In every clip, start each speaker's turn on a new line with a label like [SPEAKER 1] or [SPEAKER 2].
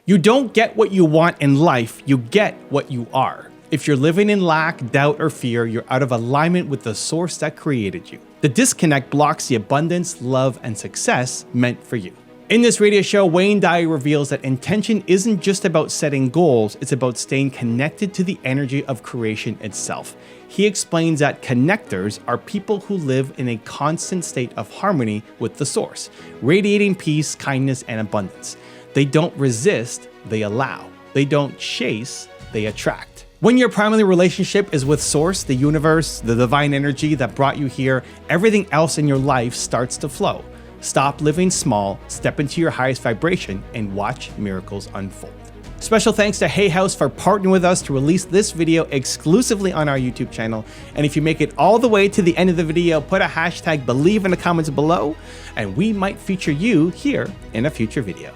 [SPEAKER 1] You don't get what you want in life, you get what you are. If you're living in lack, doubt, or fear, you're out of alignment with the source that created you. The disconnect blocks the abundance, love, and success meant for you. In this radio show, Wayne Dyer reveals that intention isn't just about setting goals, it's about staying connected to the energy of creation itself. He explains that connectors are people who live in a constant state of harmony with the source, radiating peace, kindness, and abundance. They don't resist, they allow. They don't chase, they attract. When your primary relationship is with Source, the universe, the divine energy that brought you here, everything else in your life starts to flow. Stop living small, step into your highest vibration, and watch miracles unfold. Special thanks to Hay House for partnering with us to release this video exclusively on our YouTube channel. And if you make it all the way to the end of the video, put a hashtag believe in the comments below, and we might feature you here in a future video.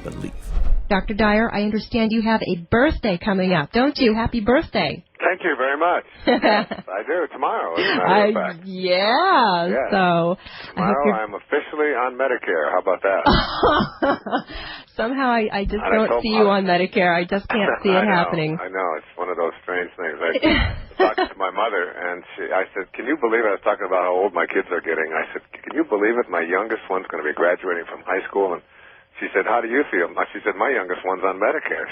[SPEAKER 1] Believe.
[SPEAKER 2] Dr. Dyer, I understand you have a birthday coming up, don't you? Happy birthday.
[SPEAKER 3] Thank you very much. Yes, I do. Tomorrow, as a matter of fact.
[SPEAKER 2] Yeah.
[SPEAKER 3] Yes.
[SPEAKER 2] So
[SPEAKER 3] tomorrow I'm officially on Medicare. How about that?
[SPEAKER 2] Somehow I just don't see you on Medicare. I just can't see it happening.
[SPEAKER 3] I know. It's one of those strange things. I was talking to my mother, and I said, can you believe it? I was talking about how old my kids are getting. I said, can you believe it? My youngest one's going to be graduating from high school, and she said, how do you feel? She said, my youngest one's on Medicare.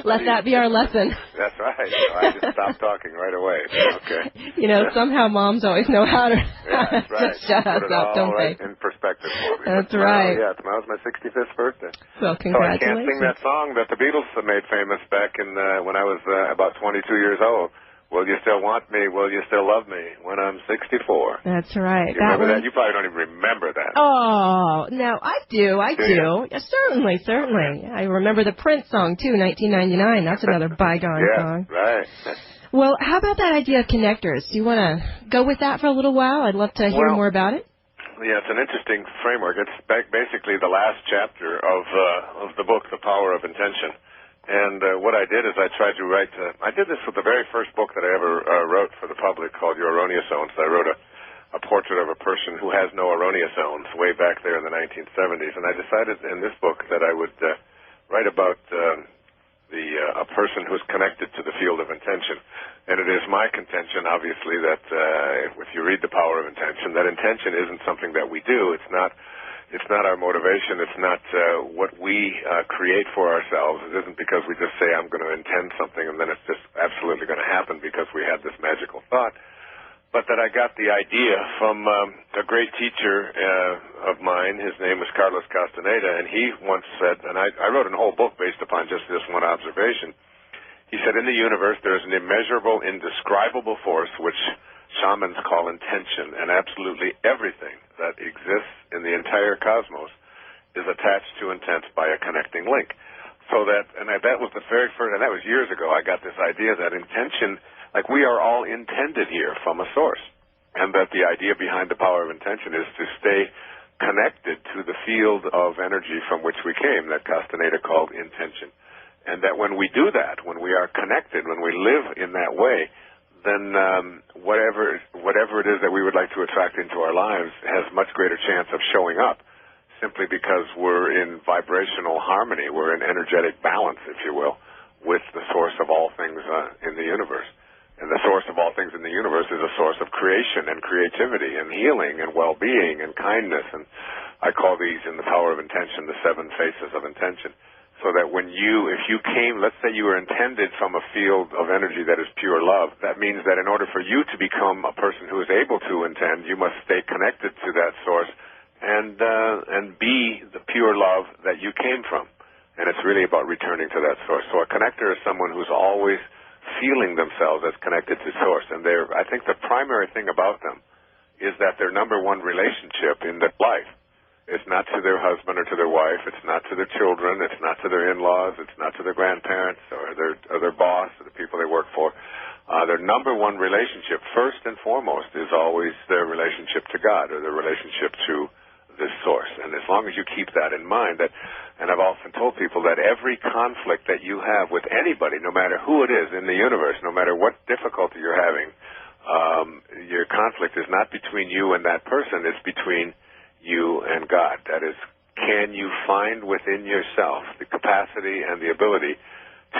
[SPEAKER 2] Let that be our lesson.
[SPEAKER 3] That's right. So I just stopped talking right away. Okay.
[SPEAKER 2] You know, somehow moms always know how to
[SPEAKER 3] that's right.
[SPEAKER 2] just shut us up, don't
[SPEAKER 3] right
[SPEAKER 2] they?
[SPEAKER 3] in perspective for me.
[SPEAKER 2] That's right.
[SPEAKER 3] Yeah, tomorrow's my 65th birthday.
[SPEAKER 2] Well, congratulations.
[SPEAKER 3] So I can't sing that song that the Beatles made famous back in when I was about 22 years old. Will you still want me? Will you still love me when I'm 64?
[SPEAKER 2] That's right.
[SPEAKER 3] You remember that? You probably don't even remember that.
[SPEAKER 2] Oh, no, I do. Yeah, certainly. I remember the Prince song, too, 1999. That's another bygone song.
[SPEAKER 3] Right.
[SPEAKER 2] Well, how about that idea of connectors? Do you want to go with that for a little while? I'd love to hear more about it.
[SPEAKER 3] Yeah, it's an interesting framework. It's basically the last chapter of the book, The Power of Intention. And what I did is I tried to write, I did this with the very first book that I ever wrote for the public called Your Erroneous Zones. I wrote a portrait of a person who has no erroneous zones way back there in the 1970s. And I decided in this book that I would write about a person who's connected to the field of intention. And it is my contention, obviously, that if you read The Power of Intention, that intention isn't something that we do. It's not our motivation. It's not what we create for ourselves. It isn't because we just say, I'm going to intend something, and then it's just absolutely going to happen because we had this magical thought. But that I got the idea from a great teacher of mine. His name was Carlos Castaneda, and he once said, and I wrote a whole book based upon just this one observation. He said, in the universe, there is an immeasurable, indescribable force which shamans call intention, and absolutely everything that exists in the entire cosmos is attached to intent by a connecting link. So that was the very first, and that was years ago, I got this idea that intention, like we are all intended here from a source, and that the idea behind the power of intention is to stay connected to the field of energy from which we came, that Castaneda called intention. And that when we do that, when we are connected, when we live in that way, then whatever it is that we would like to attract into our lives has much greater chance of showing up, simply because we're in vibrational harmony, we're in energetic balance, if you will, with the source of all things in the universe. And the source of all things in the universe is a source of creation and creativity and healing and well-being and kindness. And I call these, in The Power of Intention, the 7 faces of intention. So that if you came, let's say you were intended from a field of energy that is pure love, that means that in order for you to become a person who is able to intend, you must stay connected to that source and be the pure love that you came from. And it's really about returning to that source. So a connector is someone who's always feeling themselves as connected to source. And I think the primary thing about them is that their number one relationship in their life is not to their husband or to their wife. It's not to their children. It's not to their in-laws. It's not to their grandparents or their boss or the people they work for. Their number one relationship, first and foremost, is always their relationship to God or their relationship to this source. And as long as you keep that in mind, and I've often told people that every conflict that you have with anybody, no matter who it is in the universe, no matter what difficulty you're having, your conflict is not between you and that person. It's between you and God. That is can you find within yourself the capacity and the ability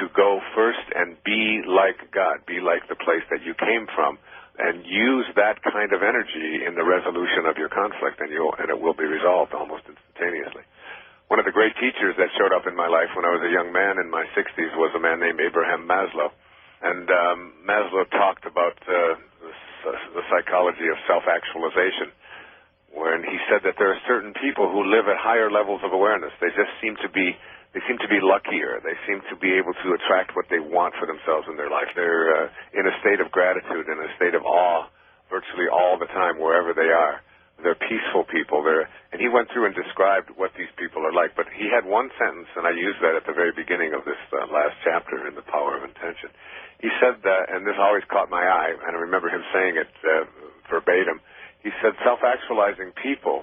[SPEAKER 3] to go first and be like God, be like the place that you came from, and use that kind of energy in the resolution of your conflict, and it will be resolved almost instantaneously. One of the great teachers that showed up in my life when I was a young man in my 60s was a man named Abraham Maslow. And Maslow talked about the psychology of self-actualization, when he said that there are certain people who live at higher levels of awareness. They just seem to be luckier. They seem to be able to attract what they want for themselves in their life. They're in a state of gratitude, in a state of awe, virtually all the time, wherever they are. They're peaceful people. And he went through and described what these people are like. But he had one sentence, and I used that at the very beginning of this last chapter in The Power of Intention. He said that, and this always caught my eye, and I remember him saying it verbatim. He said, self-actualizing people,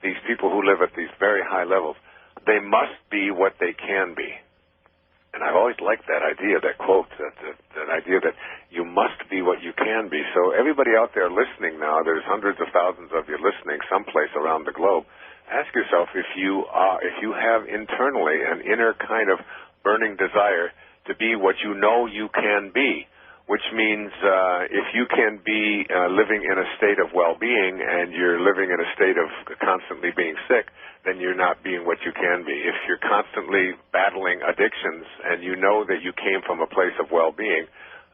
[SPEAKER 3] these people who live at these very high levels, they must be what they can be. And I've always liked that idea, that quote, that idea that you must be what you can be. So everybody out there listening now, there's hundreds of thousands of you listening someplace around the globe. Ask yourself if you have internally an inner kind of burning desire to be what you know you can be, which means if you can be living in a state of well-being and you're living in a state of constantly being sick, then you're not being what you can be. If you're constantly battling addictions and you know that you came from a place of well-being,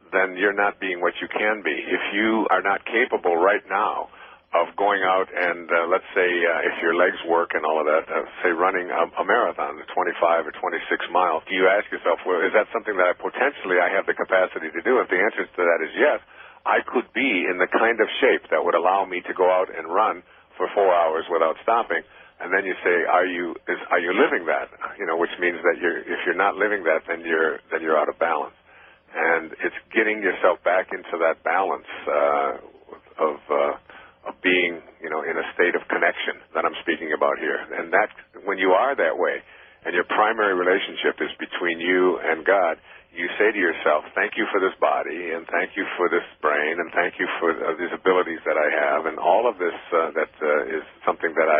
[SPEAKER 3] then you're not being what you can be. If you are not capable right now of going out and, let's say, if your legs work and all of that, say running a marathon, 25 or 26 miles, do you ask yourself, well, is that something that I have the capacity to do? If the answer to that is yes, I could be in the kind of shape that would allow me to go out and run for 4 hours without stopping. And then you say, are you living that? Which means that if you're not living that, then you're out of balance. And it's getting yourself back into that balance of being, in a state of connection that I'm speaking about here. And that, when you are that way, and your primary relationship is between you and God, you say to yourself, thank you for this body, and thank you for this brain, and thank you for these abilities that I have, and all of this that is something that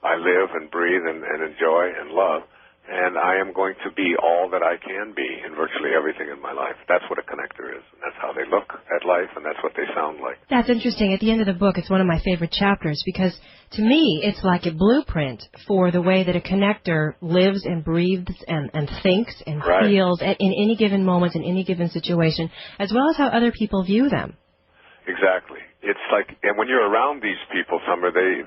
[SPEAKER 3] I live and breathe and enjoy and love. And I am going to be all that I can be in virtually everything in my life. That's what a connector is. And that's how they look at life, and that's what they sound like.
[SPEAKER 2] That's interesting. At the end of the book, it's one of my favorite chapters because, to me, it's like a blueprint for the way that a connector lives and breathes and thinks and feels in any given moment, in any given situation, as well as how other people view them.
[SPEAKER 3] Exactly. It's like, and when you're around these people, Summer, they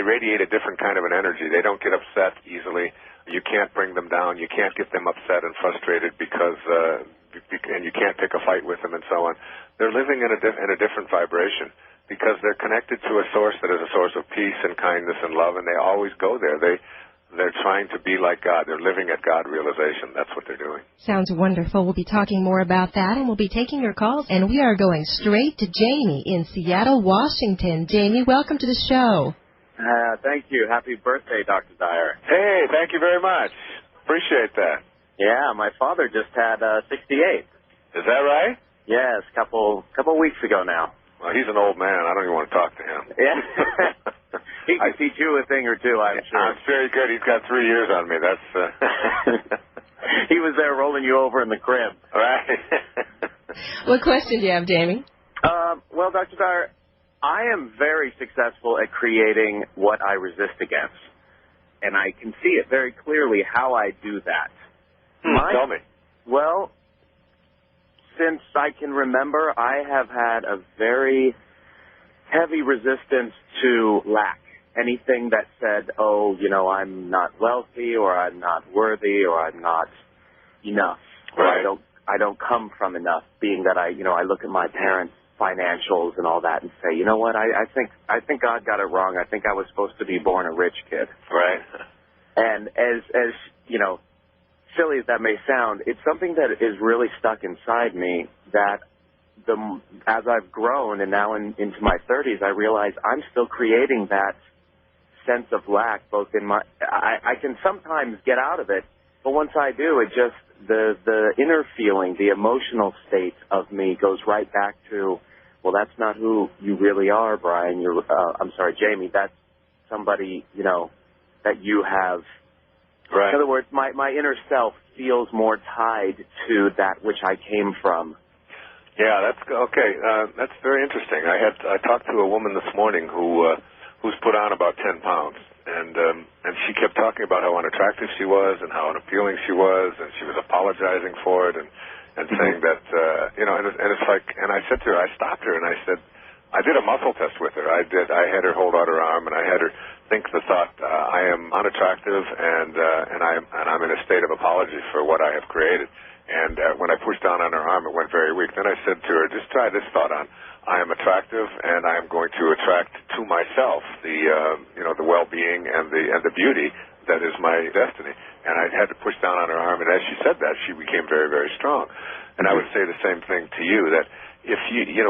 [SPEAKER 3] radiate a different kind of an energy. They don't get upset easily. You can't bring them down. You can't get them upset and frustrated and you can't pick a fight with them and so on. They're living in a different vibration because they're connected to a source that is a source of peace and kindness and love, and they always go there. They're trying to be like God. They're living at God realization. That's what they're doing.
[SPEAKER 2] Sounds wonderful. We'll be talking more about that, and we'll be taking your calls. And we are going straight to Jamie in Seattle, Washington. Jamie, welcome to the show.
[SPEAKER 4] Thank you. Happy birthday, Dr. Dyer.
[SPEAKER 3] Hey, thank you very much. Appreciate that.
[SPEAKER 4] Yeah, my father just had 68.
[SPEAKER 3] Is that right?
[SPEAKER 4] Yes, couple weeks ago now.
[SPEAKER 3] Well, he's an old man. I don't even want to talk to him.
[SPEAKER 4] Yeah. He can teach you a thing or two, I'm sure.
[SPEAKER 3] That's very good. He's got 3 years on me. That's.
[SPEAKER 4] He was there rolling you over in the crib.
[SPEAKER 3] Right.
[SPEAKER 2] What question do you have, Jamie?
[SPEAKER 4] Well, Dr. Dyer, I am very successful at creating what I resist against. And I can see it very clearly how I do that.
[SPEAKER 3] Tell me.
[SPEAKER 4] Well, since I can remember, I have had a very heavy resistance to lack. Anything that said, I'm not wealthy, or I'm not worthy, or I'm not enough,
[SPEAKER 3] right.
[SPEAKER 4] or I don't come from enough, being that I look at my parents' financials and all that and say, you know what, I think God got it wrong. I think I was supposed to be born a rich kid.
[SPEAKER 3] Right.
[SPEAKER 4] And as silly as that may sound, it's something that is really stuck inside me that as I've grown and now into my 30s, I realize I'm still creating that sense of lack both in my, I can sometimes get out of it, but once I do, it just, the inner feeling, the emotional state of me goes right back to, well, that's not who you really are, Brian. Jamie, somebody, you know, that you have.
[SPEAKER 3] Right.
[SPEAKER 4] In other words, my inner self feels more tied to that which I came from.
[SPEAKER 3] Yeah, that's okay. That's very interesting. I talked to a woman this morning who's put on about 10 pounds, and she kept talking about how unattractive she was and how unappealing she was, and she was apologizing for it and saying that you know, and it's like, and I said to her, I stopped her and I said, I did a muscle test with her. I had her hold out her arm and I had her think the thought, I am unattractive and I'm in a state of apology for what I have created. And when I pushed down on her arm, it went very weak. Then I said to her, just try this thought on. I am attractive, and I am going to attract to myself the well-being and the beauty that is my destiny. And I had to push down on her arm, and as she said that, she became very, very strong. And I would say the same thing to you, that if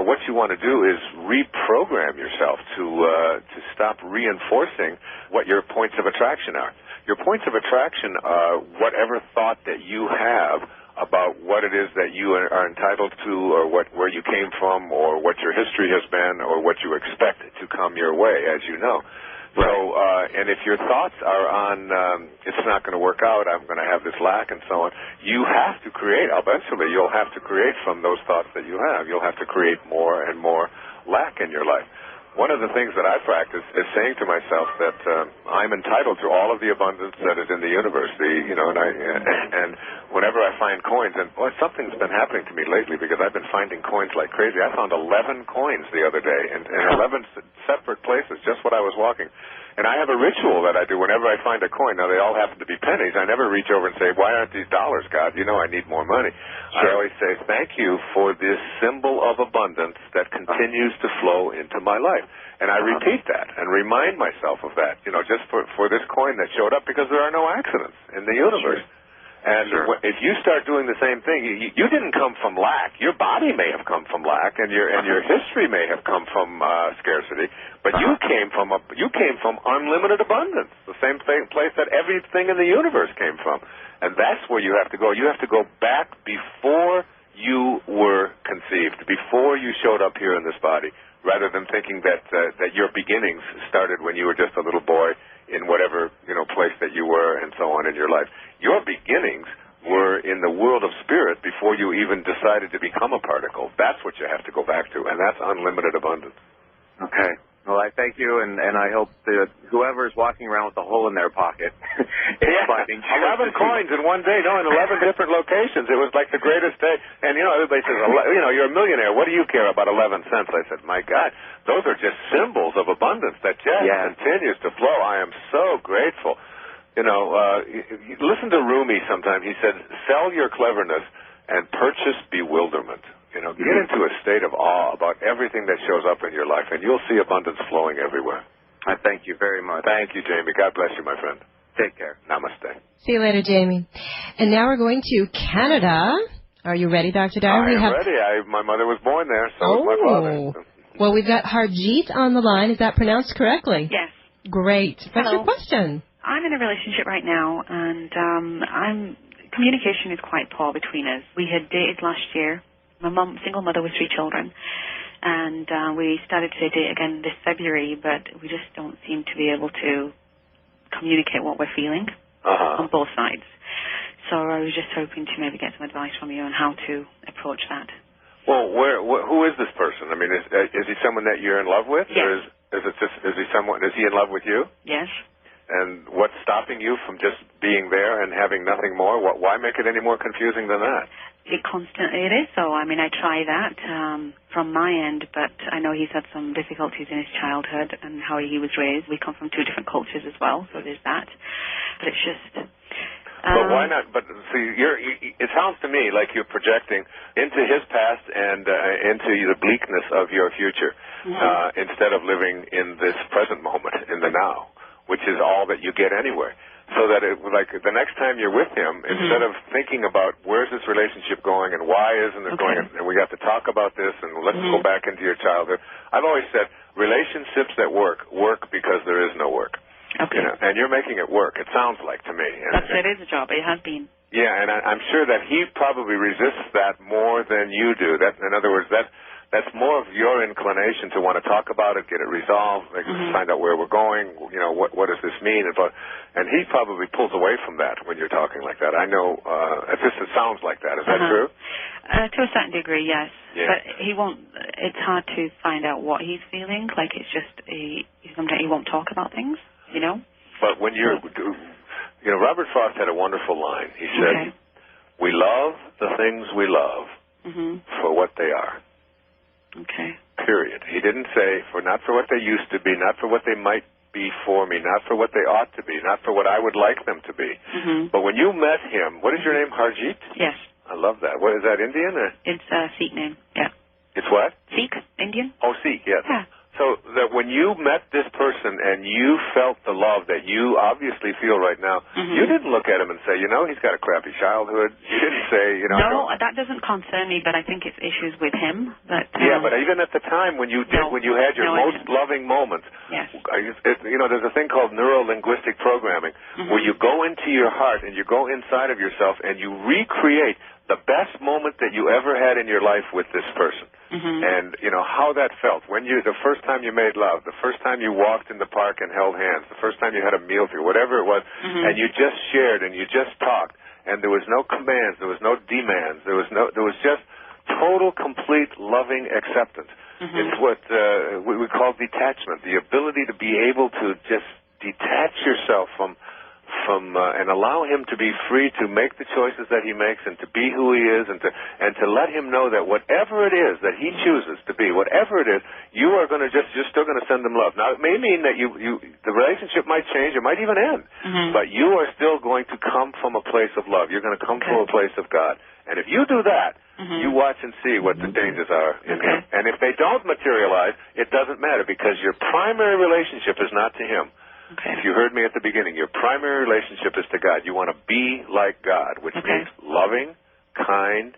[SPEAKER 3] what you want to do is reprogram yourself to stop reinforcing what your points of attraction are. Your points of attraction are whatever thought that you have about what it is that you are entitled to, or where you came from, or what your history has been, or what you expect to come your way, as you know. Right. So, and if your thoughts are on, it's not going to work out, I'm going to have this lack, and so on, you have to create, eventually you'll have to create from those thoughts that you have. You'll have to create more and more lack in your life. One of the things that I practice is saying to myself that I'm entitled to all of the abundance that is in the universe. And whenever I find coins, and boy, something's been happening to me lately because I've been finding coins like crazy. I found 11 coins the other day in 11 separate places, just when I was walking. And I have a ritual that I do whenever I find a coin. Now, they all happen to be pennies. I never reach over and say, why aren't these dollars, God? You know I need more money. Sure. I always say, thank you for this symbol of abundance that continues to flow into my life. And I repeat that and remind myself of that, just for this coin that showed up, because there are no accidents in the universe. Sure. And if you start doing the same thing, you didn't come from lack. Your body may have come from lack, and your history may have come from scarcity. But you came from unlimited abundance, the same place that everything in the universe came from. And that's where you have to go. You have to go back before you were conceived, before you showed up here in this body, rather than thinking that your beginnings started when you were just a little boy in whatever place that you were and so on in your life. Your beginnings were in the world of spirit before you even decided to become a particle. That's what you have to go back to, and that's unlimited abundance.
[SPEAKER 4] Okay. Well, I thank you, and I hope that whoever's walking around with a hole in their pocket is finding
[SPEAKER 3] 11 coins in one day, in 11 different locations. It was like the greatest day. And, everybody says, you're a millionaire. What do you care about 11 cents? I said, my God, those are just symbols of abundance that just continues to flow. I am so grateful. Listen to Rumi sometime. He said, sell your cleverness and purchase bewilderment. Get into a state of awe about everything that shows up in your life, and you'll see abundance flowing everywhere.
[SPEAKER 4] I thank you very much.
[SPEAKER 3] Thank you, Jamie. God bless you, my friend.
[SPEAKER 4] Take care.
[SPEAKER 3] Namaste.
[SPEAKER 2] See you later, Jamie. And now we're going to Canada. Are you ready, Dr. Dyer?
[SPEAKER 3] I am ready. My mother was born there, so was my father.
[SPEAKER 2] Well, we've got Harjeet on the line. Is that pronounced correctly?
[SPEAKER 5] Yes.
[SPEAKER 2] Great. What's your question?
[SPEAKER 5] I'm in a relationship right now, and communication is quite poor between us. We had dated last year. My mom, single mother with 3 children, and we started to date again this February, but we just don't seem to be able to communicate what we're feeling on both sides. So I was just hoping to maybe get some advice from you on how to approach that.
[SPEAKER 3] Well, who is this person? I mean, is he someone that you're in love with?
[SPEAKER 5] Yes.
[SPEAKER 3] Or is he in love with you?
[SPEAKER 5] Yes.
[SPEAKER 3] And what's stopping you from just being there and having nothing more? Why make it any more confusing than that?
[SPEAKER 5] It is. So, I try that from my end, but I know he's had some difficulties in his childhood and how he was raised. We come from 2 different cultures as well, so there's that. But it's just...
[SPEAKER 3] but why not? But see, it sounds to me like you're projecting into his past and into the bleakness of your future instead of living in this present moment, in the now, which is all that you get anyway. So that the next time you're with him, instead of thinking about where's this relationship going and why isn't it going, and we have to talk about this and let's go back into your childhood. I've always said relationships that work because there is no work.
[SPEAKER 5] Okay.
[SPEAKER 3] And you're making it work, it sounds like to me.
[SPEAKER 5] It is a job. It has been. Yeah,
[SPEAKER 3] and I'm sure that he probably resists that more than you do. That, in other words, that that's more of your inclination to want to talk about it, get it resolved, find out where we're going, what does this mean? And he probably pulls away from that when you're talking like that. I know, it sounds like that. Is that true?
[SPEAKER 5] To a certain degree, yes.
[SPEAKER 3] Yeah.
[SPEAKER 5] But he won't, it's hard to find out what he's feeling. Like, it's just, sometimes he won't talk about things,
[SPEAKER 3] But when Robert Frost had a wonderful line. He said, we love the things we love for what they are.
[SPEAKER 5] Okay.
[SPEAKER 3] Period. He didn't say not for what they used to be, not for what they might be for me, not for what they ought to be, not for what I would like them to be. But when you met him, what is your name, Harjeet?
[SPEAKER 5] Yes.
[SPEAKER 3] I love that. What is that, Indian? Or?
[SPEAKER 5] It's a Sikh name, yeah.
[SPEAKER 3] It's what?
[SPEAKER 5] Sikh, Indian.
[SPEAKER 3] Oh, Sikh, yes.
[SPEAKER 5] Yeah.
[SPEAKER 3] So that when you met this person and you felt the love that you obviously feel right now, you didn't look at him and say, he's got a crappy childhood. You didn't say,
[SPEAKER 5] No, that doesn't concern me, but I think it's issues with him. But
[SPEAKER 3] but even at the time when you had your most loving moments, there's a thing called neuro-linguistic programming where you go into your heart and you go inside of yourself and you recreate the best moment that you ever had in your life with this person. And, how that felt. The first time you made love, the first time you walked in the park and held hands, the first time you had a meal together, whatever it was, and you just shared and you just talked, and there was no commands, there was no demands, there was just total, complete, loving acceptance. It's what we call detachment, the ability to be able to just detach yourself from and allow him to be free to make the choices that he makes and to be who he is and to let him know that whatever it is that he chooses to be, whatever it is, you are going to you're still going to send him love. Now, it may mean that the relationship might change, it might even end, but you are still going to come from a place of love. You're going to come from a place of God. And if you do that, you watch and see what the dangers are in him. And if they don't materialize, it doesn't matter because your primary relationship is not to him. If you heard me at the beginning, your primary relationship is to God. You want to be like God, which means loving, kind,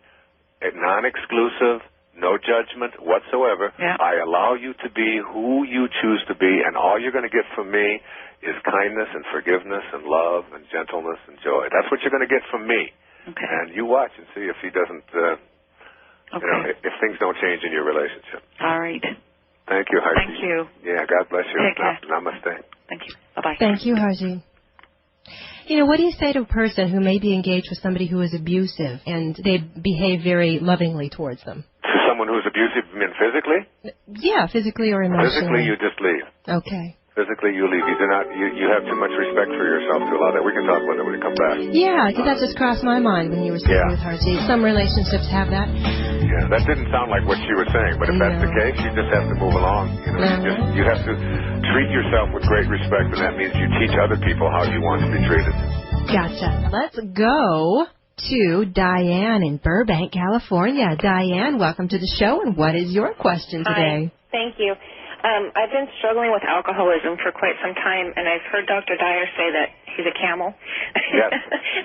[SPEAKER 3] non-exclusive, no judgment whatsoever. I allow you to be who you choose to be, and all you're going to get from me is kindness and forgiveness and love and gentleness and joy. That's what you're going to get from me. And you watch and see if he doesn't, if things don't change in your relationship.
[SPEAKER 5] All right.
[SPEAKER 3] Thank you, Harjeet.
[SPEAKER 5] Thank you.
[SPEAKER 3] Yeah, God bless you.
[SPEAKER 5] Take care.
[SPEAKER 3] Namaste.
[SPEAKER 5] Thank you. Bye-bye.
[SPEAKER 2] Thank you, Harjeet. What do you say to a person who may be engaged with somebody who is abusive and they behave very lovingly towards them?
[SPEAKER 3] To someone who's abusive, you mean physically?
[SPEAKER 2] Yeah, physically or emotionally.
[SPEAKER 3] Physically, you just leave.
[SPEAKER 2] Okay.
[SPEAKER 3] Physically, you leave. You have too much respect for yourself to allow that. We can talk about that when we come back.
[SPEAKER 2] Yeah, because that just crossed my mind when you were speaking with Harjeet. Some relationships have that.
[SPEAKER 3] Yeah, that didn't sound like what she was saying, but if that's the case, you just have to move along. You have to treat yourself with great respect, and that means you teach other people how you want to be treated.
[SPEAKER 2] Gotcha. Let's go to Diane in Burbank, California. Diane, welcome to the show, and what is your question today?
[SPEAKER 6] Hi, thank you. I've been struggling with alcoholism for quite some time, and I've heard Dr. Dyer say that he's a camel.
[SPEAKER 3] Yes.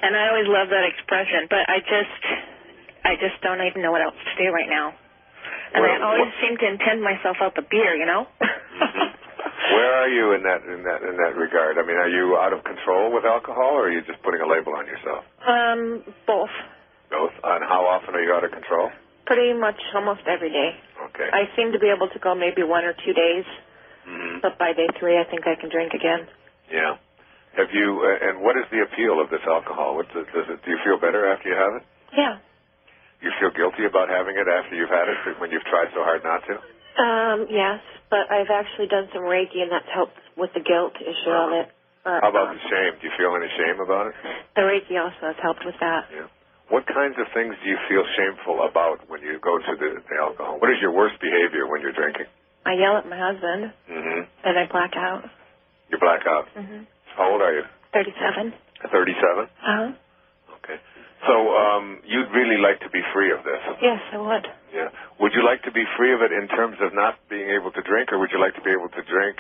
[SPEAKER 6] And I always love that expression, but I just don't even know what else to do right now. And I always seem to intend myself out the beer,
[SPEAKER 3] Where are you in that regard? I mean, are you out of control with alcohol, or are you just putting a label on yourself?
[SPEAKER 6] Both.
[SPEAKER 3] Both? And how often are you out of control?
[SPEAKER 6] Pretty much almost every day.
[SPEAKER 3] Okay.
[SPEAKER 6] I seem to be able to go maybe 1 or 2 days, but by day 3 I think I can drink again.
[SPEAKER 3] Yeah. Have you? And what is the appeal of this alcohol? Do you feel better after you have it?
[SPEAKER 6] Yeah.
[SPEAKER 3] You feel guilty about having it after you've had it when you've tried so hard not to?
[SPEAKER 6] Yes, but I've actually done some Reiki, and that's helped with the guilt issue of it.
[SPEAKER 3] How about the shame? Do you feel any shame about it?
[SPEAKER 6] The Reiki also has helped with that.
[SPEAKER 3] Yeah. What kinds of things do you feel shameful about when you go to the alcohol? What is your worst behavior when you're drinking?
[SPEAKER 6] I yell at my husband, and I black out.
[SPEAKER 3] You black out? How old are you?
[SPEAKER 6] 37.
[SPEAKER 3] 37?
[SPEAKER 6] Uh-huh.
[SPEAKER 3] Okay. So you'd really like to be free of this?
[SPEAKER 6] Yes, I would.
[SPEAKER 3] Yeah. Would you like to be free of it in terms of not being able to drink, or would you like to be able to drink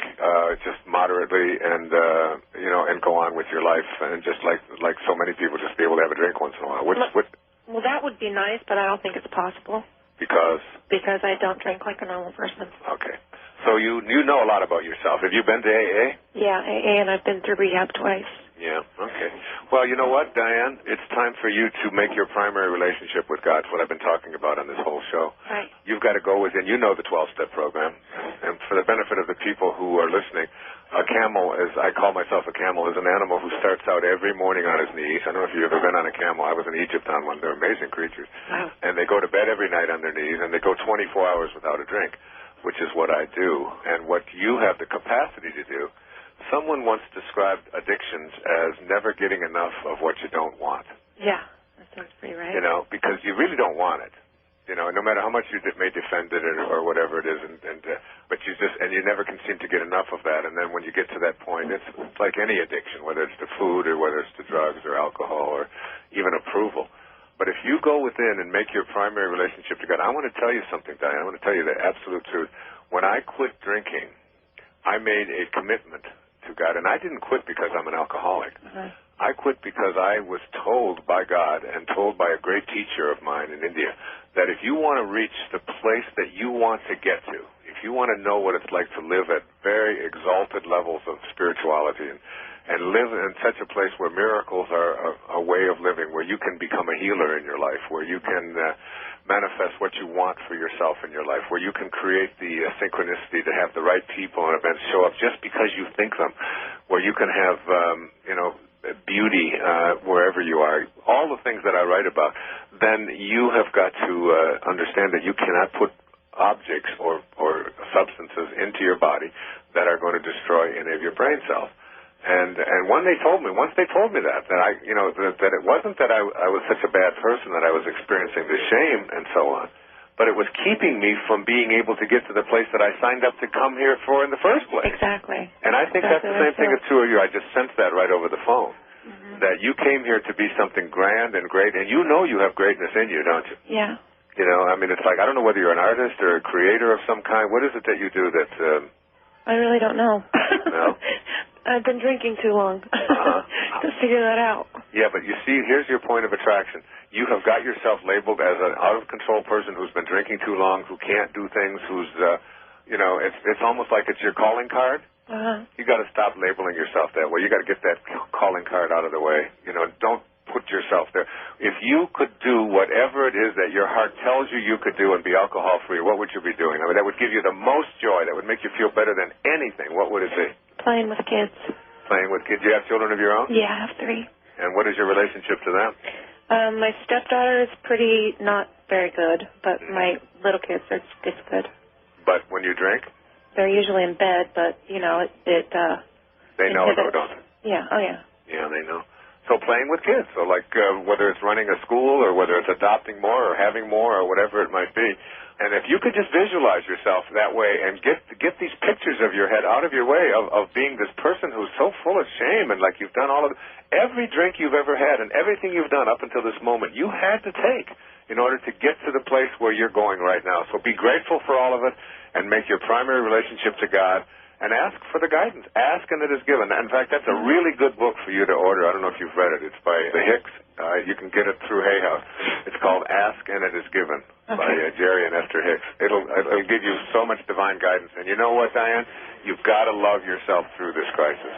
[SPEAKER 3] just moderately and and go on with your life and just like so many people just be able to have a drink once in a while?
[SPEAKER 6] Well, that would be nice, but I don't think it's possible.
[SPEAKER 3] Because?
[SPEAKER 6] Because I don't drink like a normal person.
[SPEAKER 3] Okay. So you know a lot about yourself. Have you been to AA?
[SPEAKER 6] Yeah, AA, and I've been through rehab twice.
[SPEAKER 3] Yeah, okay. Well, Well, you know what, Diane? It's time for you to make your primary relationship with God. It's what I've been talking about on this whole show.
[SPEAKER 6] Right.
[SPEAKER 3] You've got to go within. You know the 12-step program. And for the benefit of the people who are listening, a camel, as I call myself a camel, is an animal who starts out every morning on his knees. I don't know if you've ever been on a camel. I was in Egypt on one. They're amazing creatures.
[SPEAKER 6] Wow.
[SPEAKER 3] And they go to bed every night on their knees, and they go 24 hours without a drink, which is what I do. And what you have the capacity to do. Someone once described addictions as never getting enough of what you don't want.
[SPEAKER 6] Yeah, that sounds pretty right.
[SPEAKER 3] You know, because you really don't want it. You know, no matter how much you may defend it or whatever it is, but you never can seem to get enough of that. And then when you get to that point, it's like any addiction, whether it's to food or whether it's to drugs or alcohol or even approval. But if you go within and make your primary relationship to God, I want to tell you something, Diane. I want to tell you the absolute truth. When I quit drinking, I made a commitment to God, and I didn't quit because I'm an alcoholic.
[SPEAKER 6] Uh-huh.
[SPEAKER 3] I quit because I was told by God and told by a great teacher of mine in India that if you want to reach the place that you want to get to, if you want to know what it's like to live at very exalted levels of spirituality and live in such a place where miracles are a way of living, where you can become a healer in your life, where you can manifest what you want for yourself in your life, where you can create the synchronicity to have the right people and events show up just because you think them, where you can have, beauty wherever you are, all the things that I write about, then you have got to understand that you cannot put objects or substances into your body that are going to destroy any of your brain cells. And once they told me that that it wasn't that I was such a bad person that I was experiencing the shame and so on, but it was keeping me from being able to get to the place that I signed up to come here for in the first place.
[SPEAKER 6] Exactly.
[SPEAKER 3] And I think that's the same thing as two of you. I just sensed that right over the phone, that you came here to be something grand and great, and you know you have greatness in you, don't you?
[SPEAKER 6] Yeah.
[SPEAKER 3] You know, I mean, it's like, I don't know whether you're an artist or a creator of some kind. What is it that you do that...
[SPEAKER 6] I really don't know.
[SPEAKER 3] No?
[SPEAKER 6] I've been drinking too long to figure that out.
[SPEAKER 3] Yeah, but you see, here's your point of attraction. You have got yourself labeled as an out-of-control person who's been drinking too long, who can't do things, who's, it's almost like it's your calling card.
[SPEAKER 6] Uh-huh.
[SPEAKER 3] You got to stop labeling yourself that way. You got to get that calling card out of the way. You know, don't put yourself there. If you could do whatever it is that your heart tells you could do and be alcohol-free, what would you be doing? I mean, that would give you the most joy. That would make you feel better than anything. What would it be?
[SPEAKER 6] Playing with kids.
[SPEAKER 3] Playing with kids. You have children of your own?
[SPEAKER 6] Yeah, I have 3.
[SPEAKER 3] And what is your relationship to them?
[SPEAKER 6] My stepdaughter is pretty not very good, but my little kids are it's good.
[SPEAKER 3] But when you drink?
[SPEAKER 6] They're usually in bed, but, you know, it
[SPEAKER 3] they know, though, don't they?
[SPEAKER 6] Yeah, oh, yeah.
[SPEAKER 3] Yeah, they know. So playing with kids, so like whether it's running a school or whether it's adopting more or having more or whatever it might be. And if you could just visualize yourself that way and get these pictures of your head out of your way of being this person who's so full of shame and like you've done all of every drink you've ever had and everything you've done up until this moment, you had to take in order to get to the place where you're going right now. So be grateful for all of it and make your primary relationship to God and ask for the guidance. Ask and it is given. In fact, that's a really good book for you to order. I don't know if you've read it. It's by the Hicks. You can get it through Hay House. It's called Ask and It Is Given by Jerry and Esther Hicks. It'll give you so much divine guidance. And you know what, Diane? You've got to love yourself through this crisis.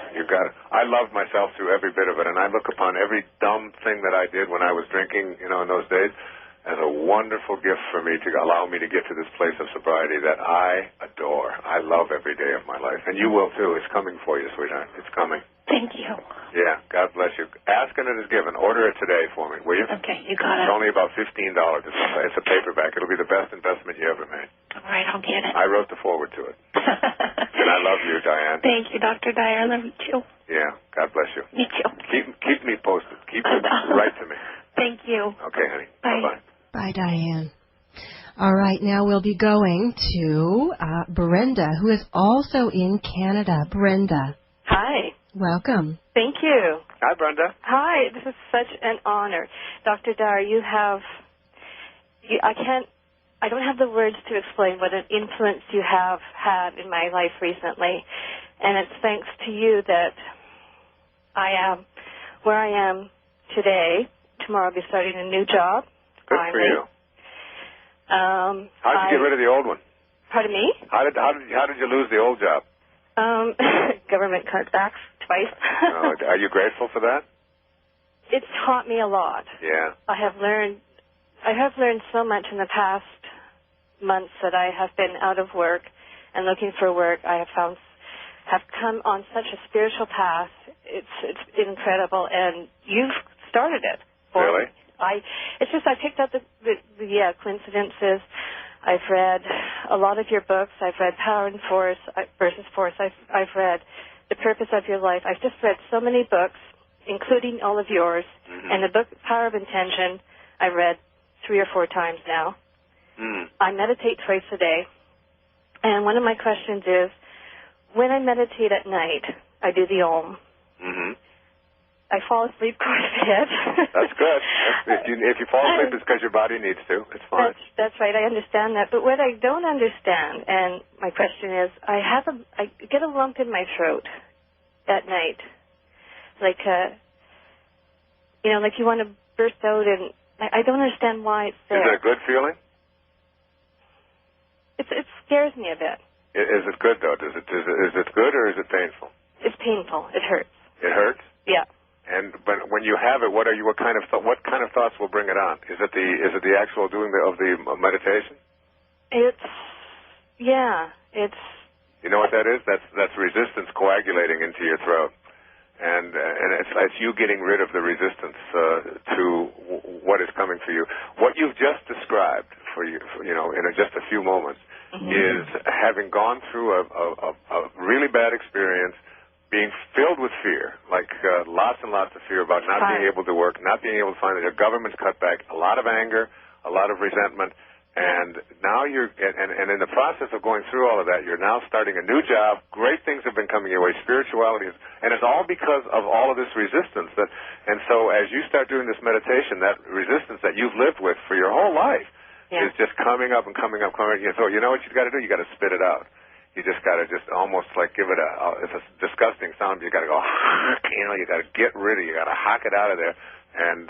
[SPEAKER 3] I loved myself through every bit of it, and I look upon every dumb thing that I did when I was drinking, in those days, as a wonderful gift for me to allow me to get to this place of sobriety that I adore. I love every day of my life. And you will, too. It's coming for you, sweetheart. It's coming.
[SPEAKER 6] Thank you.
[SPEAKER 3] Yeah, God bless you. Ask and it is given. Order it today for me, will you?
[SPEAKER 6] Okay, you got it.
[SPEAKER 3] It's only about $15. It's a paperback. It'll be the best investment you ever made.
[SPEAKER 6] All right, I'll get it.
[SPEAKER 3] I wrote the foreword to it. And I love you, Diane.
[SPEAKER 6] Thank you, Dr. Dyer. I love you, too.
[SPEAKER 3] Yeah, God bless you.
[SPEAKER 6] Me too.
[SPEAKER 3] Keep me posted. Keep it right to me.
[SPEAKER 6] Thank you.
[SPEAKER 3] Okay, honey.
[SPEAKER 6] Bye.
[SPEAKER 3] Bye-bye.
[SPEAKER 2] Bye, Diane. All right, now we'll be going to Brenda, who is also in Canada. Brenda.
[SPEAKER 7] Hi.
[SPEAKER 2] Welcome.
[SPEAKER 7] Thank you.
[SPEAKER 3] Hi, Brenda.
[SPEAKER 7] Hi. This is such an honor. Dr. Dyer, I don't have the words to explain what an influence you have had in my life recently. And it's thanks to you that I am where I am today. Tomorrow I'll be starting a new job.
[SPEAKER 3] Good
[SPEAKER 7] finally.
[SPEAKER 3] for you. How did you get rid of the old one?
[SPEAKER 7] Pardon me?
[SPEAKER 3] How did you lose the old job?
[SPEAKER 7] Government cutbacks twice.
[SPEAKER 3] Are you grateful for that?
[SPEAKER 7] it's taught me a lot.
[SPEAKER 3] Yeah.
[SPEAKER 7] I have learned so much in the past months that I have been out of work and looking for work. I have come on such a spiritual path. It's incredible, and you've started it.
[SPEAKER 3] Really?
[SPEAKER 7] It's just I picked up the coincidences. I've read a lot of your books. I've read Power and Force versus Force. I've read The Purpose of Your Life. I've just read so many books, including all of yours.
[SPEAKER 3] Mm-hmm.
[SPEAKER 7] And the book Power of Intention, I've read 3 or 4 times now. I meditate twice a day. And one of my questions is, when I meditate at night, I do the Om.
[SPEAKER 3] Mm-hmm.
[SPEAKER 7] I fall asleep quite a bit.
[SPEAKER 3] That's good. If you fall asleep, it's because your body needs to. It's fine.
[SPEAKER 7] That's right. I understand that. But what I don't understand, and my question is, I get a lump in my throat at night, like like you want to burst out, and I don't understand why it's there.
[SPEAKER 3] Is it a good feeling?
[SPEAKER 7] It scares me a bit.
[SPEAKER 3] Is it good though? Is it good or is it painful?
[SPEAKER 7] It's painful. It hurts.
[SPEAKER 3] It hurts? Yeah. And when you have it, what kind of thoughts will bring it on? Is it the actual doing of the meditation?
[SPEAKER 7] It's.
[SPEAKER 3] You know what that is? That's resistance coagulating into your throat, and it's you getting rid of the resistance to what is coming for you. What you've just described in just a few moments is having gone through a really bad experience, being filled with fear, like lots and lots of fear about not being able to work, not being able to find the government's cut back, a lot of anger, a lot of resentment, and now and in the process of going through all of that, you're now starting a new job. Great things have been coming your way, spirituality, and it's all because of all of this resistance. And so as you start doing this meditation, that resistance that you've lived with for your whole life is just coming up and coming up. So you know what you got to do? You got to spit it out. You just got to almost like give it it's a disgusting sound. You got to go, you got to get rid of it. You got to hock it out of there and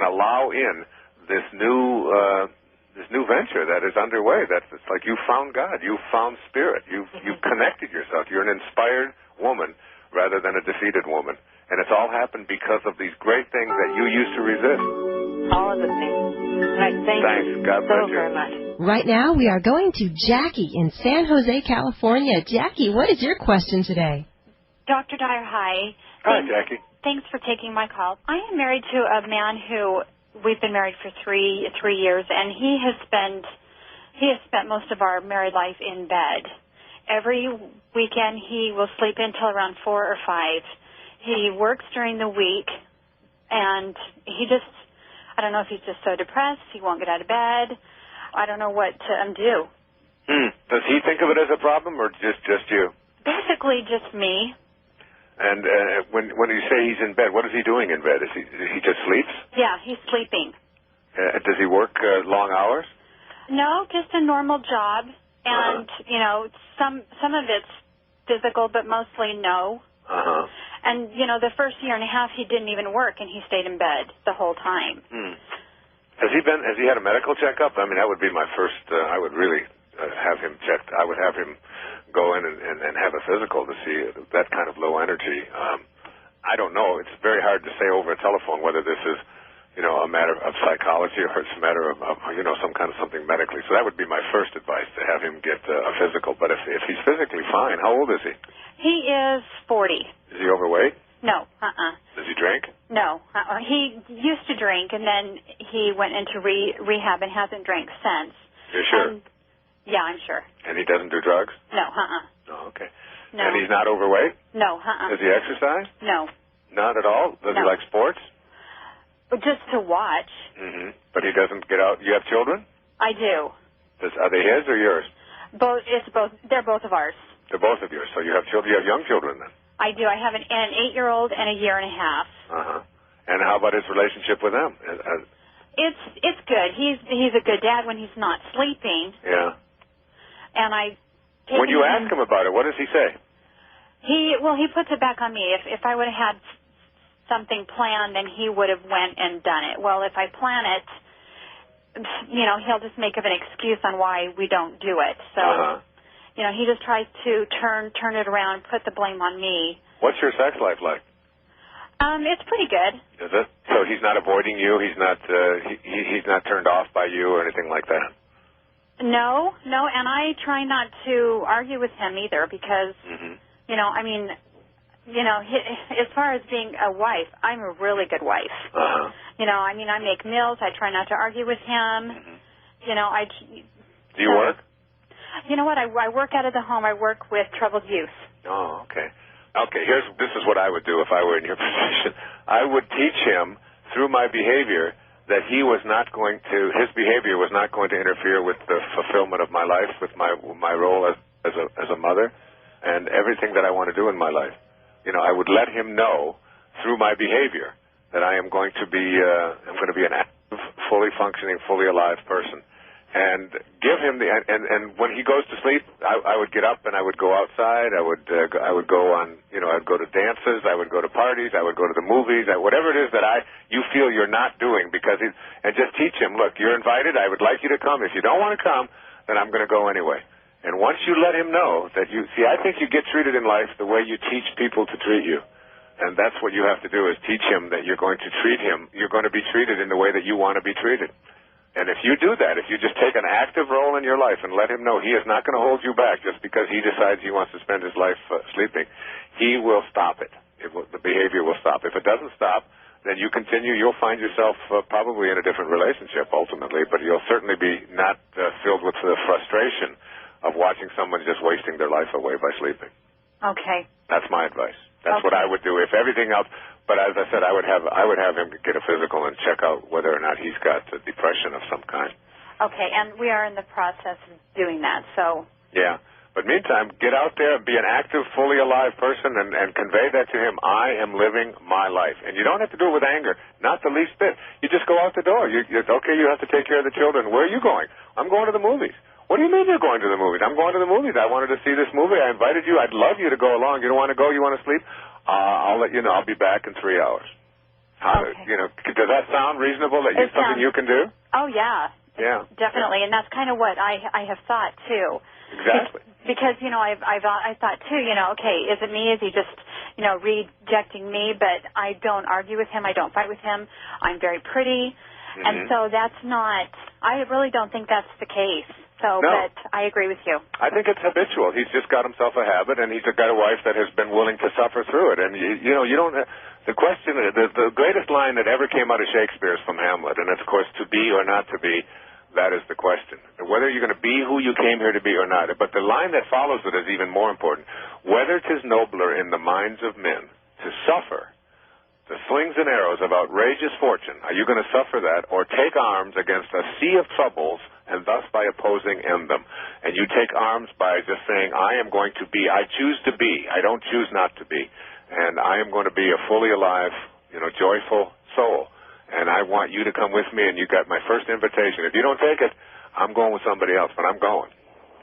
[SPEAKER 3] allow in this new venture that is underway. It's like you found God. You found spirit. You've connected yourself. You're an inspired woman rather than a defeated woman. And it's all happened because of these great things that you used to resist.
[SPEAKER 7] All of the things. Right, thanks you
[SPEAKER 3] God bless you.
[SPEAKER 7] very much.
[SPEAKER 2] Right now, we are going to Jackie in San Jose, California. Jackie, what is your question today?
[SPEAKER 8] Dr. Dyer, hi.
[SPEAKER 3] Hi, Jackie.
[SPEAKER 8] Thanks for taking my call. I am married to a man who we've been married for three years, and he has spent most of our married life in bed. Every weekend, he will sleep until around 4 or 5. He works during the week, and I don't know if he's just so depressed, he won't get out of bed. I don't know what to undo.
[SPEAKER 3] Does he think of it as a problem, or just you?
[SPEAKER 8] Basically, just me.
[SPEAKER 3] And when you say he's in bed, what is he doing in bed? He just sleeps?
[SPEAKER 8] Yeah, he's sleeping.
[SPEAKER 3] Does he work long hours?
[SPEAKER 8] No, just a normal job. And, some of it's physical, but mostly no.
[SPEAKER 3] Uh-huh.
[SPEAKER 8] And, the first year and a half, he didn't even work, and he stayed in bed the whole time.
[SPEAKER 3] Has he had a medical checkup? I mean, that would be my first, I would really have him checked. I would have him go in and have a physical to see that kind of low energy. I don't know. It's very hard to say over a telephone whether this is, a matter of psychology or it's a matter of some kind of something medically. So that would be my first advice, to have him get a physical. But if he's physically fine, how old is he?
[SPEAKER 8] He is 40.
[SPEAKER 3] Is he overweight?
[SPEAKER 8] No,
[SPEAKER 3] Does he drink?
[SPEAKER 8] No, He used to drink, and then he went into rehab and hasn't drank since.
[SPEAKER 3] You're sure?
[SPEAKER 8] Yeah, I'm sure.
[SPEAKER 3] And he doesn't do drugs?
[SPEAKER 8] No,
[SPEAKER 3] Oh, okay.
[SPEAKER 8] No.
[SPEAKER 3] And he's not overweight?
[SPEAKER 8] No,
[SPEAKER 3] Does he exercise?
[SPEAKER 8] No.
[SPEAKER 3] Not at all? Does he like sports?
[SPEAKER 8] Just to watch.
[SPEAKER 3] But he doesn't get out. You have children?
[SPEAKER 8] I do.
[SPEAKER 3] Are they his or yours?
[SPEAKER 8] Both. They're both of ours.
[SPEAKER 3] They're both of yours. So you have children. You have young children then?
[SPEAKER 8] I do. I have an 8-year-old and a year and a half.
[SPEAKER 3] And how about his relationship with them?
[SPEAKER 8] It's good. He's a good dad when he's not sleeping.
[SPEAKER 3] Yeah.
[SPEAKER 8] And
[SPEAKER 3] when you ask him about it, what does he say?
[SPEAKER 8] He puts it back on me. If I would have had something planned, then he would have went and done it. Well, if I plan it, he'll just make up an excuse on why we don't do it. So, he just tries to turn it around, put the blame on me.
[SPEAKER 3] What's your sex life like?
[SPEAKER 8] It's pretty good.
[SPEAKER 3] Is it? So he's not avoiding you? He's not he's not turned off by you or anything like that?
[SPEAKER 8] No, and I try not to argue with him either because, you know, I mean, you know, as far as being a wife, I'm a really good wife. You know, I mean, I make meals. I try not to argue with him. You know,
[SPEAKER 3] Do you work?
[SPEAKER 8] You know what? I work out of the home. I work with troubled youth.
[SPEAKER 3] Oh, okay. Okay, this is what I would do if I were in your position. I would teach him through my behavior that his behavior was not going to interfere with the fulfillment of my life, with my role as a mother, and everything that I want to do in my life. You know, I would let him know through my behavior that I am going to be an active, fully functioning, fully alive person. And give him and when he goes to sleep, I would get up and I would go outside. I would go on, you know, I'd go to dances. I would go to parties. I would go to the movies. Whatever it is that you feel you're not doing, and just teach him, look, you're invited. I would like you to come. If you don't want to come, then I'm going to go anyway. And once you let him know that I think you get treated in life the way you teach people to treat you. And that's what you have to do, is teach him that you're going to treat him. You're going to be treated in the way that you want to be treated. And if you do that, if you just take an active role in your life and let him know he is not going to hold you back just because he decides he wants to spend his life sleeping, he will stop it. The behavior will stop. If it doesn't stop, then you continue. You'll find yourself probably in a different relationship ultimately, but you'll certainly be not filled with the frustration of watching someone just wasting their life away by sleeping.
[SPEAKER 8] Okay.
[SPEAKER 3] That's my advice. That's what I would do. If everything else, but as I said, I would have him get a physical and check out whether or not he's got a depression of some kind.
[SPEAKER 8] Okay, and we are in the process of doing that, so.
[SPEAKER 3] Yeah. But meantime, get out there and be an active, fully alive person and convey that to him. I am living my life. And you don't have to do it with anger, not the least bit. You just go out the door. Okay, you have to take care of the children. Where are you going? I'm going to the movies. What do you mean you're going to the movies? I'm going to the movies. I wanted to see this movie. I invited you. I'd love you to go along. You don't want to go? You want to sleep? I'll let you know. I'll be back in 3 hours.
[SPEAKER 8] Okay.
[SPEAKER 3] You know, does that sound reasonable? Something you can do?
[SPEAKER 8] Oh, yeah.
[SPEAKER 3] Yeah.
[SPEAKER 8] Definitely. And that's kind of what I have thought, too.
[SPEAKER 3] Exactly.
[SPEAKER 8] Because, you know, I thought, too, you know, okay, is it me? Is he just, you know, rejecting me? But I don't argue with him. I don't fight with him. I'm very pretty. And so that's not, I really don't think that's the case. So, no. But I agree with you.
[SPEAKER 3] I think it's habitual. He's just got himself a habit, and he's got a wife that has been willing to suffer through it. And, you know, you don't, the question, the greatest line that ever came out of Shakespeare is from Hamlet, and it's, of course, to be or not to be. That is the question. Whether you're going to be who you came here to be or not. But the line that follows it is even more important. Whether 'tis nobler in the minds of men to suffer the slings and arrows of outrageous fortune, are you going to suffer that, or take arms against a sea of troubles and thus by opposing end them? And you take arms by just saying, I am going to be, I choose to be, I don't choose not to be, and I am going to be a fully alive, you know, joyful soul. And I want you to come with me, and you got my first invitation. If you don't take it, I'm going with somebody else, but I'm going.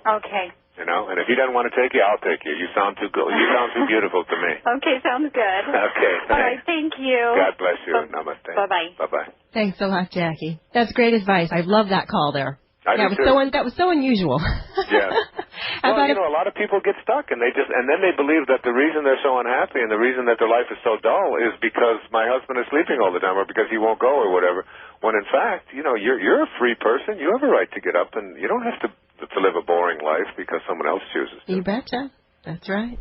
[SPEAKER 8] Okay.
[SPEAKER 3] You know, and if he doesn't want to take you, I'll take you. You sound too good. You sound too beautiful to me.
[SPEAKER 8] Okay, sounds good.
[SPEAKER 3] Okay, thanks.
[SPEAKER 8] All right, thank you.
[SPEAKER 3] God bless you. Namaste.
[SPEAKER 8] Bye-bye.
[SPEAKER 3] Bye-bye.
[SPEAKER 2] Thanks a lot, Jackie. That's great advice. I love that call there.
[SPEAKER 3] That
[SPEAKER 2] was so unusual.
[SPEAKER 3] Yeah. Well, you know, a lot of people get stuck, and then they believe that the reason they're so unhappy and the reason that their life is so dull is because my husband is sleeping all the time or because he won't go or whatever. When in fact, you know, you're a free person. You have a right to get up, and you don't have to live a boring life because someone else chooses to.
[SPEAKER 2] You betcha. That's right.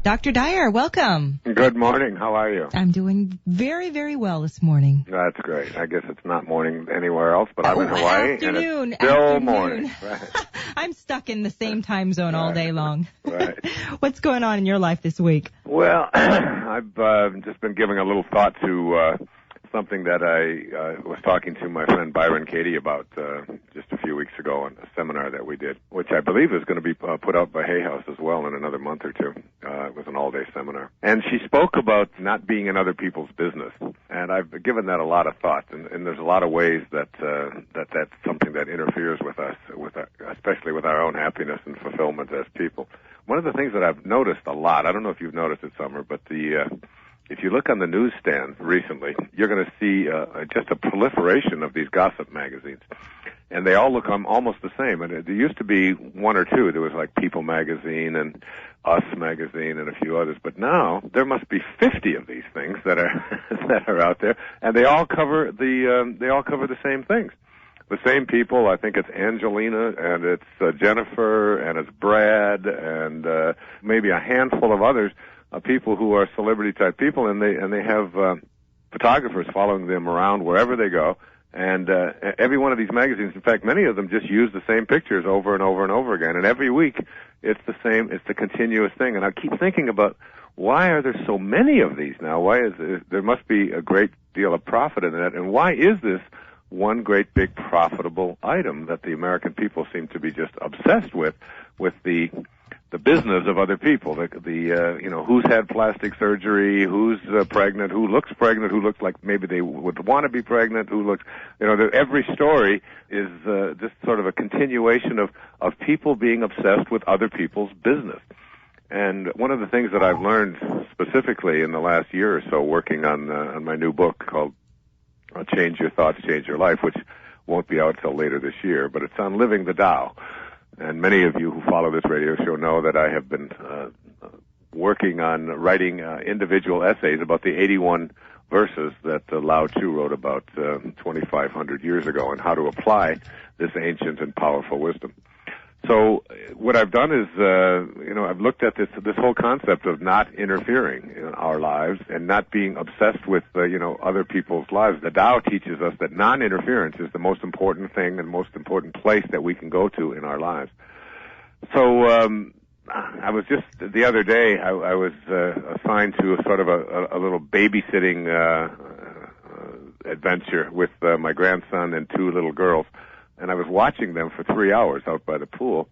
[SPEAKER 9] Dr. Dyer, welcome.
[SPEAKER 10] Good morning. How are you?
[SPEAKER 9] I'm doing very, very well this morning.
[SPEAKER 10] That's great. I guess it's not morning anywhere else, but I'm in Hawaii,
[SPEAKER 9] afternoon,
[SPEAKER 10] and it's still morning. Right.
[SPEAKER 9] I'm stuck in the same time zone all day long.
[SPEAKER 10] Right.
[SPEAKER 9] What's going on in your life this week?
[SPEAKER 10] Well, I've just been giving a little thought to something that I was talking to my friend Byron Katie about just a few weeks ago on a seminar that we did, which I believe is going to be put out by Hay House as well in another month or two. It was an all-day seminar. And she spoke about not being in other people's business. And I've given that a lot of thought. And there's a lot of ways that that's something that interferes with us, especially with our own happiness and fulfillment as people. One of the things that I've noticed a lot, I don't know if you've noticed it, Summer, but if you look on the newsstand recently, you're going to see just a proliferation of these gossip magazines. and they all look almost the same. And there used to be one or two. There was like People magazine and Us magazine and a few others. But now there must be 50 of these things that are out there, and they all cover the same things. The same people. I think it's Angelina and it's Jennifer and it's Brad and maybe a handful of others, people who are celebrity type people, and they have photographers following them around wherever they go. And every one of these magazines, in fact, many of them just use the same pictures over and over and over again. And every week, it's the same. It's the continuous thing. And I keep thinking about, why are there so many of these now? Why is there must be a great deal of profit in that? And why is this one great big profitable item that the American people seem to be just obsessed with the business of other people, who's had plastic surgery, who's pregnant, who looks like maybe they would want to be pregnant, who looks, every story is just sort of a continuation of people being obsessed with other people's business. And one of the things that I've learned specifically in the last year or so working on my new book called Change Your Thoughts, Change Your Life, which won't be out till later this year, but it's on living the Tao. And many of you who follow this radio show know that I have been working on writing individual essays about the 81 verses that Lao Tzu wrote about 2,500 years ago and how to apply this ancient and powerful wisdom. So what I've done is, I've looked at this whole concept of not interfering in our lives and not being obsessed with, other people's lives. The Tao teaches us that non-interference is the most important thing and most important place that we can go to in our lives. So, I was just, the other day, I was assigned to a sort of a little babysitting adventure with my grandson and two little girls. And I was watching them for 3 hours out by the pool,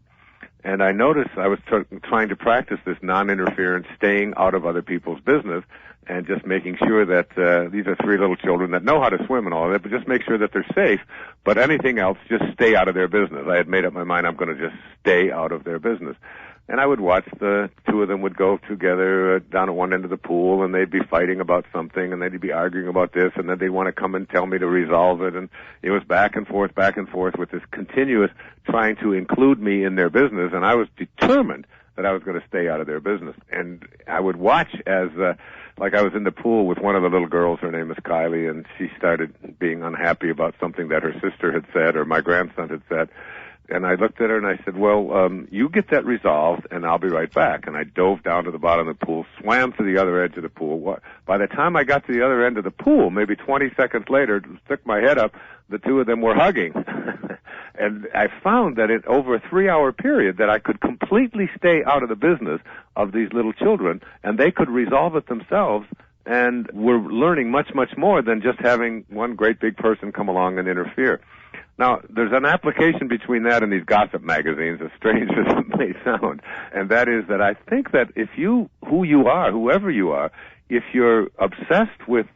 [SPEAKER 10] and I noticed I was trying to practice this non-interference, staying out of other people's business, and just making sure that these are three little children that know how to swim and all of that, but just make sure that they're safe. But anything else, just stay out of their business. I had made up my mind I'm going to just stay out of their business. And I would watch the two of them would go together down at one end of the pool, and they'd be fighting about something, and they'd be arguing about this, and then they'd want to come and tell me to resolve it. And it was back and forth with this continuous trying to include me in their business, and I was determined that I was going to stay out of their business. And I would watch as, like I was in the pool with one of the little girls, her name is Kylie, and she started being unhappy about something that her sister had said or my grandson had said. And I looked at her and I said, well, you get that resolved and I'll be right back. And I dove down to the bottom of the pool, swam to the other edge of the pool. By the time I got to the other end of the pool, maybe 20 seconds later, stuck my head up, the two of them were hugging. And I found that over a 3-hour period that I could completely stay out of the business of these little children, and they could resolve it themselves. And we're learning much, much more than just having one great big person come along and interfere. Now, there's an application between that and these gossip magazines, as strange as it may sound, and that is that I think that whoever you are, if you're obsessed with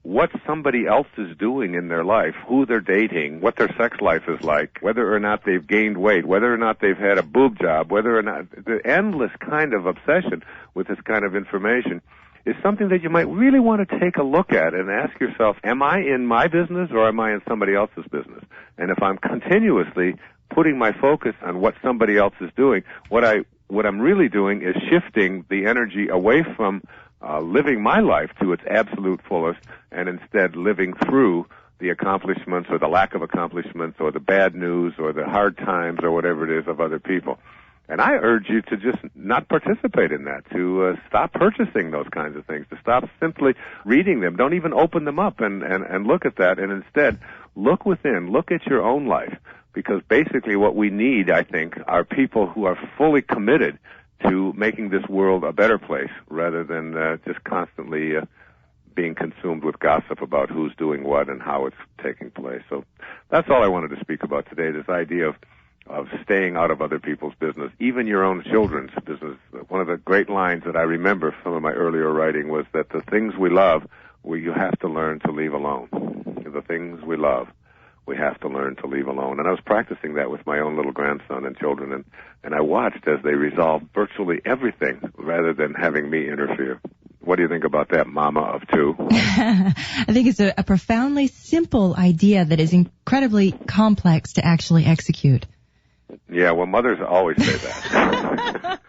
[SPEAKER 10] what somebody else is doing in their life, who they're dating, what their sex life is like, whether or not they've gained weight, whether or not they've had a boob job, whether or not the endless kind of obsession with this kind of information, is something that you might really want to take a look at and ask yourself, am I in my business or am I in somebody else's business? And if I'm continuously putting my focus on what somebody else is doing, what I'm really doing is shifting the energy away from living my life to its absolute fullest and instead living through the accomplishments or the lack of accomplishments or the bad news or the hard times or whatever it is of other people. And I urge you to just not participate in that, to stop purchasing those kinds of things, to stop simply reading them. Don't even open them up and look at that, and instead look within, look at your own life. Because basically what we need, I think, are people who are fully committed to making this world a better place rather than just constantly being consumed with gossip about who's doing what and how it's taking place. So that's all I wanted to speak about today, this idea of staying out of other people's business, even your own children's business. One of the great lines that I remember from some of my earlier writing was that the things we love, you have to learn to leave alone. The things we love, we have to learn to leave alone. And I was practicing that with my own little grandson and children, and I watched as they resolved virtually everything rather than having me interfere. What do you think about that, Mama of two?
[SPEAKER 9] I think it's a profoundly simple idea that is incredibly complex to actually execute.
[SPEAKER 10] Yeah, well, mothers always say that.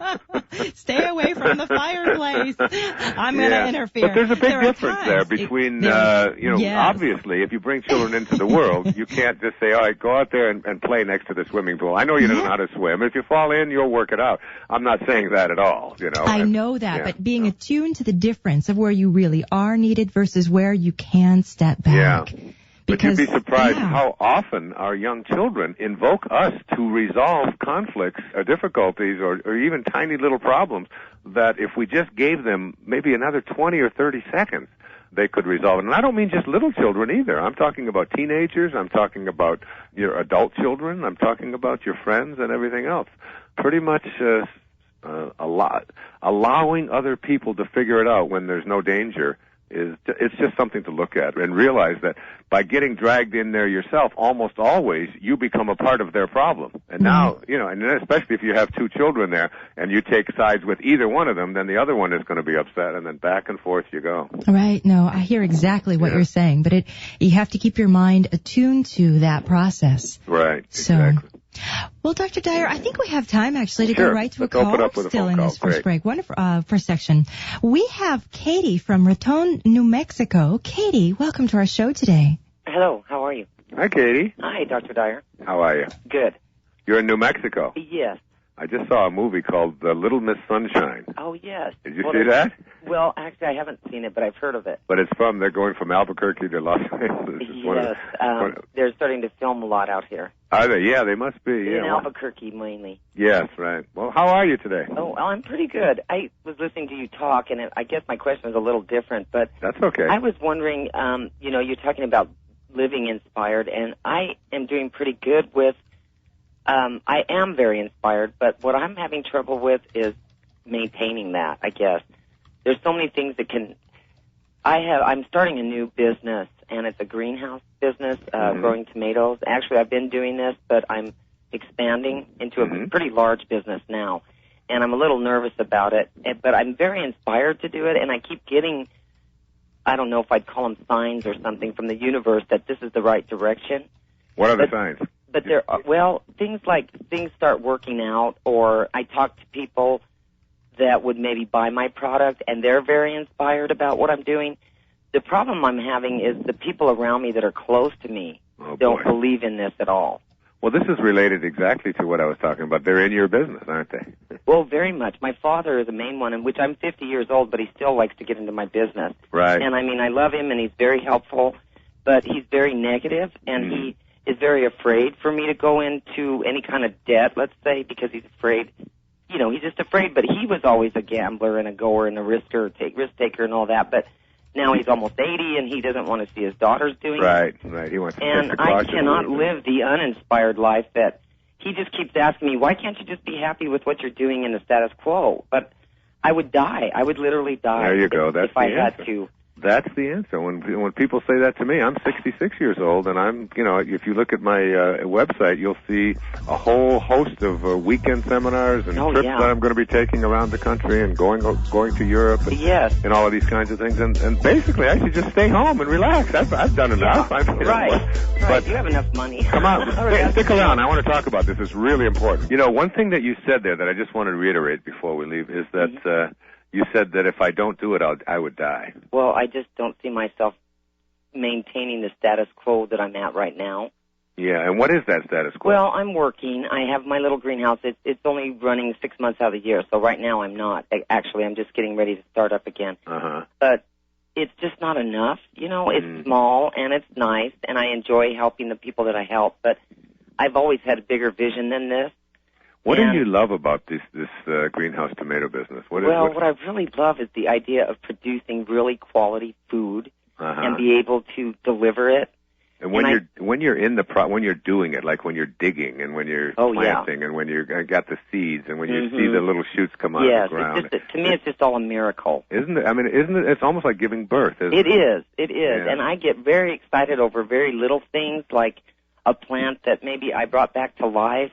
[SPEAKER 9] Stay away from the fireplace. I'm going to interfere.
[SPEAKER 10] But there's a big difference there between, obviously, if you bring children into the world, you can't just say, all right, go out there and play next to the swimming pool. I know you don't know how to swim. If you fall in, you'll work it out. I'm not saying that at all, you know.
[SPEAKER 9] I know that, but being attuned to the difference of where you really are needed versus where you can step back.
[SPEAKER 10] Yeah. But you'd be surprised how often our young children invoke us to resolve conflicts or difficulties or even tiny little problems that if we just gave them maybe another 20 or 30 seconds, they could resolve it. And I don't mean just little children either. I'm talking about teenagers. I'm talking about your adult children. I'm talking about your friends and everything else. Pretty much allowing other people to figure it out when there's no danger it's just something to look at and realize that by getting dragged in there yourself, almost always you become a part of their problem. And now, you know, and especially if you have two children there and you take sides with either one of them, then the other one is going to be upset, and then back and forth you go.
[SPEAKER 9] Right. No, I hear exactly what you're saying, but you have to keep your mind attuned to that process.
[SPEAKER 10] Right. Exactly.
[SPEAKER 9] Well, Dr. Dyer, I think we have time actually to go right to a call still in this first break. Wonderful, first section. We have Katie from Raton, New Mexico. Katie, welcome to our show today.
[SPEAKER 11] Hello, how are you?
[SPEAKER 10] Hi, Katie.
[SPEAKER 11] Hi, Dr. Dyer.
[SPEAKER 10] How are you?
[SPEAKER 11] Good.
[SPEAKER 10] You're in New Mexico?
[SPEAKER 11] Yes.
[SPEAKER 10] I just saw a movie called Little Miss Sunshine.
[SPEAKER 11] Oh, yes.
[SPEAKER 10] Did you see that?
[SPEAKER 11] Well, actually, I haven't seen it, but I've heard of it.
[SPEAKER 10] But they're going from Albuquerque to Los Angeles.
[SPEAKER 11] Yes. They're starting to film a lot out here.
[SPEAKER 10] Are they? Yeah, they must be.
[SPEAKER 11] In Albuquerque, mainly.
[SPEAKER 10] Yes, right. Well, how are you today?
[SPEAKER 11] Oh, I'm pretty good. I was listening to you talk, and I guess my question is a little different, but
[SPEAKER 10] that's okay.
[SPEAKER 11] I was wondering, you know, you're talking about living inspired, and I am doing pretty good with I am very inspired, but what I'm having trouble with is maintaining that, I guess. There's so many things that I'm starting a new business, and it's a greenhouse business, growing tomatoes. Actually, I've been doing this, but I'm expanding into a pretty large business now, and I'm a little nervous about it, but I'm very inspired to do it, and I keep getting, I don't know if I'd call them signs or something from the universe that this is the right direction.
[SPEAKER 10] What are the signs?
[SPEAKER 11] But there are, things like things start working out, or I talk to people that would maybe buy my product, and they're very inspired about what I'm doing. The problem I'm having is the people around me that are close to me don't believe in this at all.
[SPEAKER 10] Well, this is related exactly to what I was talking about. They're in your business, aren't they?
[SPEAKER 11] Well, very much. My father is the main one, in which I'm 50 years old, but he still likes to get into my business.
[SPEAKER 10] Right.
[SPEAKER 11] And, I mean, I love him, and he's very helpful, but he's very negative, and he is very afraid for me to go into any kind of debt, let's say, because he's afraid. You know, he's just afraid, but he was always a gambler and a goer and a risk taker and all that, but now he's almost 80 and he doesn't want to see his daughters doing
[SPEAKER 10] it. Right. He wants to
[SPEAKER 11] and I cannot live the uninspired life that he just keeps asking me, why can't you just be happy with what you're doing in the status quo? But I would die. I would literally die.
[SPEAKER 10] There you go. That's
[SPEAKER 11] if I had to.
[SPEAKER 10] That's the answer. When people say that to me, I'm 66 years old, and I'm, you know, if you look at my website, you'll see a whole host of weekend seminars and trips that I'm going to be taking around the country and going to Europe and all of these kinds of things. And basically, I should just stay home and relax. I've done enough.
[SPEAKER 11] But you have enough money.
[SPEAKER 10] Come on, stick around. I want to talk about this. It's really important. You know, one thing that you said there that I just want to reiterate before we leave is that you said that if I don't do it, I would die.
[SPEAKER 11] Well, I just don't see myself maintaining the status quo that I'm at right now.
[SPEAKER 10] Yeah, and what is that status quo?
[SPEAKER 11] Well, I'm working. I have my little greenhouse. It's only running 6 months out of the year, so right now I'm not. Actually, I'm just getting ready to start up again. But it's just not enough. You know, it's small, and it's nice, and I enjoy helping the people that I help, but I've always had a bigger vision than this.
[SPEAKER 10] What do you love about this greenhouse tomato business? What
[SPEAKER 11] I really love is the idea of producing really quality food and be able to deliver it.
[SPEAKER 10] And when you're doing it, like when you're digging and when you're planting and when you got the seeds and when you see the little shoots come out of the ground.
[SPEAKER 11] To me, it's just all a miracle.
[SPEAKER 10] Isn't it? I mean, isn't it? It's almost like giving birth, isn't it?
[SPEAKER 11] It is. Yeah. And I get very excited over very little things, like a plant that maybe I brought back to life,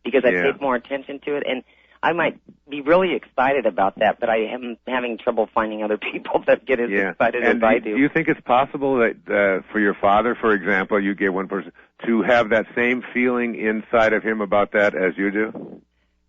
[SPEAKER 11] because I paid more attention to it. And I might be really excited about that, but I am having trouble finding other people that get as excited as I do.
[SPEAKER 10] Do you think it's possible that for your father, for example, you get one person to have that same feeling inside of him about that as you do?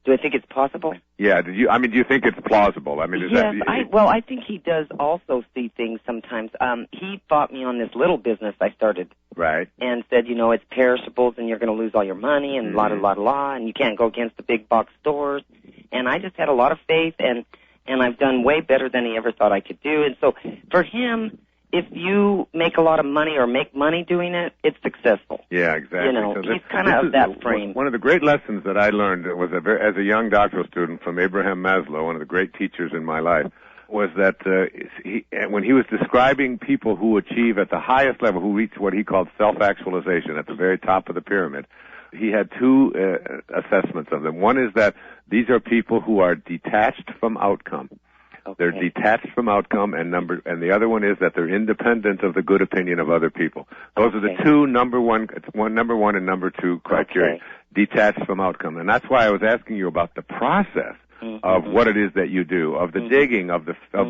[SPEAKER 11] Do I think it's possible?
[SPEAKER 10] Yeah. Do you think it's plausible? I mean, is
[SPEAKER 11] yes,
[SPEAKER 10] that...
[SPEAKER 11] I think he does also see things sometimes. He fought me on this little business I started.
[SPEAKER 10] Right.
[SPEAKER 11] And said, it's perishables and you're going to lose all your money and and you can't go against the big box stores. And I just had a lot of faith and I've done way better than he ever thought I could do. And so for him, if you make a lot of money or make money doing it, it's successful.
[SPEAKER 10] Yeah, exactly.
[SPEAKER 11] So he's kind of that frame.
[SPEAKER 10] One of the great lessons that I learned was as a young doctoral student from Abraham Maslow, one of the great teachers in my life, was that when he was describing people who achieve at the highest level, who reach what he called self-actualization at the very top of the pyramid, he had two assessments of them. One is that these are people who are detached from outcome. Okay. They're detached from outcome, and the other one is that they're independent of the good opinion of other people. Those are the two number one and number two criteria. Okay. Detached from outcome, and that's why I was asking you about the process of what it is that you do, of the digging, of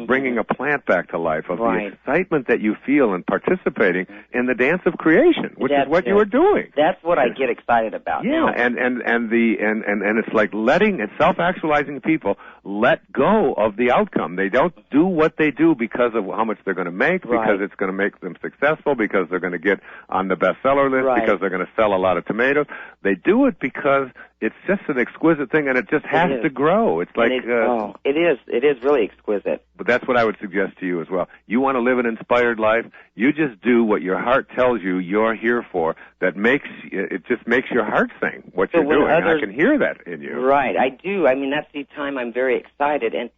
[SPEAKER 10] bringing a plant back to life, of the excitement that you feel in participating in the dance of creation, which is what you are doing.
[SPEAKER 11] That's what I get excited about.
[SPEAKER 10] Yeah, and it's like self-actualizing people let go of the outcome. They don't do what they do because of how much they're going to make, because it's going to make them successful, because they're going to get on the bestseller list, because they're going to sell a lot of tomatoes. They do it because it's just an exquisite thing, and it just has to grow. It's like
[SPEAKER 11] it is really exquisite.
[SPEAKER 10] But that's what I would suggest to you as well. You want to live an inspired life? You just do what your heart tells you you're here for. That just makes your heart sing what you're doing. I can hear that in you.
[SPEAKER 11] Right, I do. I mean, that's the time I'm very excited. And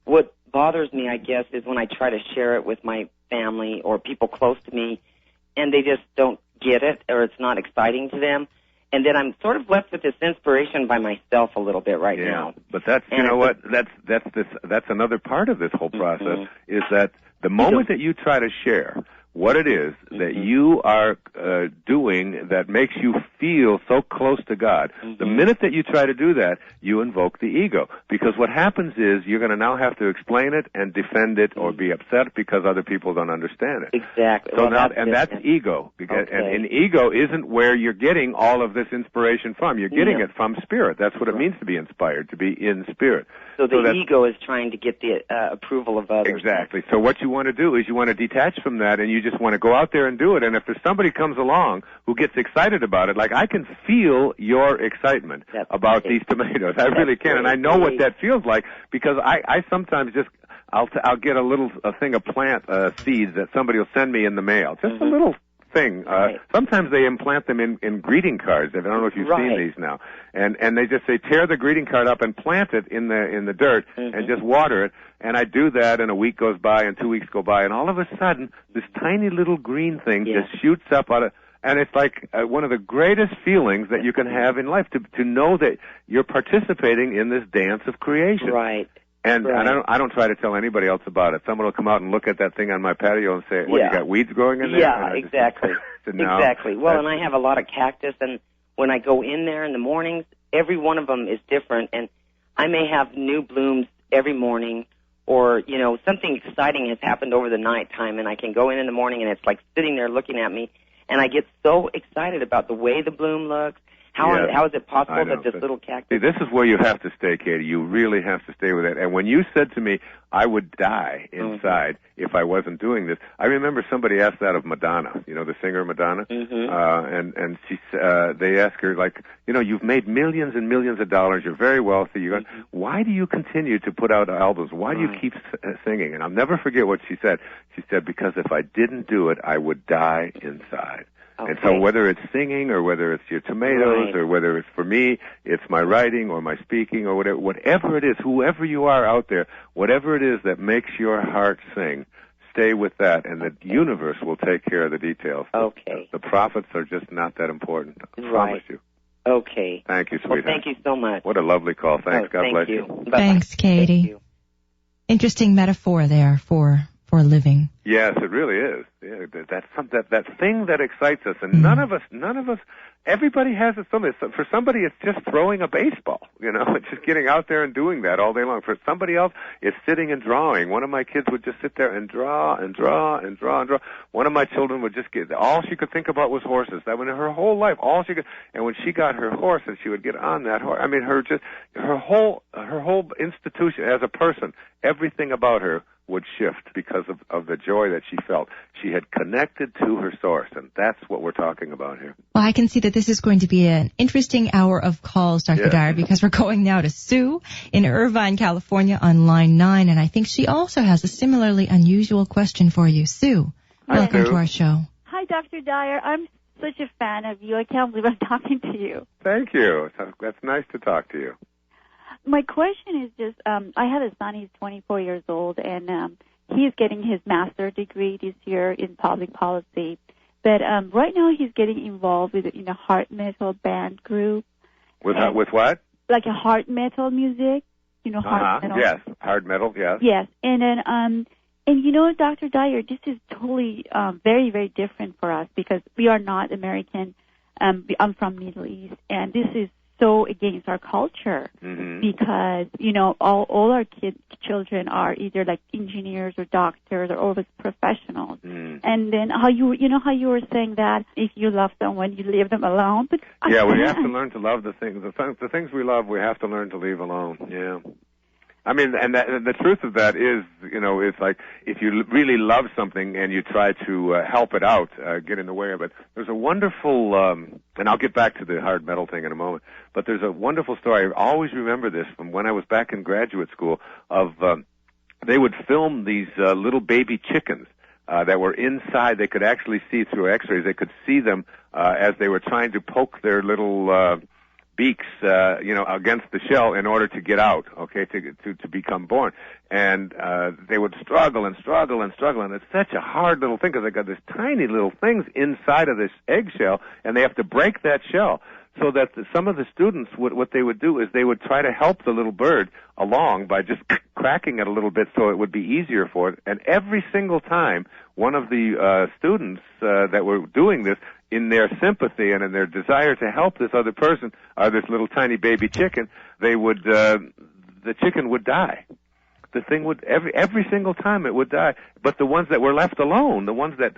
[SPEAKER 11] what bothers me, I guess, is when I try to share it with my family or people close to me, and they just don't get it, or it's not exciting to them. And then I'm sort of left with this inspiration by myself a little bit right now.
[SPEAKER 10] But that's, that's another part of this whole process, is that the moment that you try to share what it is that you are doing that makes you feel so close to God, the minute that you try to do that, you invoke the ego. Because what happens is you're going to now have to explain it and defend it or be upset because other people don't understand it.
[SPEAKER 11] Exactly.
[SPEAKER 10] So that's ego. Because, and ego isn't where you're getting all of this inspiration from. You're getting it from spirit. That's what it means to be inspired, to be in spirit.
[SPEAKER 11] So the ego is trying to get the approval of others.
[SPEAKER 10] Exactly. So what you want to do is you want to detach from that, and you just want to go out there and do it. And if there's somebody comes along who gets excited about it, like I can feel your excitement about these tomatoes. I really can, and I know what that feels like because I sometimes just I'll get a thing of plant seeds that somebody will send me in the mail. Just a little thing. Sometimes they implant them in greeting cards. I don't know if you've seen these now. And they just say tear the greeting card up and plant it in the dirt and just water it. And I do that, and a week goes by, and 2 weeks go by, and all of a sudden, this tiny little green thing just shoots up out of, and it's like one of the greatest feelings that you can have in life, to know that you're participating in this dance of creation.
[SPEAKER 11] Right.
[SPEAKER 10] And I don't try to tell anybody else about it. Someone will come out and look at that thing on my patio and say, "What, you got weeds growing in there?"
[SPEAKER 11] Yeah, exactly. Exactly. Well, and I have a lot of cactus, and when I go in there in the mornings, every one of them is different, and I may have new blooms every morning, or, something exciting has happened over the nighttime, and I can go in the morning, and it's like sitting there looking at me, and I get so excited about the way the bloom looks. How is it possible that this little cactus...
[SPEAKER 10] See, this is where you have to stay, Katie. You really have to stay with it. And when you said to me, I would die inside if I wasn't doing this, I remember somebody asked that of Madonna, the singer Madonna. And she, they asked her, like, you've made millions and millions of dollars. You're very wealthy. Why do you continue to put out albums? Why do you keep singing? And I'll never forget what she said. She said, because if I didn't do it, I would die inside. And so whether it's singing or whether it's your tomatoes or whether it's, for me, it's my writing or my speaking or whatever it is, whoever you are out there, whatever it is that makes your heart sing, stay with that, and the universe will take care of the details.
[SPEAKER 11] Okay.
[SPEAKER 10] The profits are just not that important. I promise you.
[SPEAKER 11] Okay.
[SPEAKER 10] Thank you, sweetheart.
[SPEAKER 11] Well, thank you so much.
[SPEAKER 10] What a lovely call. Thanks. God bless you.
[SPEAKER 9] Thanks, Katie. Interesting metaphor there for for living.
[SPEAKER 10] Yes, it really is. Yeah, that thing that excites us, and none of us. Everybody has it. For somebody, it's just throwing a baseball. It's just getting out there and doing that all day long. For somebody else, it's sitting and drawing. One of my kids would just sit there and draw and draw and draw and draw. One of my children would just all she could think about was horses. That was her whole life. All she could. And when she got her horse, and she would get on that horse. I mean, her whole institution as a person, everything about her would shift because of the joy that she felt. She had connected to her source, and that's what we're talking about here.
[SPEAKER 9] Well, I can see that this is going to be an interesting hour of calls, Dr. Dyer, because we're going now to Sue in Irvine, California on line 9, and I think she also has a similarly unusual question for you. Sue, welcome to our show.
[SPEAKER 12] Hi, Dr. Dyer. I'm such a fan of you. I can't believe I'm talking to you.
[SPEAKER 10] Thank you. That's nice to talk to you.
[SPEAKER 12] My question is just, I have a son, he's 24 years old, and he's getting his master's degree this year in public policy. But right now he's getting involved in a hard metal band group.
[SPEAKER 10] With what?
[SPEAKER 12] Like a hard metal music, hard metal.
[SPEAKER 10] Yes, hard metal, yes.
[SPEAKER 12] Yes, and then, Dr. Dyer, this is totally very, very different for us because we are not American. I'm from Middle East, and this is so against our culture because, all our children are either like engineers or doctors or always professionals. And then how you were saying that if you love someone, you leave them alone. But
[SPEAKER 10] we have to learn to love the things we love. We have to learn to leave alone. Yeah. I mean, and the truth of that is, it's like if you really love something and you try to help it out, get in the way of it. There's a wonderful, and I'll get back to the hard metal thing in a moment, but there's a wonderful story. I always remember this from when I was back in graduate school of, they would film these little baby chickens that were inside. They could actually see through x-rays. They could see them as they were trying to poke their little beaks, against the shell in order to get out, to become born. And they would struggle and struggle and struggle, and it's such a hard little thing because they got these tiny little things inside of this eggshell, and they have to break that shell. So that some of the students, what they would do is they would try to help the little bird along by just cracking it a little bit so it would be easier for it. And every single time, one of the students that were doing this, in their sympathy and in their desire to help this other person, this little tiny baby chicken, the chicken would die. The thing would, every single time it would die. But the ones that were left alone, the ones that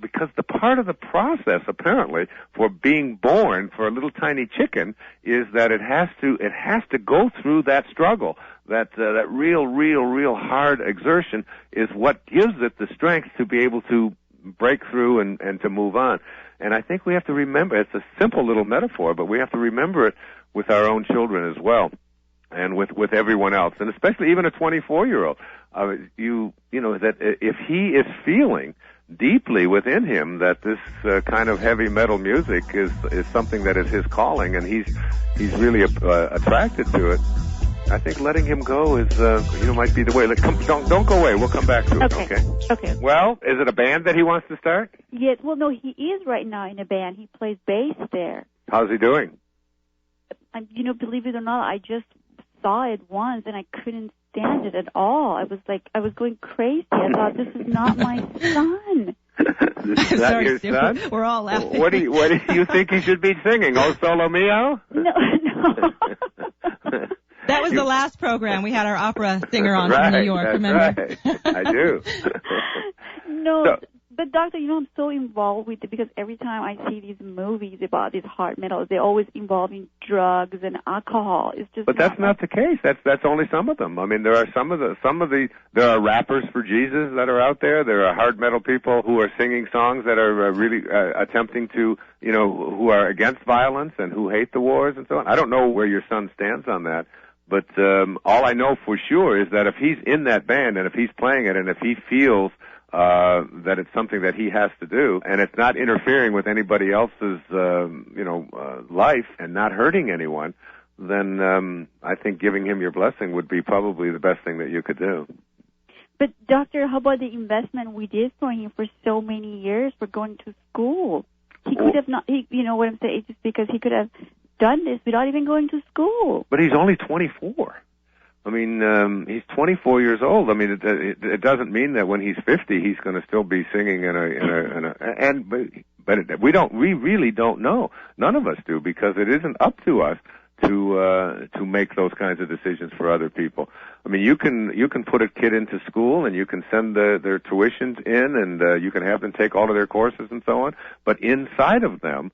[SPEAKER 10] because the part of the process, apparently, for being born for a little tiny chicken is that it has to go through that struggle. That real hard exertion is what gives it the strength to be able to break through and to move on. And I think we have to remember, it's a simple little metaphor, but we have to remember it with our own children as well, and with everyone else, and especially even a 24-year-old. That if he is feeling deeply within him that this kind of heavy metal music is something that is his calling, and he's really attracted to it, I think letting him go is, might be the way. Don't go away. We'll come back to it.
[SPEAKER 12] Okay.
[SPEAKER 10] Well, is it a band that he wants to start?
[SPEAKER 12] Yes. Well, no, he is right now in a band. He plays bass there.
[SPEAKER 10] How's he doing?
[SPEAKER 12] Believe it or not, I just saw it once and I couldn't stand it at all. I was going crazy. I thought, this is not my son.
[SPEAKER 10] Is that your son?
[SPEAKER 9] We're all laughing.
[SPEAKER 10] What do you think he should be singing? Oh, Solo Mio?
[SPEAKER 12] No.
[SPEAKER 9] That was the last program. We had our opera singer on from New York, remember?
[SPEAKER 10] Right. I do.
[SPEAKER 12] No, but Doctor, I'm so involved with it because every time I see these movies about these hard metals, they're always involving drugs and alcohol. It's just.
[SPEAKER 10] But that's not the case. That's only some of them. I mean, there are there are rappers for Jesus that are out there. There are hard metal people who are singing songs that are really attempting to, who are against violence and who hate the wars and so on. I don't know where your son stands on that. But all I know for sure is that if he's in that band and if he's playing it and if he feels that it's something that he has to do and it's not interfering with anybody else's, life and not hurting anyone, then I think giving him your blessing would be probably the best thing that you could do.
[SPEAKER 12] But, Doctor, how about the investment we did for him for so many years for going to school? He could have not, what I'm saying, it's just because he could have done this without even going to school.
[SPEAKER 10] But he's only 24. I mean, he's 24 years old. I mean, it doesn't mean that when he's 50, he's going to still be singing we really don't know. None of us do, because it isn't up to us to make those kinds of decisions for other people. I mean, you can put a kid into school and you can send their tuitions in, and you can have them take all of their courses and so on. But inside of them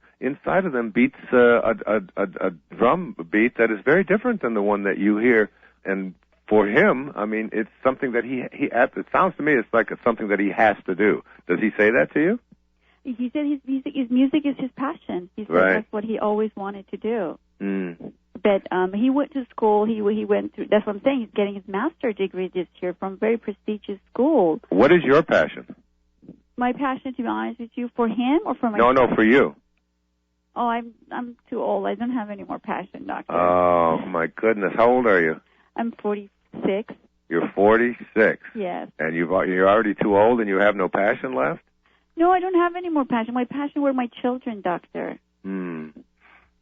[SPEAKER 10] beats a drum beat that is very different than the one that you hear. And for him, I mean, it's something that it sounds to me it's like it's something that he has to do. Does he say that to you?
[SPEAKER 12] He said his music is his passion. He said that's what he always wanted to do.
[SPEAKER 10] Mm.
[SPEAKER 12] But he went to school. He went through. That's what I'm saying. He's getting his master's degree this year from a very prestigious school.
[SPEAKER 10] What is your passion?
[SPEAKER 12] My passion, to be honest with you, for him or for myself?
[SPEAKER 10] No, for you.
[SPEAKER 12] Oh, I'm too old. I don't have any more passion, doctor.
[SPEAKER 10] Oh my goodness! How old are you?
[SPEAKER 12] I'm 46.
[SPEAKER 10] You're 46.
[SPEAKER 12] Yes.
[SPEAKER 10] And you're already too old, and you have no passion left?
[SPEAKER 12] No, I don't have any more passion. My passion were my children, doctor.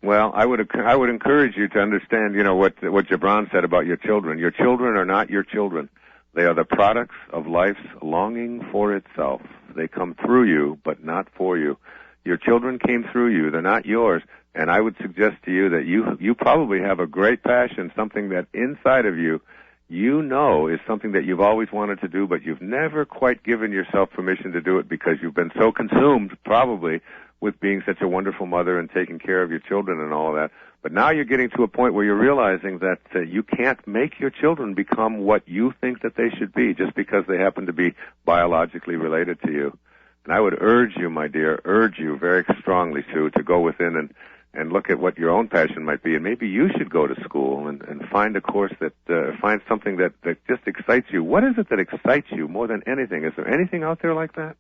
[SPEAKER 10] Well, I would encourage you to understand, what Gibran said about your children. Your children are not your children. They are the products of life's longing for itself. They come through you, but not for you. Your children came through you. They're not yours. And I would suggest to you that you probably have a great passion, something that inside of you, is something that you've always wanted to do, but you've never quite given yourself permission to do it because you've been so consumed, probably, with being such a wonderful mother and taking care of your children and all of that. But now you're getting to a point where you're realizing that you can't make your children become what you think that they should be just because they happen to be biologically related to you. And I would urge you, my dear, very strongly, Sue, to go within and look at what your own passion might be. And maybe you should go to school and find a course that, find something that just excites you. What is it that excites you more than anything? Is there anything out there like that?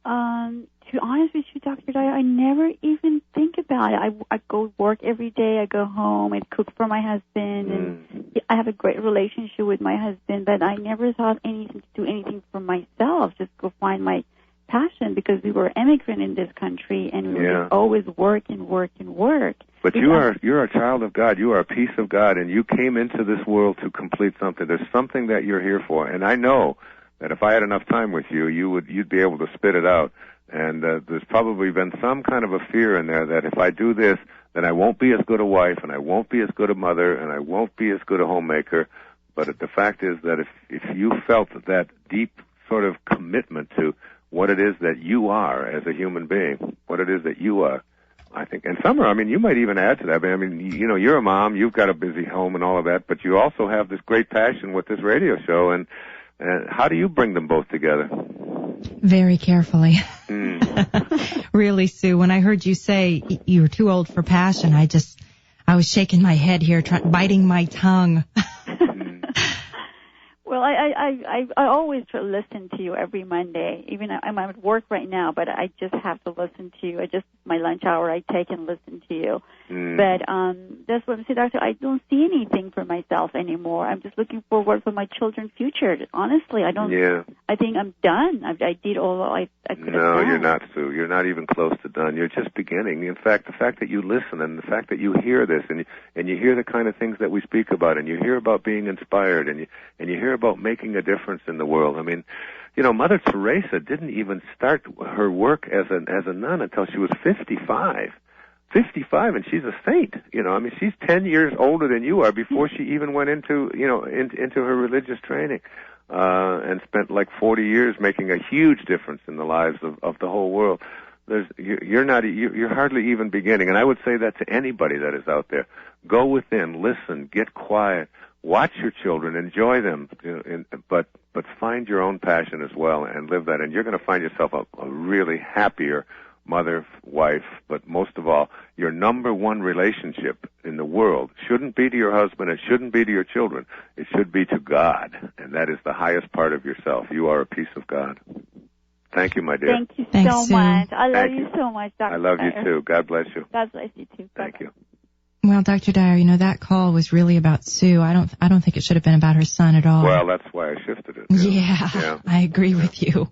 [SPEAKER 12] To be honest with you, Dr. Dyer, I never even think about it. I go work every day. I go home. I cook for my husband. And I have a great relationship with my husband, but I never thought to do anything for myself, just go find my passion, because we were immigrant in this country and we were always work. But
[SPEAKER 10] you're a child of God. You are a piece of God, and you came into this world to complete something. There's something that you're here for, and I know that if I had enough time with you, you'd be able to spit it out. And there's probably been some kind of a fear in there that if I do this, then I won't be as good a wife, and I won't be as good a mother, and I won't be as good a homemaker. But the fact is that if you felt that deep sort of commitment to what it is that you are as a human being, what it is that you are, I think, and Summer, I mean, you might even add to that. I mean, you're a mom, you've got a busy home and all of that, but you also have this great passion with this radio show, and how do you bring them both together?
[SPEAKER 9] Very carefully. Really, Sue, when I heard you say you were too old for passion, I was shaking my head here, biting my tongue.
[SPEAKER 12] Well, I always listen to you every Monday. Even I'm at work right now, but I just have to listen to you. My lunch hour I take and listen to you. But that's what I'm saying, Doctor. I don't see anything for myself anymore. I'm just looking forward for my children's future. Honestly, I don't. Yeah. I think I'm done. I did all I could have done.
[SPEAKER 10] No, you're not, Sue. You're not even close to done. You're just beginning. In fact, the fact that you listen and the fact that you hear this and you hear the kind of things that we speak about, and you hear about being inspired, and you hear about making a difference in the world. I mean, Mother Teresa didn't even start her work as a nun until she was 55. 55, and she's a saint. I mean, she's 10 years older than you are before she even went into her religious training, and spent like 40 years making a huge difference in the lives of the whole world. You're hardly even beginning, and I would say that to anybody that is out there. Go within, listen, get quiet, watch your children, enjoy them, but find your own passion as well and live that, and you're going to find yourself a really happier mother, wife, but most of all, your number one relationship in the world shouldn't be to your husband, it shouldn't be to your children, it should be to God, and that is the highest part of yourself. You are a piece of God. Thank you, my dear.
[SPEAKER 12] Thank you so much. I love you so much, Dr.
[SPEAKER 10] I love you too. God bless you.
[SPEAKER 12] God bless you too.
[SPEAKER 10] Thank you.
[SPEAKER 9] Well, Dr. Dyer, that call was really about Sue. I don't think it should have been about her son at all.
[SPEAKER 10] Well, that's why I shifted it.
[SPEAKER 9] Yeah. I agree with you.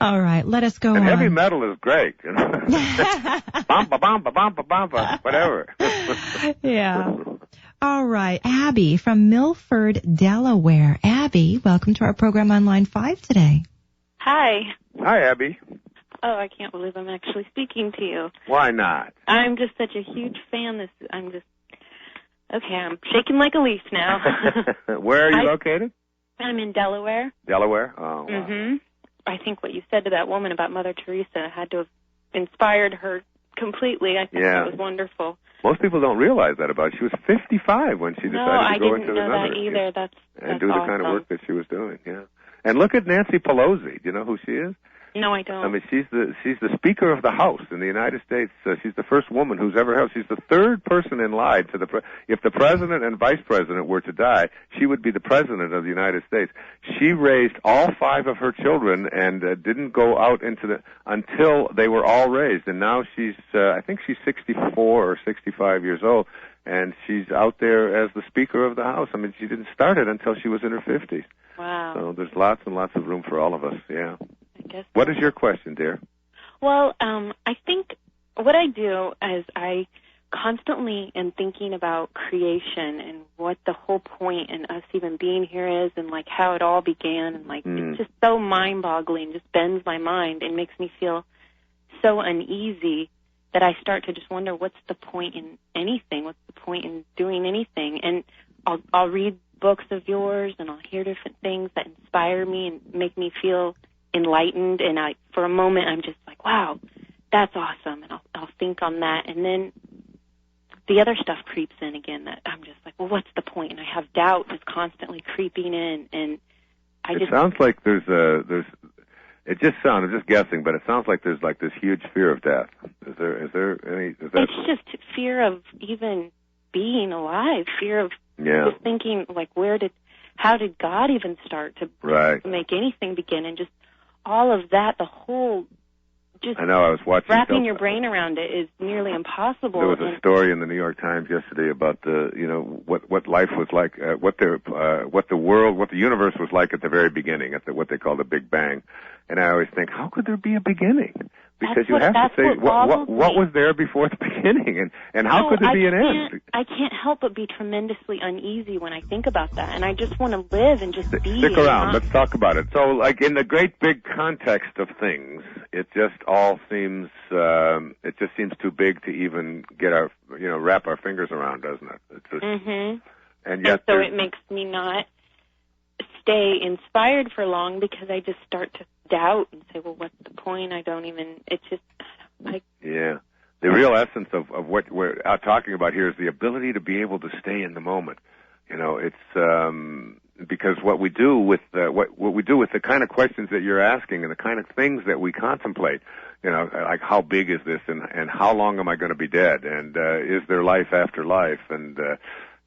[SPEAKER 9] All right, let us go on.
[SPEAKER 10] Heavy metal is great. Bamba, bamba, bamba, bamba, whatever.
[SPEAKER 9] Yeah. All right, Abby from Milford, Delaware. Abby, welcome to our program on Line 5 today.
[SPEAKER 13] Hi.
[SPEAKER 10] Hi, Abby.
[SPEAKER 13] Oh, I can't believe I'm actually speaking to you.
[SPEAKER 10] Why not?
[SPEAKER 13] I'm just such a huge fan. I'm shaking like a leaf now.
[SPEAKER 10] Where are you located?
[SPEAKER 13] I'm in Delaware.
[SPEAKER 10] Delaware? Oh, wow.
[SPEAKER 13] Mm-hmm. I think what you said to that woman about Mother Teresa had to have inspired her completely. I think that was wonderful.
[SPEAKER 10] Most people don't realize that about her. She was 55 when she decided to go into the
[SPEAKER 13] No, I didn't know that either. That's
[SPEAKER 10] and do the
[SPEAKER 13] awesome.
[SPEAKER 10] kind of work that she was doing, yeah. And look at Nancy Pelosi. Do you know who she is?
[SPEAKER 13] No, I don't.
[SPEAKER 10] I mean, she's the Speaker of the House in the United States. She's the first woman who's ever held. She's the third person in line to if the president and vice president were to die, she would be the president of the United States. She raised all 5 of her children and didn't go out until they were all raised. And now she's, I think she's 64 or 65 years old, and she's out there as the Speaker of the House. I mean, she didn't start it until she was in her 50s.
[SPEAKER 13] Wow.
[SPEAKER 10] So there's lots and lots of room for all of us, yeah.
[SPEAKER 13] I guess.
[SPEAKER 10] What is your question, dear?
[SPEAKER 13] Well, I think what I do is I constantly am thinking about creation and what the whole point in us even being here is, and like how it all began, and like it's just so mind-boggling, just bends my mind and makes me feel so uneasy that I start to just wonder what's the point in anything, what's the point in doing anything. And I'll read books of yours and I'll hear different things that inspire me and make me feel enlightened, and for a moment I'm just like, wow, that's awesome, and I'll think on that, and then the other stuff creeps in again that I'm just like, well, what's the point? And I have doubt just constantly creeping in, and
[SPEAKER 10] it sounds like I'm just guessing, but it sounds like there's like this huge fear of death. Is that?
[SPEAKER 13] It's just fear of even being alive, fear of just thinking like, how did God even start to make anything begin, and just all of that, the whole, just
[SPEAKER 10] I know, I was watching
[SPEAKER 13] wrapping your brain around it is nearly impossible.
[SPEAKER 10] There was a story in the New York Times yesterday about what life was like, what the universe was like at the very beginning, at what they call the Big Bang. And I always think, how could there be a beginning? Because you have to say what was there before the beginning, and how could there be an end?
[SPEAKER 13] I can't help but be tremendously uneasy when I think about that, and I just want to live and just be.
[SPEAKER 10] Stick around. Let's talk about it. So, like in the great big context of things, it just all seems too big to even wrap our fingers around, doesn't it? It's just, and yet,
[SPEAKER 13] so it makes me not stay inspired for long because I just start to doubt and say, well, what's the point?
[SPEAKER 10] The real essence of what we're talking about here is the ability to be able to stay in the moment. It's because what we do with the kind of questions that you're asking and the kind of things that we contemplate, like how big is this, and how long am I going to be dead, and is there life after life, and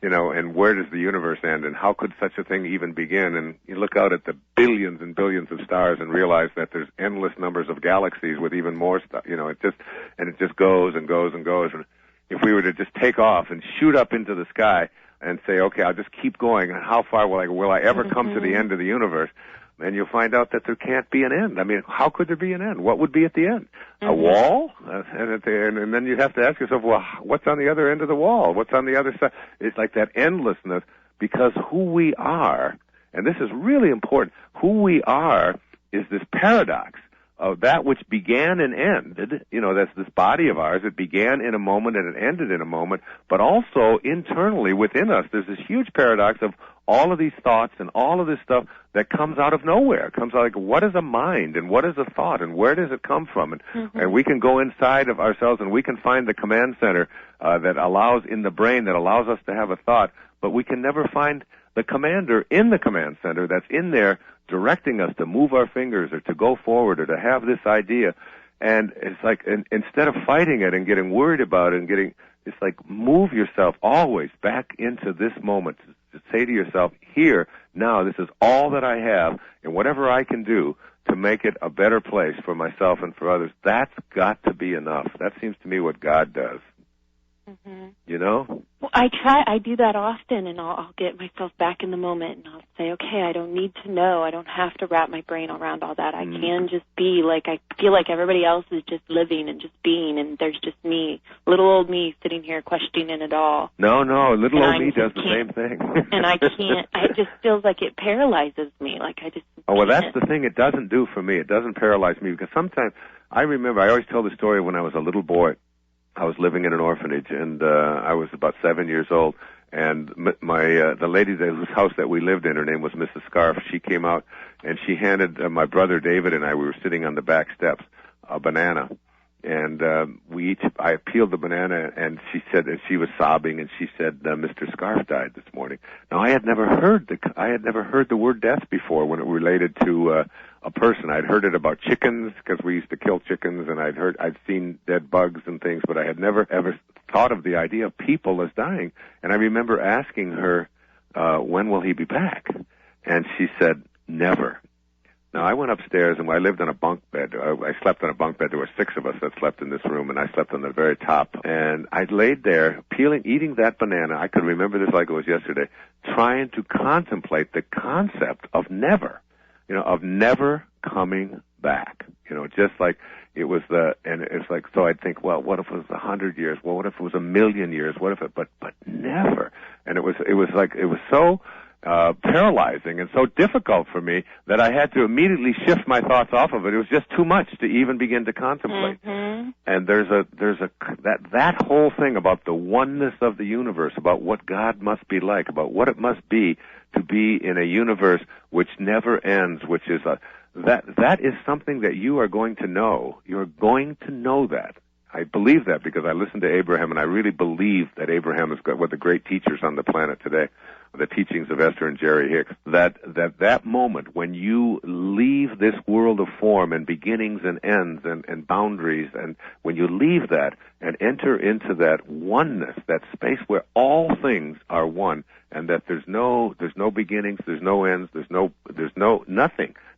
[SPEAKER 10] and where does the universe end, and how could such a thing even begin? And you look out at the billions and billions of stars and realize that there's endless numbers of galaxies with even more stuff. It just goes and goes and goes. And if we were to just take off and shoot up into the sky and say, okay, I'll just keep going, and how far will I ever come to the end of the universe? And you'll find out that there can't be an end. I mean, how could there be an end? What would be at the end? A wall? And then you'd have to ask yourself, well, what's on the other end of the wall? What's on the other side? It's like that endlessness, because who we are, and this is really important, who we are is this paradox of that which began and ended. That's this body of ours. It began in a moment and it ended in a moment, but also internally within us, there's this huge paradox of all of these thoughts and all of this stuff that comes out of nowhere. It comes out like, what is a mind and what is a thought and where does it come from? And we can go inside of ourselves and we can find the command center in the brain that allows us to have a thought, but we can never find the commander in the command center that's in there directing us to move our fingers or to go forward or to have this idea. And it's like, instead of fighting it and getting worried about it it's like, move yourself always back into this moment. To say to yourself, here, now, this is all that I have, and whatever I can do to make it a better place for myself and for others, that's got to be enough. That seems to me what God does. You know?
[SPEAKER 13] Well, I do that often, and I'll get myself back in the moment, and I'll say, okay, I don't need to know. I don't have to wrap my brain around all that. I can just be. Like, I feel like everybody else is just living and just being, and there's just me, little old me, sitting here questioning it all.
[SPEAKER 10] No, little old me does the same thing.
[SPEAKER 13] And I can't. It just feels like it paralyzes me. Like, I just
[SPEAKER 10] Oh, well, that's the thing it doesn't do for me. It doesn't paralyze me, because sometimes, I remember, I always tell the story when I was a little boy. I was living in an orphanage, and I was about 7 years old, and the lady whose house that we lived in, her name was Mrs. Scarf, she came out, and she handed my brother David and I, we were sitting on the back steps, a banana. And I peeled the banana, and she said, and she was sobbing, and she said, Mr. Scarf died this morning. Now, I had never heard the word death before when it related to a person. I'd heard it about chickens, because we used to kill chickens, and I'd seen dead bugs and things, but I had never ever thought of the idea of people as dying. And I remember asking her, when will he be back? And she said, never. Now, I went upstairs, and I lived on a bunk bed. I slept on a bunk bed. There were 6 of us that slept in this room, and I slept on the very top. And I laid there, eating that banana. I could remember this like it was yesterday, trying to contemplate the concept of never, of never coming back. Just like it was and it's like, so I'd think, well, what if it was 100 years? Well, what if it was 1,000,000 years? What if but never. And it was so paralyzing and so difficult for me that I had to immediately shift my thoughts off of it. It was just too much to even begin to contemplate. And there's that whole thing about the oneness of the universe, about what God must be like, about what it must be to be in a universe which never ends, which is that is something that you are going to know. You're going to know that. I believe that because I listened to Abraham, and I really believe that Abraham is one of the great teachers on the planet today, the teachings of Esther and Jerry Hicks, that moment when you leave this world of form and beginnings and ends and boundaries, and when you leave that and enter into that oneness, that space where all things are one, and that there's no beginnings, there's no ends, there's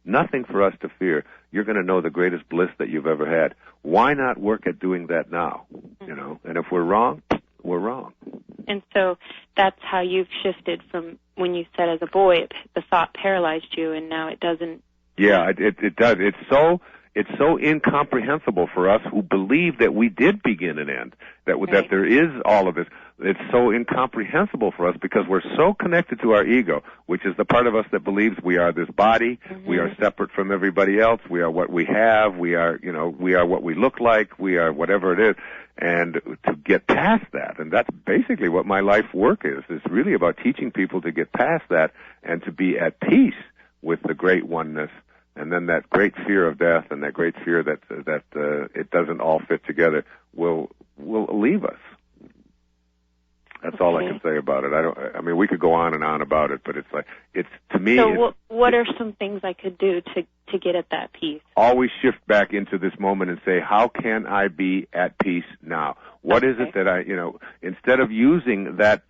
[SPEAKER 10] nothing for us to fear, you're going to know the greatest bliss that you've ever had. Why not work at doing that now? And if we're wrong, we're wrong.
[SPEAKER 13] And so that's how you've shifted from when you said as a boy the thought paralyzed you, and now it doesn't.
[SPEAKER 10] Yeah, it does. It's so incomprehensible for us who believe that we did begin and end, that there is all of this. It's so incomprehensible for us because we're so connected to our ego, which is the part of us that believes we are this body, we are separate from everybody else, we are what we have, we are what we look like, we are whatever it is. And to get past that, and that's basically what my life work is. It's really about teaching people to get past that and to be at peace with the great oneness. And then that great fear of death and that great fear that it doesn't all fit together will leave us. That's all I can say about it. I mean, we could go on and on about it, but it's to me.
[SPEAKER 13] So what are some things I could do to get at that peace?
[SPEAKER 10] Always shift back into this moment and say, how can I be at peace now? What is it that instead of using that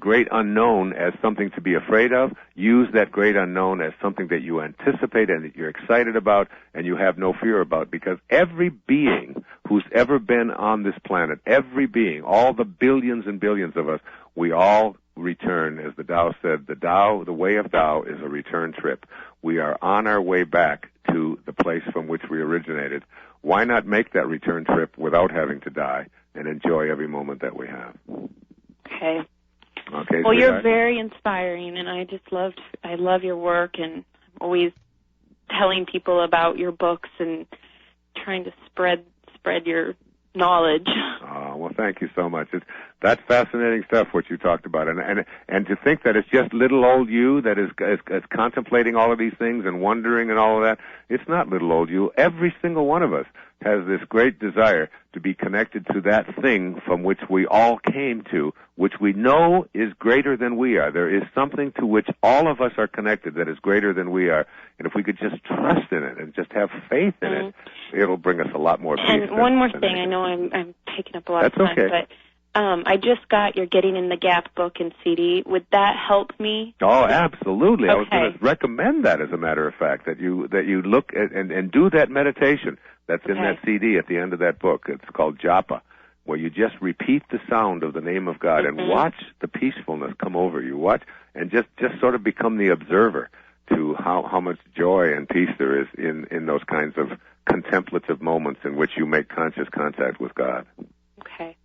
[SPEAKER 10] great unknown as something to be afraid of, use that great unknown as something that you anticipate and that you're excited about and you have no fear about, because every being who's ever been on this planet, every being, all the billions and billions of us, we all return, as the Tao said, the way of Tao is a return trip. We are on our way back to the place from which we originated. Why not make that return trip without having to die and enjoy every moment that we have?
[SPEAKER 13] Okay.
[SPEAKER 10] Okay.
[SPEAKER 13] Well, you're very inspiring, and I love your work, and I'm always telling people about your books and trying to spread your knowledge.
[SPEAKER 10] Oh, well, thank you so much. That's fascinating stuff, what you talked about, and to think that it's just little old you that is contemplating all of these things and wondering and all of that. It's not little old you. Every single one of us has this great desire to be connected to that thing from which we all came to, which we know is greater than we are. There is something to which all of us are connected that is greater than we are. And if we could just trust in it and just have faith in it, it'll bring us a lot more peace.
[SPEAKER 13] And one more thing, I know I'm taking up a lot of time,
[SPEAKER 10] okay.
[SPEAKER 13] But I just got your Getting in the Gap book and CD. Would that help me?
[SPEAKER 10] Oh, absolutely.
[SPEAKER 13] Okay.
[SPEAKER 10] I was going to recommend that, as a matter of fact, that you look at and do that meditation that's in that CD at the end of that book. It's called Japa. where you just repeat the sound of the name of God and watch the peacefulness come over you. Watch and just sort of become the observer to how much joy and peace there is in those kinds of contemplative moments in which you make conscious contact with God.
[SPEAKER 13] Okay.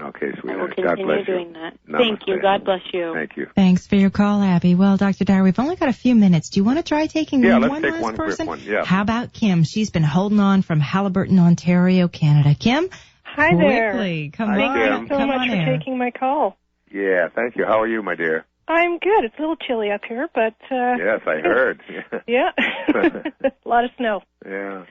[SPEAKER 10] Okay, sweetheart.
[SPEAKER 13] I will continue doing that.
[SPEAKER 10] Namaste.
[SPEAKER 13] Thank you. God bless you.
[SPEAKER 10] Thank you.
[SPEAKER 9] Thanks for your call, Abby. Well, Dr. Dyer, we've only got a few minutes. Do you want to try taking
[SPEAKER 10] let's
[SPEAKER 9] one
[SPEAKER 10] take
[SPEAKER 9] last
[SPEAKER 10] one
[SPEAKER 9] person?
[SPEAKER 10] quick one. Yeah.
[SPEAKER 9] How about Kim? She's been holding on from Haliburton, Ontario, Canada. Kim?
[SPEAKER 14] Hi there.
[SPEAKER 9] Quickly, come
[SPEAKER 10] Hi,
[SPEAKER 9] on.
[SPEAKER 10] Kim.
[SPEAKER 14] Thank you so
[SPEAKER 9] come
[SPEAKER 14] much
[SPEAKER 9] on
[SPEAKER 14] for
[SPEAKER 9] air.
[SPEAKER 14] taking my call.
[SPEAKER 10] Yeah, thank you. How are you, my dear?
[SPEAKER 14] I'm good. It's a little chilly up here, but...
[SPEAKER 10] Yes, I heard.
[SPEAKER 14] Yeah. A lot of snow.
[SPEAKER 10] Yeah.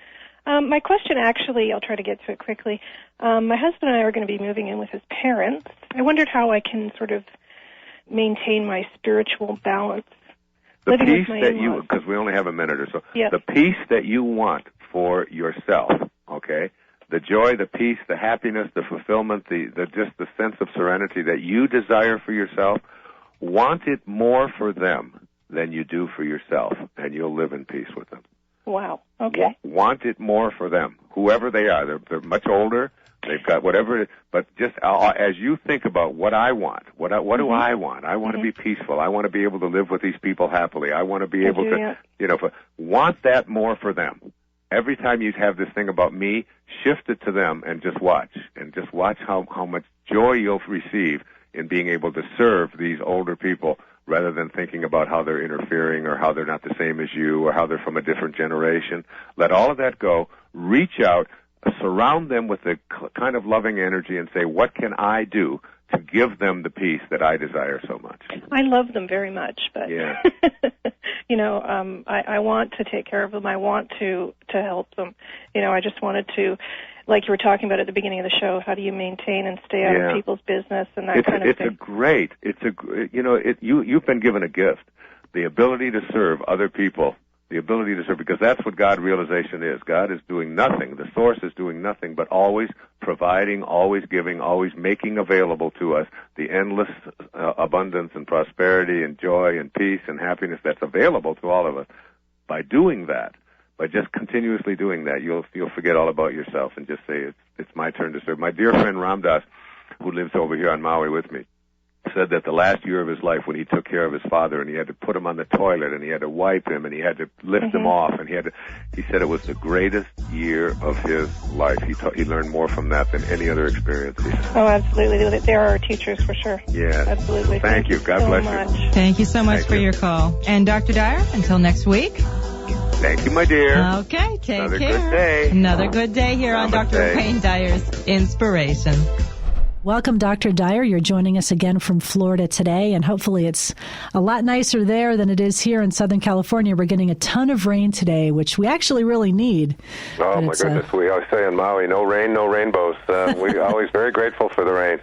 [SPEAKER 14] My question, actually, I'll try to get to it quickly. My husband and I are going to be moving in with his parents. I wondered how I can sort of maintain my spiritual balance.
[SPEAKER 10] The
[SPEAKER 14] living
[SPEAKER 10] peace
[SPEAKER 14] with my
[SPEAKER 10] that
[SPEAKER 14] in-laws.
[SPEAKER 10] because we only have a minute or so,
[SPEAKER 14] Yep.
[SPEAKER 10] the peace that you want for yourself, okay? The joy, the peace, the happiness, the fulfillment, just the sense of serenity that you desire for yourself, want it more for them than you do for yourself, and you'll live in peace with them.
[SPEAKER 14] Wow. Okay.
[SPEAKER 10] Want it more for them, whoever they are. They're much older. They've got whatever. But just as you think about what I want, what do I want? I want to be peaceful. I want to be able to live with these people happily. I want to be able to, want that more for them. Every time you have this thing about me, shift it to them and just watch. And just watch how much joy you'll receive in being able to serve these older people rather than thinking about how they're interfering or how they're not the same as you or how they're from a different generation. Let all of that go. Reach out, surround them with the kind of loving energy and say, what can I do to give them the peace that I desire so much?
[SPEAKER 14] I love them very much, but
[SPEAKER 10] yeah.
[SPEAKER 14] I want to take care of them. I want to help them. I just wanted to, like you were talking about at the beginning of the show, how do you maintain and stay out of people's business and that kind of thing. You've been given a gift, the ability to serve other people. The ability to serve, because that's what God realization is. God is doing nothing. The source is doing nothing but always providing, always giving, always making available to us the endless abundance and prosperity and joy and peace and happiness that's available to all of us. By doing that, by just continuously doing that, you'll forget all about yourself and just say, it's my turn to serve. My dear friend Ramdas, who lives over here on Maui with me, said that the last year of his life when he took care of his father and he had to put him on the toilet and he had to wipe him and he had to lift him off and he said it was the greatest year of his life. He learned more from that than any other experience. Oh, absolutely. There are teachers for sure.
[SPEAKER 10] Yeah.
[SPEAKER 14] Absolutely.
[SPEAKER 10] Thank you. God bless you.
[SPEAKER 9] Thank you so much for your call. And Dr. Dyer, until next week.
[SPEAKER 10] Thank you, my dear.
[SPEAKER 9] Okay, take
[SPEAKER 10] Another
[SPEAKER 9] care.
[SPEAKER 10] Good day.
[SPEAKER 9] Another good day here on Dr. Wayne Dyer's Inspiration.
[SPEAKER 15] Welcome, Dr. Dyer. You're joining us again from Florida today, and hopefully it's a lot nicer there than it is here in Southern California. We're getting a ton of rain today, which we actually really need.
[SPEAKER 3] Oh, my goodness. We always say in Maui, no rain, no rainbows. We're always very grateful for the rain.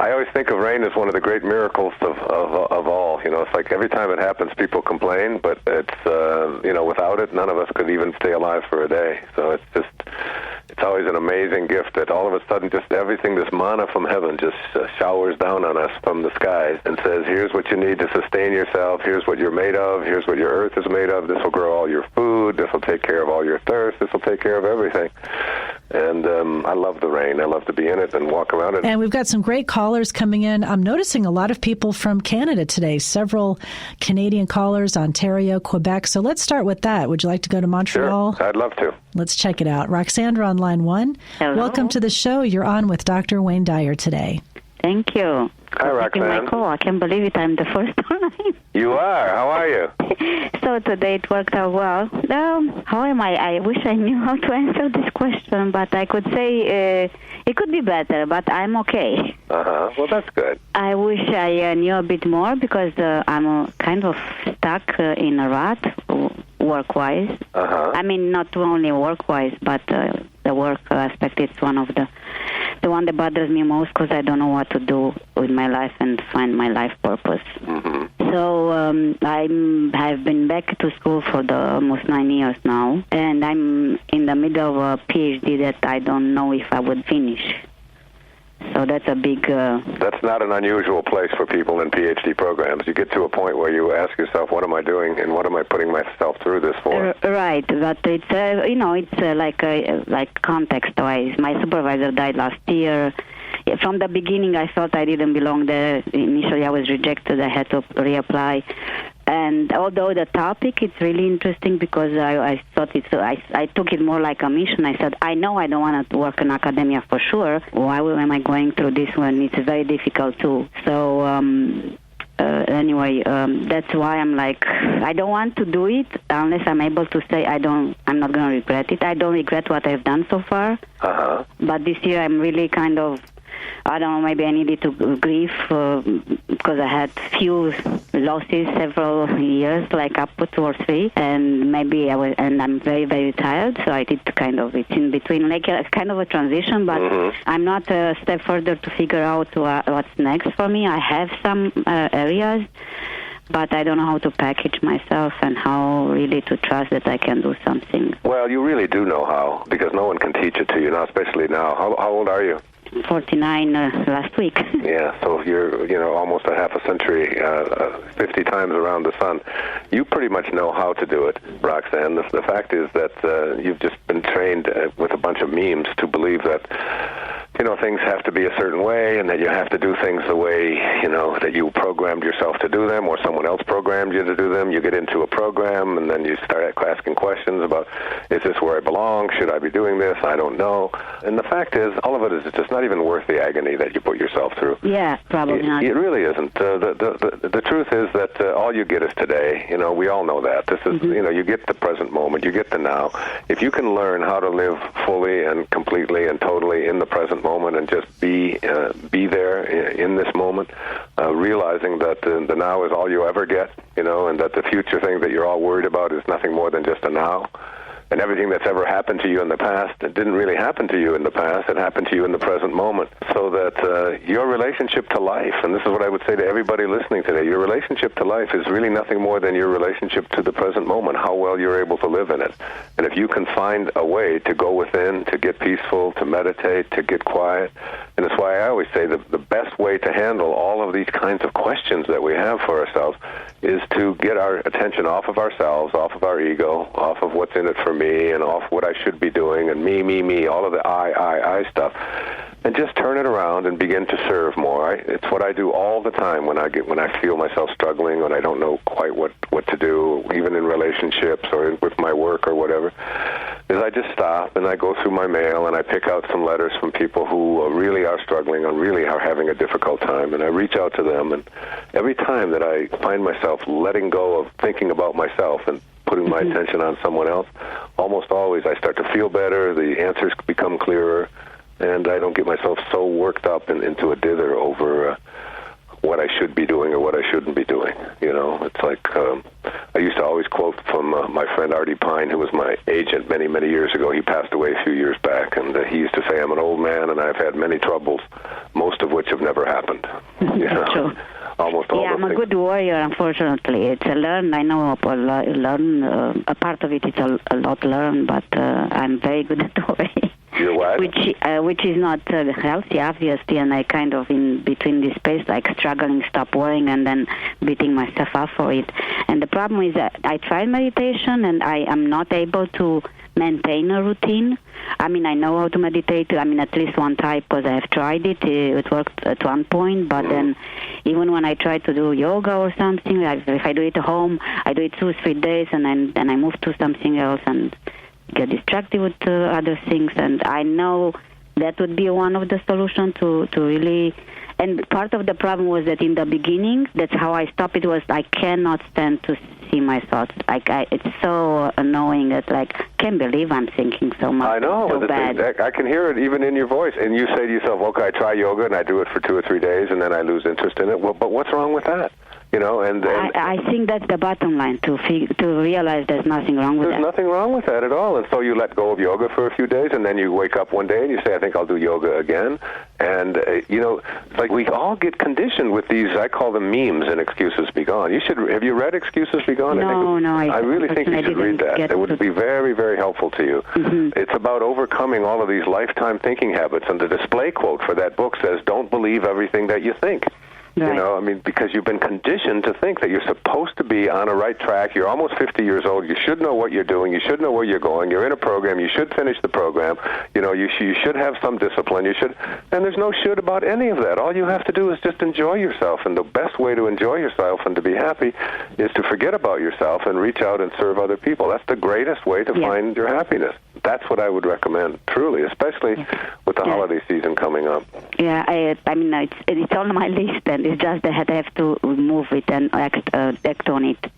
[SPEAKER 3] I always think of rain as one of the great miracles of all. It's like every time it happens, people complain, but it's, without it, none of us could even stay alive for a day. So it's always an amazing gift that all of a sudden just everything, this mana from heaven just showers down on us from the skies and says, here's what you need to sustain yourself, here's what you're made of, here's what your earth is made of, this will grow all your food, this will take care of all your thirst, this will take care of everything. And I love the rain. I love to be in it and walk around it.
[SPEAKER 15] And we've got some great callers coming in. I'm noticing a lot of people from Canada today, several Canadian callers, Ontario, Quebec. So let's start with that. Would you like to go to Montreal?
[SPEAKER 3] Sure, I'd love to.
[SPEAKER 15] Let's check it out. Roxandra on line 1.
[SPEAKER 16] Hello.
[SPEAKER 15] Welcome to the show. You're on with Dr. Wayne Dyer today.
[SPEAKER 16] Thank you.
[SPEAKER 3] Hi, Roxanne.
[SPEAKER 16] My call. I can't believe it. I'm the first one.
[SPEAKER 3] You are. How are you?
[SPEAKER 16] So today it worked out well. How am I? I wish I knew how to answer this question, but I could say it could be better, but I'm okay.
[SPEAKER 3] Uh-huh. Well, that's good.
[SPEAKER 16] I wish I knew a bit more because I'm kind of stuck in a rut work-wise.
[SPEAKER 3] Uh-huh.
[SPEAKER 16] I mean, not only work-wise, but the work aspect is one of the one that bothers me most because I don't know what to do with my life and find my life purpose.
[SPEAKER 3] Mm-hmm.
[SPEAKER 16] So I've been back to school for almost 9 years now, and I'm in the middle of a PhD that I don't know if I would finish. So that's a big...
[SPEAKER 3] That's not an unusual place for people in PhD programs. You get to a point where you ask yourself, what am I doing and what am I putting myself through this for?
[SPEAKER 16] Right, but it's, like context-wise. My supervisor died last year, from the beginning, I thought I didn't belong there. Initially, I was rejected. I had to reapply. And although the topic is really interesting because I thought I took it more like a mission. I said, I know I don't want to work in academia for sure. Why am I going through this one? It's very difficult too. So anyway, that's why I'm like, I don't want to do it unless I'm able to say I'm not going to regret it. I don't regret what I've done so far. But this year I'm really kind of, I don't know, maybe I needed to grieve because I had few losses several years, like up to 2 or 3, and maybe I'm very, very tired, so I did kind of, it's in between, like a kind of a transition, but I'm not a step further to figure out what's next for me. I have some areas, but I don't know how to package myself and how really to trust that I can do something.
[SPEAKER 14] Well, you really do know how, because no one can teach it to you now, especially now. How old are you?
[SPEAKER 16] 49 last week.
[SPEAKER 14] Yeah, so you're, almost a half a century, 50 times around the sun. You pretty much know how to do it, Roxanne. The fact is that you've just been trained with a bunch of memes to believe that, things have to be a certain way and that you have to do things the way, that you programmed yourself to do them or someone else programmed you to do them. You get into a program and then you start asking questions about, is this where I belong? Should I be doing this? I don't know. And the fact is, all of it is just not even worth the agony that you put yourself through.
[SPEAKER 16] Yeah, probably not.
[SPEAKER 14] It really isn't. The truth is that all you get is today. We all know that. This is, you get the present moment. You get the now. If you can learn how to live fully and completely and totally in the present moment and just be there in this moment, realizing that the now is all you ever get, and that the future thing that you're all worried about is nothing more than just a now. And everything that's ever happened to you in the past, it didn't really happen to you in the past, it happened to you in the present moment. So that your relationship to life, and this is what I would say to everybody listening today, your relationship to life is really nothing more than your relationship to the present moment, how well you're able to live in it. And if you can find a way to go within, to get peaceful, to meditate, to get quiet, and that's why I always say the best way to handle all of these kinds of questions that we have for ourselves is to get our attention off of ourselves, off of our ego, off of what's in it for me, and off what I should be doing, and me, all of the I stuff, and just turn it around and begin to serve more. It's what I do all the time when I feel myself struggling, when I don't know quite what to do, even in relationships or with my work or whatever, is I just stop and I go through my mail and I pick out some letters from people who really are struggling and really are having a difficult time, and I reach out to them, and every time that I find myself letting go of thinking about myself and putting my attention on someone else, almost always I start to feel better, the answers become clearer, and I don't get myself so worked up into a dither over what I should be doing or what I shouldn't be doing. It's like I used to always quote from my friend Artie Pine, who was my agent many, many years ago. He passed away a few years back, and he used to say, I'm an old man and I've had many troubles, most of which have never happened.
[SPEAKER 16] True.
[SPEAKER 14] Almost all
[SPEAKER 16] I'm a good warrior, unfortunately. It's a learn. I know learn. A part of it is a lot learned, but I'm very good at worrying.
[SPEAKER 14] You're what?
[SPEAKER 16] Which is not healthy, obviously, and I kind of in between this space, like struggling, stop worrying, and then beating myself up for it. And the problem is that I tried meditation, and I am not able to maintain a routine. I mean, I know how to meditate. I mean, at least one type, because I have tried it. It worked at one point, but then even when I try to do yoga or something, if I do it at home, I do it 2 or 3 days, and then I move to something else and get distracted with other things. And I know that would be one of the solutions to really. And part of the problem was that in the beginning, that's how I stopped it, was I cannot stand to see my thoughts. It's so annoying that, can't believe I'm thinking so much.
[SPEAKER 14] I know.
[SPEAKER 16] So bad.
[SPEAKER 14] I can hear it even in your voice. And you say to yourself, okay, I try yoga and I do it for 2 or 3 days and then I lose interest in it. Well, but what's wrong with that? And
[SPEAKER 16] I think that's the bottom line, to realize there's nothing wrong with that.
[SPEAKER 14] There's nothing wrong with that at all. And so you let go of yoga for a few days, and then you wake up one day and you say, I think I'll do yoga again. And, we all get conditioned with these, I call them memes and Excuses Be Gone. Have you read Excuses Be Gone? I really think you should read that. It would be very, very helpful to you. It's about overcoming all of these lifetime thinking habits, and the display quote for that book says, don't believe everything that you think. You know, I mean, because you've been conditioned to think that you're supposed to be on a right track. You're almost 50 years old. You should know what you're doing. You should know where you're going. You're in a program. You should finish the program. You know, you should have some discipline. You should, and there's no should about any of that. All you have to do is just enjoy yourself. And the best way to enjoy yourself and to be happy is to forget about yourself and reach out and serve other people. That's the greatest way to find your happiness. That's what I would recommend, truly, especially with the holiday season coming up.
[SPEAKER 16] Yeah, I mean, it's on my list, and it's just that I have to move it and act on it.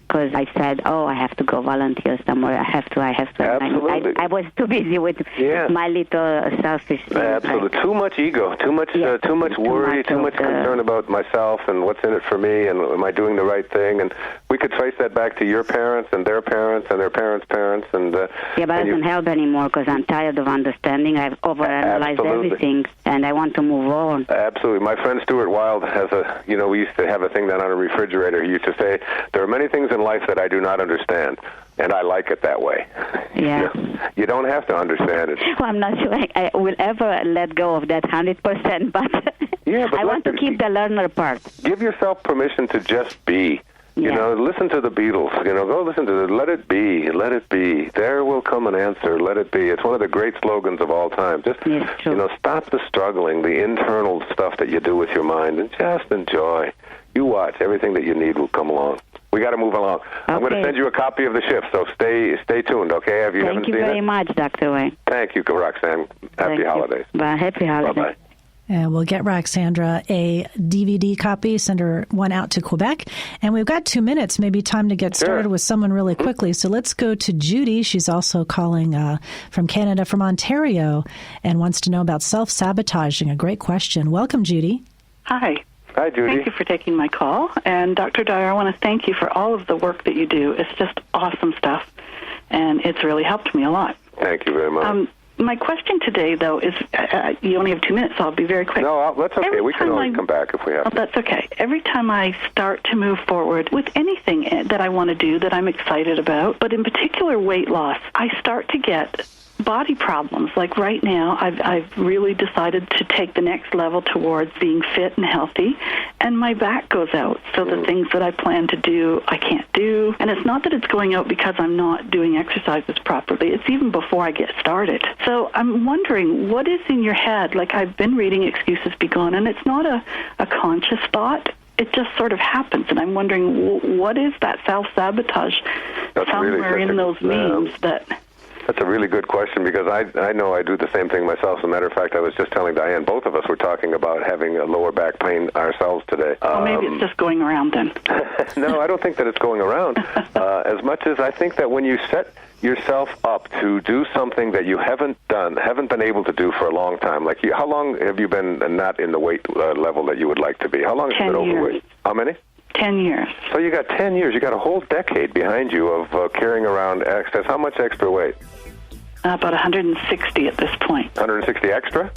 [SPEAKER 16] Because I said, I have to go volunteer somewhere. I have to.
[SPEAKER 14] Absolutely.
[SPEAKER 16] I was too busy with my little selfish things.
[SPEAKER 14] Absolutely. Too much ego, too much worry, too much concern about myself and what's in it for me, and am I doing the right thing? And we could trace that back to your parents and their parents and their parents' parents. And but
[SPEAKER 16] it doesn't help anymore because I'm tired of understanding. I've overanalyzed everything, and I want to move on.
[SPEAKER 14] Absolutely. My friend Stuart Wilde has we used to have a thing down on a refrigerator. He used to say, there are many things in life that I do not understand, and I like it that way.
[SPEAKER 16] Yeah.
[SPEAKER 14] You don't have to understand it.
[SPEAKER 16] Well, I'm not sure I will ever let go of that 100%, but I want to keep the learner part.
[SPEAKER 14] Give yourself permission to just be. You know, listen to the Beatles. You know, go listen to let it be, let it be. There will come an answer, let it be. It's one of the great slogans of all time. Just, stop the struggling, the internal stuff that you do with your mind, and just enjoy. You watch. Everything that you need will come along. We got to move along. Okay. I'm going to send you a copy of the shift, so stay tuned, okay?
[SPEAKER 16] Thank you very much, Dr. Wayne.
[SPEAKER 14] Thank you, Roxanne. Happy holidays.
[SPEAKER 16] Bye. Happy holidays.
[SPEAKER 14] Bye-bye.
[SPEAKER 15] And we'll get Roxandra a DVD copy, send her one out to Quebec. And we've got 2 minutes, maybe time to get started with someone really quickly. So let's go to Judy. She's also calling from Canada, from Ontario, and wants to know about self-sabotaging. A great question. Welcome, Judy.
[SPEAKER 17] Hi.
[SPEAKER 14] Hi, Judy.
[SPEAKER 17] Thank you for taking my call. And Dr. Dyer, I want to thank you for all of the work that you do. It's just awesome stuff, and it's really helped me a lot.
[SPEAKER 14] Thank you very much.
[SPEAKER 17] My question today, though, is you only have 2 minutes, so I'll be very quick.
[SPEAKER 14] No, that's okay. We can always come back if we have to.
[SPEAKER 17] That's okay. Every time I start to move forward with anything that I want to do that I'm excited about, but in particular weight loss, I start to get body problems. Like right now, I've really decided to take the next level towards being fit and healthy, and my back goes out. So the things that I plan to do, I can't do. And it's not that it's going out because I'm not doing exercises properly. It's even before I get started. So I'm wondering, what is in your head? Like, I've been reading Excuses Be Gone, and it's not a conscious thought. It just sort of happens, and I'm wondering, what is that self-sabotage somewhere in those memes that...
[SPEAKER 14] That's a really good question, because I know I do the same thing myself. As a matter of fact, I was just telling Diane, both of us were talking about having a lower back pain ourselves today.
[SPEAKER 17] Well, maybe it's just going around then.
[SPEAKER 14] No, I don't think that it's going around. As much as I think that when you set yourself up to do something that you haven't been able to do for a long time, like how long have you been not in the weight level that you would like to be? How long have you been overweight? How many?
[SPEAKER 17] 10 years.
[SPEAKER 14] So you got 10 years. You got a whole decade behind you of carrying around excess. How much extra weight?
[SPEAKER 17] About 160 at this point.
[SPEAKER 14] 160 extra?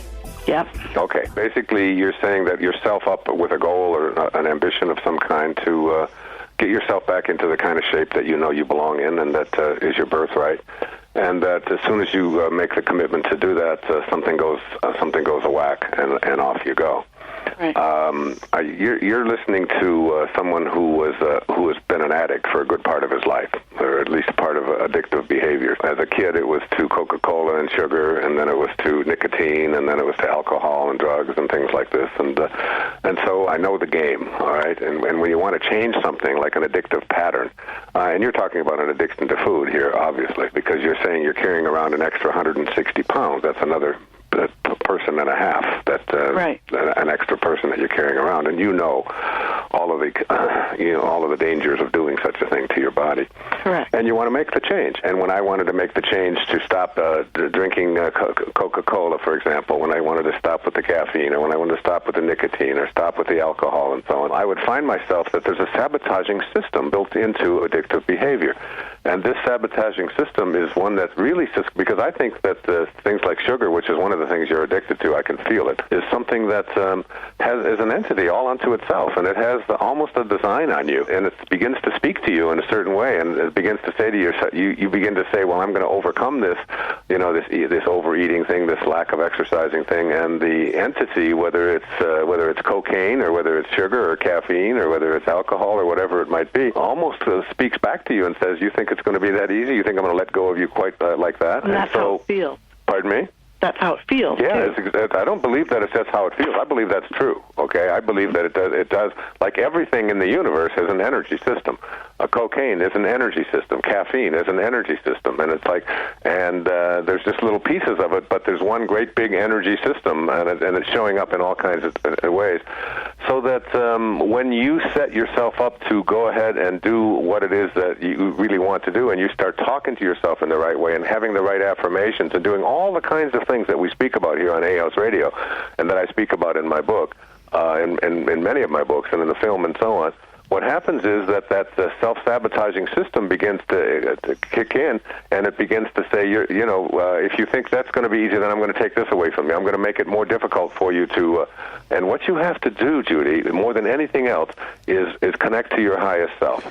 [SPEAKER 17] Yep.
[SPEAKER 14] Okay. Basically, you're saying that you're self up with a goal or an ambition of some kind to get yourself back into the kind of shape that you know you belong in, and that is your birthright. And that as soon as you make the commitment to do that, something goes a whack, and off you go.
[SPEAKER 17] Right.
[SPEAKER 14] You're listening to someone who has been an addict for a good part of his life, or at least part of addictive behavior. As a kid, it was to Coca-Cola and sugar, and then it was to nicotine, and then it was to alcohol and drugs and things like this. And so I know the game, all right? And when you want to change something like an addictive pattern, and you're talking about an addiction to food here, obviously, because you're saying you're carrying around an extra 160 pounds. That's another person and a half, an extra person that you're carrying around, and you know all of the dangers of doing such a thing to your body.
[SPEAKER 17] Correct.
[SPEAKER 14] And you want to make the change. And when I wanted to make the change to stop drinking Coca-Cola, for example, when I wanted to stop with the caffeine, or when I wanted to stop with the nicotine, or stop with the alcohol, and so on, I would find myself that there's a sabotaging system built into addictive behavior. And this sabotaging system is one that really, because I think that things like sugar, which is one of the things you're addicted to, I can feel it, is something that is an entity all unto itself, and it has has almost a design on you, and it begins to speak to you in a certain way, and it begins to say to yourself, you begin to say, well, I'm going to overcome this, this overeating thing, this lack of exercising thing, and the entity, whether it's cocaine or whether it's sugar or caffeine or whether it's alcohol or whatever it might be, almost speaks back to you and says, you think it's going to be that easy? You think I'm going to let go of you quite like that?
[SPEAKER 17] And that's how it feels.
[SPEAKER 14] Pardon me?
[SPEAKER 17] That's how it feels.
[SPEAKER 14] Yeah, I don't believe that that's how it feels. I believe that's true. Okay, I believe that it does. Like everything in the universe has an energy system. Cocaine is an energy system. Caffeine is an energy system, and it's like, there's just little pieces of it, but there's one great big energy system, and it's showing up in all kinds of ways. So that when you set yourself up to go ahead and do what it is that you really want to do, and you start talking to yourself in the right way and having the right affirmations and doing all the kinds of things that we speak about here on A House Radio, and that I speak about in my book, in many of my books, and in the film, and so on. What happens is that self-sabotaging system begins to kick in, and it begins to say, if you think that's going to be easy, then I'm going to take this away from you. I'm going to make it more difficult for you to. And what you have to do, Judy, more than anything else, is connect to your highest self.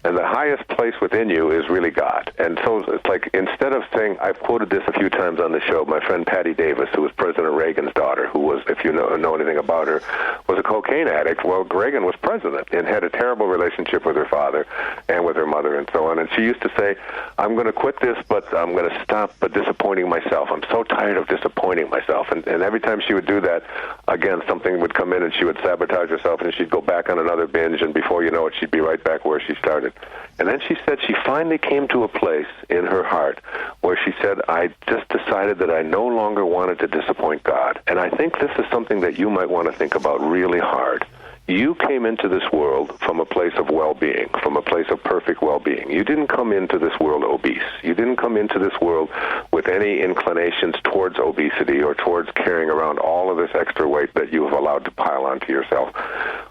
[SPEAKER 14] And the highest place within you is really God. And so it's like, instead of saying, I've quoted this a few times on the show, my friend Patty Davis, who was President Reagan's daughter, who was, if you know anything about her, was a cocaine addict. Well, Reagan was president and had a terrible relationship with her father and with her mother and so on. And she used to say, I'm going to quit this, but I'm going to stop disappointing myself. I'm so tired of disappointing myself. And every time she would do that, again, something would come in and she would sabotage herself, and she'd go back on another binge, and before you know it, she'd be right back where she started. And then she said she finally came to a place in her heart where she said, I just decided that I no longer wanted to disappoint God. And I think this is something that you might want to think about really hard. You came into this world from a place of well-being, from a place of perfect well-being. You didn't come into this world obese. You didn't come into this world with any inclinations towards obesity or towards carrying around all of this extra weight that you have allowed to pile onto yourself.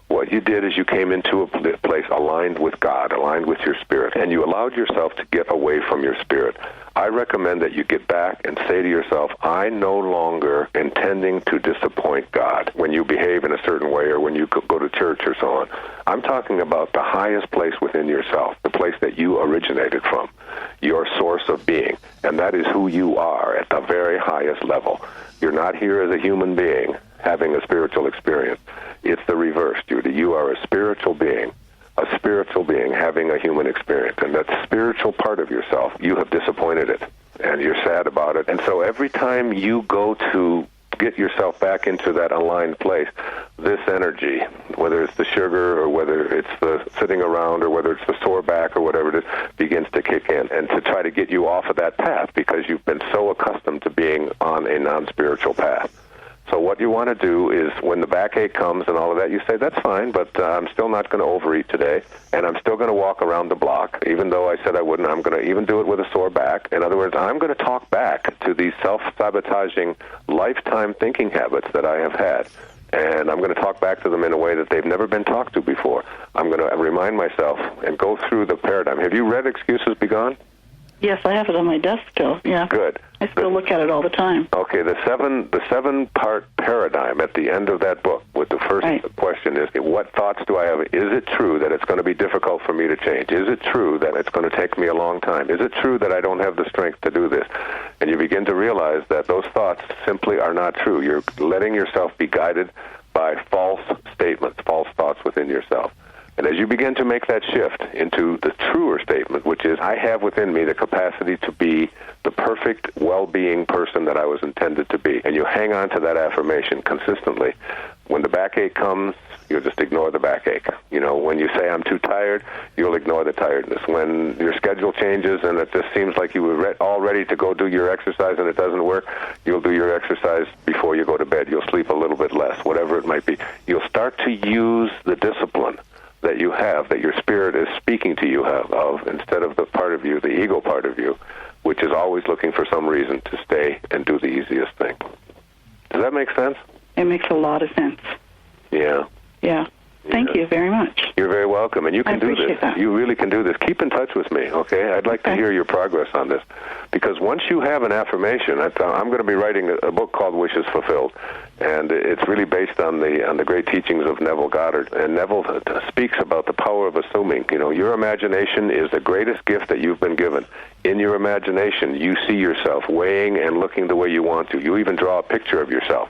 [SPEAKER 14] What you did is you came into a place aligned with God, aligned with your spirit, and you allowed yourself to get away from your spirit. I recommend that you get back and say to yourself, I no longer intending to disappoint God when you behave in a certain way or when you go to church or so on. I'm talking about the highest place within yourself, the place that you originated from, your source of being, and that is who you are at the very highest level. You're not here as a human being having a spiritual experience. It's the reverse, Judy. You are a spiritual being having a human experience. And that spiritual part of yourself, you have disappointed it, and you're sad about it. And so every time you go to get yourself back into that aligned place, this energy, whether it's the sugar or whether it's the sitting around or whether it's the sore back or whatever it is, begins to kick in and to try to get you off of that path because you've been so accustomed to being on a non-spiritual path. So what you want to do is when the backache comes and all of that, you say, that's fine, but I'm still not going to overeat today, and I'm still going to walk around the block. Even though I said I wouldn't, I'm going to even do it with a sore back. In other words, I'm going to talk back to these self-sabotaging lifetime thinking habits that I have had. And I'm going to talk back to them in a way that they've never been talked to before. I'm going to remind myself and go through the paradigm. Have you read Excuses Be Gone?
[SPEAKER 17] Yes, I have it on my desk still. Yeah.
[SPEAKER 14] Good.
[SPEAKER 17] I still look at it all the time.
[SPEAKER 14] Okay, the seven-part paradigm at the end of that book with the first question is, what thoughts do I have? Is it true that it's going to be difficult for me to change? Is it true that it's going to take me a long time? Is it true that I don't have the strength to do this? And you begin to realize that those thoughts simply are not true. You're letting yourself be guided by false statements, false thoughts within yourself. And as you begin to make that shift into the truer statement, which is, I have within me the capacity to be the perfect well-being person that I was intended to be, and you hang on to that affirmation consistently, when the backache comes, you'll just ignore the backache. You know, when you say, I'm too tired, you'll ignore the tiredness. When your schedule changes and it just seems like you were all ready to go do your exercise and it doesn't work, you'll do your exercise before you go to bed. You'll sleep a little bit less, whatever it might be. You'll start to use the discipline that you have, that your spirit is speaking to you of, instead of the part of you, the ego part of you, which is always looking for some reason to stay and do the easiest thing. Does that make sense?
[SPEAKER 17] It makes a lot of sense.
[SPEAKER 14] Yeah.
[SPEAKER 17] Yeah. Thank you very much.
[SPEAKER 14] You're very welcome, and you can do this.
[SPEAKER 17] That.
[SPEAKER 14] You really can do this. Keep in touch with me, okay? I'd like to hear your progress on this, because once you have an affirmation, I'm going to be writing a book called Wishes Fulfilled, and it's really based on the great teachings of Neville Goddard. And Neville speaks about the power of assuming. You know, your imagination is the greatest gift that you've been given. In your imagination, you see yourself weighing and looking the way you want to. You even draw a picture of yourself,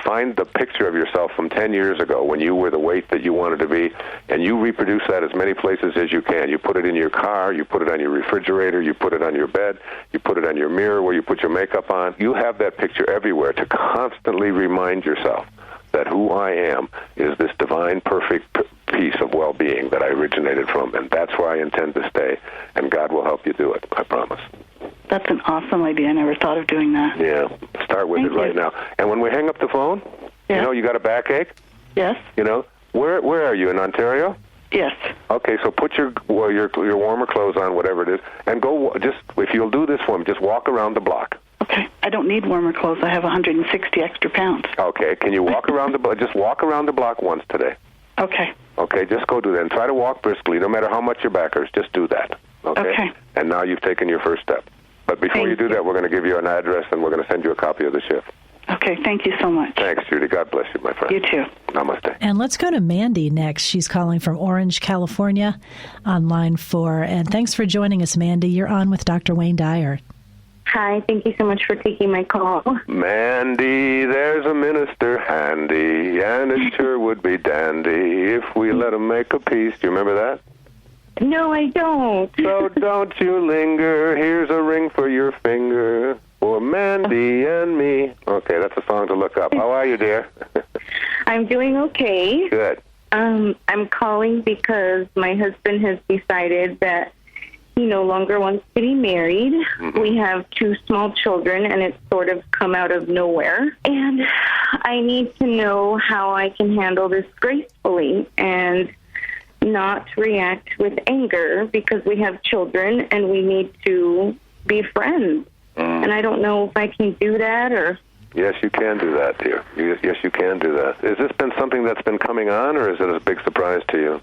[SPEAKER 14] find the picture of yourself from 10 years ago when you were the weight that you wanted to be, and you reproduce that as many places as you can. You put it in your car, you put it on your refrigerator, you put it on your bed, you put it on your mirror where you put your makeup on. You have that picture everywhere to constantly remind yourself that who I am is this divine, perfect piece of well-being that I originated from, and that's where I intend to stay, and God will help you do it, I promise.
[SPEAKER 17] That's an awesome idea. I never thought of doing that.
[SPEAKER 14] Yeah, start with it right now. And when we hang up the phone, you know, you got a backache?
[SPEAKER 17] Yes.
[SPEAKER 14] You know, where are you, in Ontario?
[SPEAKER 17] Yes.
[SPEAKER 14] Okay, so put your warmer clothes on, whatever it is, and go, if you'll do this for me, just walk around the block.
[SPEAKER 17] Okay. I don't need warmer clothes. I have 160 extra pounds.
[SPEAKER 14] Okay. Can you walk around the block? Just walk around the block once today.
[SPEAKER 17] Okay.
[SPEAKER 14] Okay, just go do that. And try to walk briskly, no matter how much your back hurts. Just do that. Okay? And now you've taken your first step. But before you do that, we're going to give you an address, and we're going to send you a copy of the shift.
[SPEAKER 17] Okay, thank you so much.
[SPEAKER 14] Thanks, Judy. God bless you, my friend.
[SPEAKER 17] You too.
[SPEAKER 14] Namaste.
[SPEAKER 15] And let's go to Mandy next. She's calling from Orange, California, on line 4. And thanks for joining us, Mandy. You're on with Dr. Wayne Dyer.
[SPEAKER 18] Hi, thank you so much for taking my call.
[SPEAKER 14] Mandy, there's a minister handy, and it sure would be dandy if we let him make a peace. Do you remember that?
[SPEAKER 18] No, I don't.
[SPEAKER 14] So don't you linger, here's a ring for your finger, for Mandy and me. Okay, that's a song to look up. How are you, dear?
[SPEAKER 18] I'm doing okay.
[SPEAKER 14] Good.
[SPEAKER 18] I'm calling because my husband has decided that he no longer wants to be married. Mm-hmm. We have 2 small children, and it's sort of come out of nowhere. And I need to know how I can handle this gracefully and not react with anger, because we have children and we need to be friends. And I don't know if I can do that or...
[SPEAKER 14] Yes, you can do that, dear. Yes, you can do that. Has this been something that's been coming on, or is it a big surprise to you?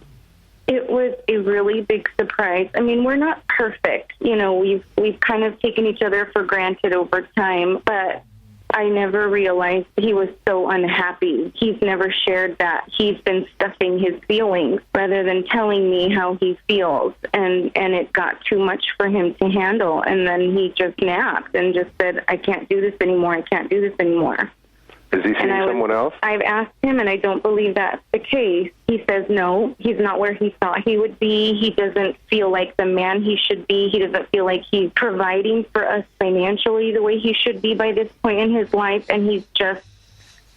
[SPEAKER 18] It was a really big surprise. I mean, we're not perfect. You know, we've kind of taken each other for granted over time, but I never realized he was so unhappy. He's never shared that. He's been stuffing his feelings rather than telling me how he feels, and it got too much for him to handle, and then he just snapped and just said, I can't do this anymore. I can't do this anymore.
[SPEAKER 14] Is he seeing someone else?
[SPEAKER 18] I've asked him, and I don't believe that's the case. He says no, he's not where he thought he would be. He doesn't feel like the man he should be. He doesn't feel like he's providing for us financially the way he should be by this point in his life. And he's just,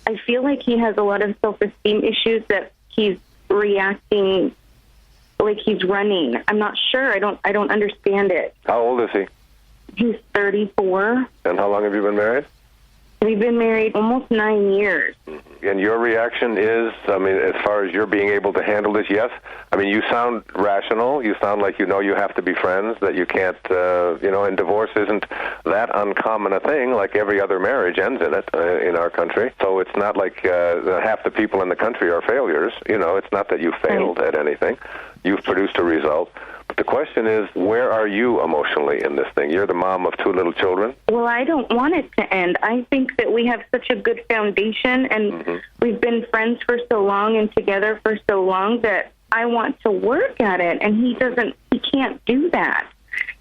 [SPEAKER 18] I feel like he has a lot of self-esteem issues that he's reacting like he's running. I'm not sure. I don't understand it.
[SPEAKER 14] How old is he?
[SPEAKER 18] He's 34.
[SPEAKER 14] And how long have you been married?
[SPEAKER 18] We've been married almost 9 years.
[SPEAKER 14] And your reaction is, I mean, as far as you're being able to handle this, yes? I mean, you sound rational. You sound like you know you have to be friends, that you can't, and divorce isn't that uncommon a thing. Like every other marriage ends in it in our country. So it's not like half the people in the country are failures. You know, it's not that you failed at anything. You've produced a result. But the question is, where are you emotionally in this thing? You're the mom of 2 little children.
[SPEAKER 18] Well, I don't want it to end. I think that we have such a good foundation, and we've been friends for so long and together for so long that I want to work at it, and he can't do that.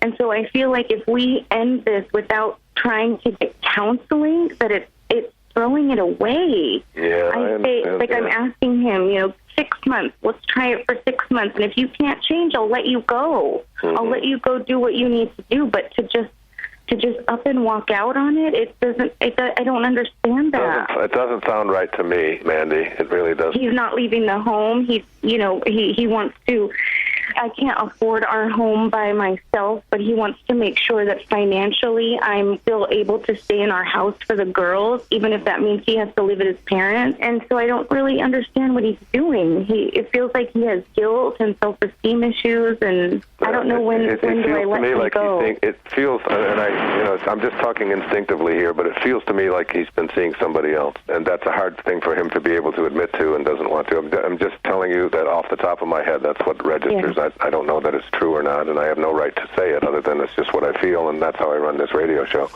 [SPEAKER 18] And so I feel like if we end this without trying to get counseling, that it's throwing it away.
[SPEAKER 14] Yeah, I understand.
[SPEAKER 18] Like, I'm asking him, 6 months. Let's try it for 6 months. And if you can't change, I'll let you go. I'll let you go do what you need to do. But to just up and walk out on it, I don't understand that.
[SPEAKER 14] It doesn't sound right to me, Mandy. It really doesn't.
[SPEAKER 18] He's not leaving the home. He wants to I can't afford our home by myself, but he wants to make sure that financially I'm still able to stay in our house for the girls, even if that means he has to live with his parents. And so I don't really understand what he's doing. It feels like he has guilt and self-esteem issues, and I don't know when do I let him go.
[SPEAKER 14] It feels, and I'm just talking instinctively here, but it feels to me like he's been seeing somebody else, and that's a hard thing for him to be able to admit to and doesn't want to. I'm just telling you that off the top of my head, that's what registers. Yeah. I don't know that it's true or not, and I have no right to say it other than it's just what I feel, and that's how I run this radio show.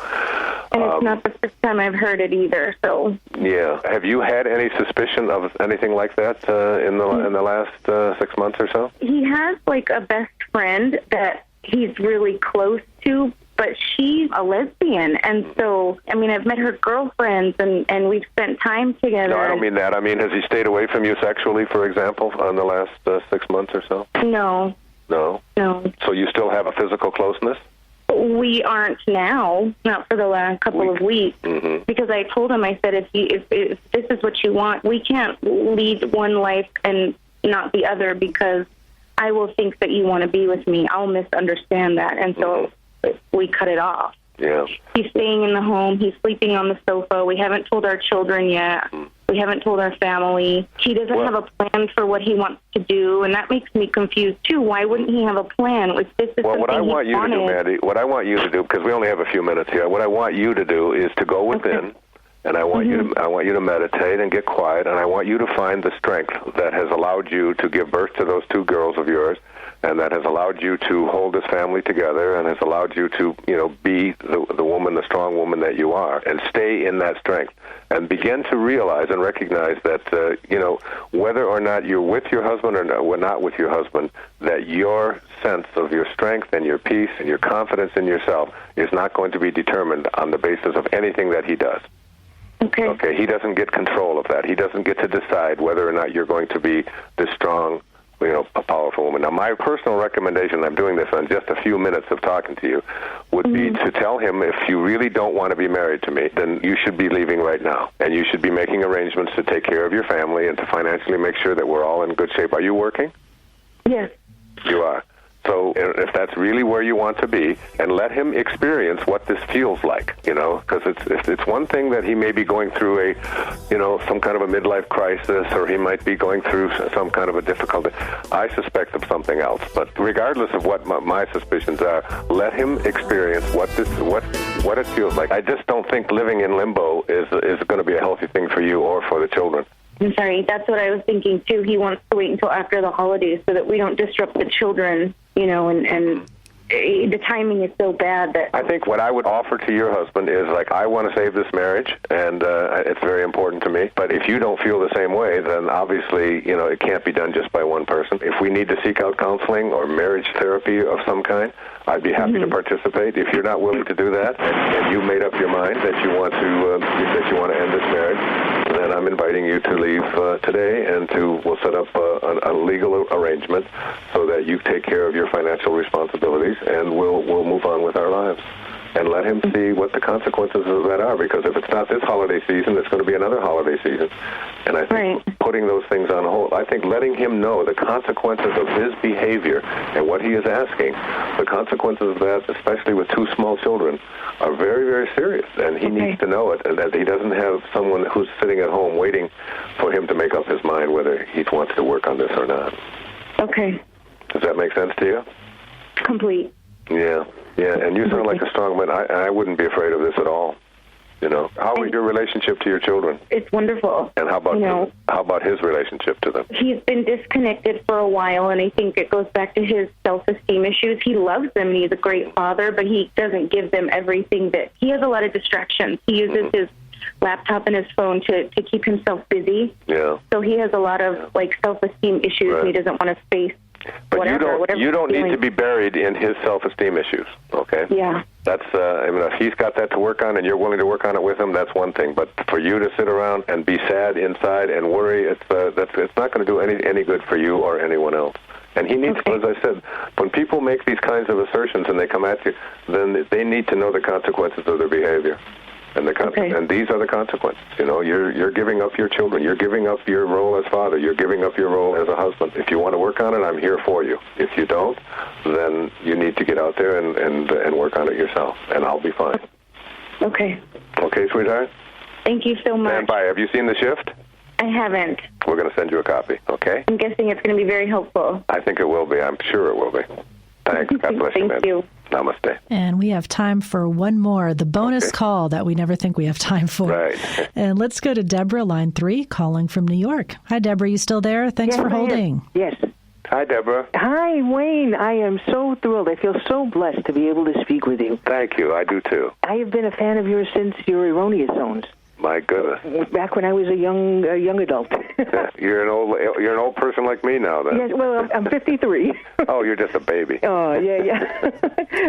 [SPEAKER 18] And it's not the first time I've heard it either, so...
[SPEAKER 14] Yeah. Have you had any suspicion of anything like that in the last 6 months or so?
[SPEAKER 18] He has, like, a best friend that he's really close to, but she's a lesbian, and so, I mean, I've met her girlfriends, and we've spent time together.
[SPEAKER 14] No, I don't mean that. I mean, has he stayed away from you sexually, for example, in the last 6 months or so?
[SPEAKER 18] No.
[SPEAKER 14] No?
[SPEAKER 18] No.
[SPEAKER 14] So you still have a physical closeness?
[SPEAKER 18] We aren't now, not for the last couple of weeks, because I told him, I said, if this is what you want, we can't lead one life and not the other, because I will think that you want to be with me. I'll misunderstand that, and so we cut it off.
[SPEAKER 14] Yeah.
[SPEAKER 18] He's staying in the home. He's sleeping on the sofa. We haven't told our children yet. We haven't told our family. He doesn't have a plan for what he wants to do, and that makes me confused, too. Why wouldn't he have a plan? If this is
[SPEAKER 14] what I want you to do, Maddie, what I want you to do, because we only have a few minutes here, what I want you to do is to go within, and I want you to meditate and get quiet, and I want you to find the strength that has allowed you to give birth to those two girls of yours, and that has allowed you to hold this family together, and has allowed you to, be the woman, the strong woman that you are, and stay in that strength, and begin to realize and recognize that, whether or not you're with your husband or not with your husband, that your sense of your strength and your peace and your confidence in yourself is not going to be determined on the basis of anything that he does. Okay, he doesn't get control of that. He doesn't get to decide whether or not you're going to be this strong, a powerful woman. Now, my personal recommendation, I'm doing this on just a few minutes of talking to you, would be to tell him, if you really don't want to be married to me, then you should be leaving right now. And you should be making arrangements to take care of your family and to financially make sure that we're all in good shape. Are you working?
[SPEAKER 18] Yes.
[SPEAKER 14] You are. So if that's really where you want to be, and let him experience what this feels like, because it's one thing that he may be going through some kind of a midlife crisis, or he might be going through some kind of a difficulty. I suspect of something else. But regardless of what my suspicions are, let him experience what it feels like. I just don't think living in limbo is going to be a healthy thing for you or for the children.
[SPEAKER 18] I'm sorry, that's what I was thinking, too. He wants to wait until after the holidays so that we don't disrupt the children, and the timing is so bad that...
[SPEAKER 14] I think what I would offer to your husband is, I want to save this marriage, and it's very important to me. But if you don't feel the same way, then obviously, it can't be done just by one person. If we need to seek out counseling or marriage therapy of some kind, I'd be happy to participate. If you're not willing to do that, and you made up your mind that you want to end this marriage, then I'm inviting you to leave today, and we'll set up a legal arrangement so that you take care of your financial responsibilities, and we'll move on with our lives. And let him see what the consequences of that are, because if it's not this holiday season, it's going to be another holiday season. And I think putting those things on hold, I think letting him know the consequences of his behavior and what he is asking, the consequences of that, especially with two small children, are very, very serious. And he needs to know it, and that he doesn't have someone who's sitting at home waiting for him to make up his mind whether he wants to work on this or not.
[SPEAKER 18] Okay.
[SPEAKER 14] Does that make sense to you?
[SPEAKER 18] Complete.
[SPEAKER 14] Yeah, and you sound like a strong man. I wouldn't be afraid of this at all. How is your relationship to your children?
[SPEAKER 18] It's wonderful.
[SPEAKER 14] And how about his relationship to them?
[SPEAKER 18] He's been disconnected for a while, and I think it goes back to his self-esteem issues. He loves them, and he's a great father, but he doesn't give them everything that... He has a lot of distractions. He uses his laptop and his phone to keep himself busy. Yeah. So he has a lot of, self-esteem issues, and he doesn't want to face...
[SPEAKER 14] But you don't need to be buried in his self-esteem issues, okay?
[SPEAKER 18] Yeah.
[SPEAKER 14] That's, if he's got that to work on and you're willing to work on it with him, that's one thing. But for you to sit around and be sad inside and worry, it's not going to do any good for you or anyone else. And he needs, as I said, when people make these kinds of assertions and they come at you, then they need to know the consequences of their behavior. And and these are the consequences. You know, you're giving up your children. You're giving up your role as father. You're giving up your role as a husband. If you want to work on it, I'm here for you. If you don't, then you need to get out there and work on it yourself, and I'll be fine.
[SPEAKER 18] Okay.
[SPEAKER 14] Okay, sweetheart?
[SPEAKER 18] Thank you so much.
[SPEAKER 14] Stand by. Have you seen The Shift?
[SPEAKER 18] I haven't.
[SPEAKER 14] We're going to send you a copy, okay?
[SPEAKER 18] I'm guessing it's going to be very helpful.
[SPEAKER 14] I think it will be. I'm sure it will be. Thanks. God bless you, man.
[SPEAKER 18] Thank you.
[SPEAKER 14] Namaste.
[SPEAKER 15] And we have time for one more, the bonus call that we never think we have time for.
[SPEAKER 14] Right.
[SPEAKER 15] And let's go to Deborah, line 3, calling from New York. Hi, Deborah. You still there? Thanks for holding.
[SPEAKER 19] Yes.
[SPEAKER 14] Hi, Deborah.
[SPEAKER 19] Hi, Wayne. I am so thrilled. I feel so blessed to be able to speak with you.
[SPEAKER 14] Thank you. I do, too.
[SPEAKER 19] I have been a fan of yours since your erroneous zones.
[SPEAKER 14] My goodness.
[SPEAKER 19] Back when I was a young adult.
[SPEAKER 14] You're an old person like me now, then.
[SPEAKER 19] Yes, well, I'm 53.
[SPEAKER 14] Oh, you're just a baby.
[SPEAKER 19] Oh, yeah.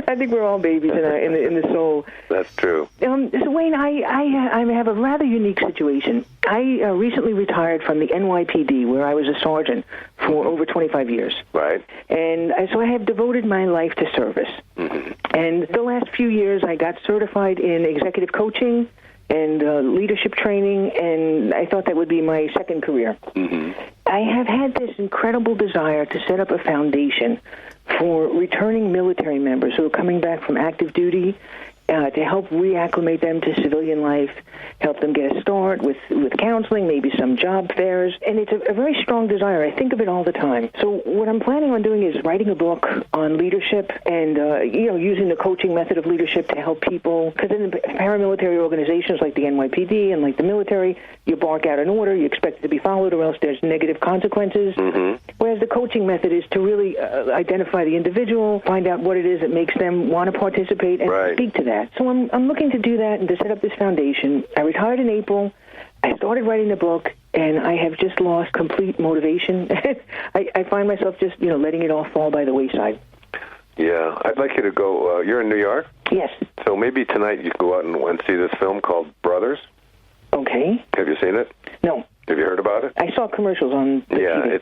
[SPEAKER 19] I think we're all babies in the soul.
[SPEAKER 14] That's true.
[SPEAKER 19] So, Wayne, I have a rather unique situation. I recently retired from the NYPD, where I was a sergeant for over 25 years.
[SPEAKER 14] Right.
[SPEAKER 19] And so I have devoted my life to service. Mm-hmm. And the last few years, I got certified in executive coaching and leadership training, and I thought that would be my second career.
[SPEAKER 14] Mm-hmm.
[SPEAKER 19] I have had this incredible desire to set up a foundation for returning military members who are coming back from active duty to help reacclimate them to civilian life, help them get a start with counseling, maybe some job fairs. And it's a very strong desire. I think of it all the time. So what I'm planning on doing is writing a book on leadership and, using the coaching method of leadership to help people. Because in the paramilitary organizations like the NYPD and like the military, you bark out an order, you expect it to be followed, or else there's negative consequences.
[SPEAKER 14] Mm-hmm.
[SPEAKER 19] Whereas the coaching method is to really identify the individual, find out what it is that makes them want to participate, and speak to that. So I'm looking to do that and to set up this foundation. I retired in April. I started writing the book, and I have just lost complete motivation. I find myself just, letting it all fall by the wayside.
[SPEAKER 14] Yeah, I'd like you to go. You're in New York?
[SPEAKER 19] Yes.
[SPEAKER 14] So maybe tonight you can go out and see this film called Brothers.
[SPEAKER 19] Okay.
[SPEAKER 14] Have you seen it?
[SPEAKER 19] No.
[SPEAKER 14] Have you heard about it?
[SPEAKER 19] I saw commercials on the TV.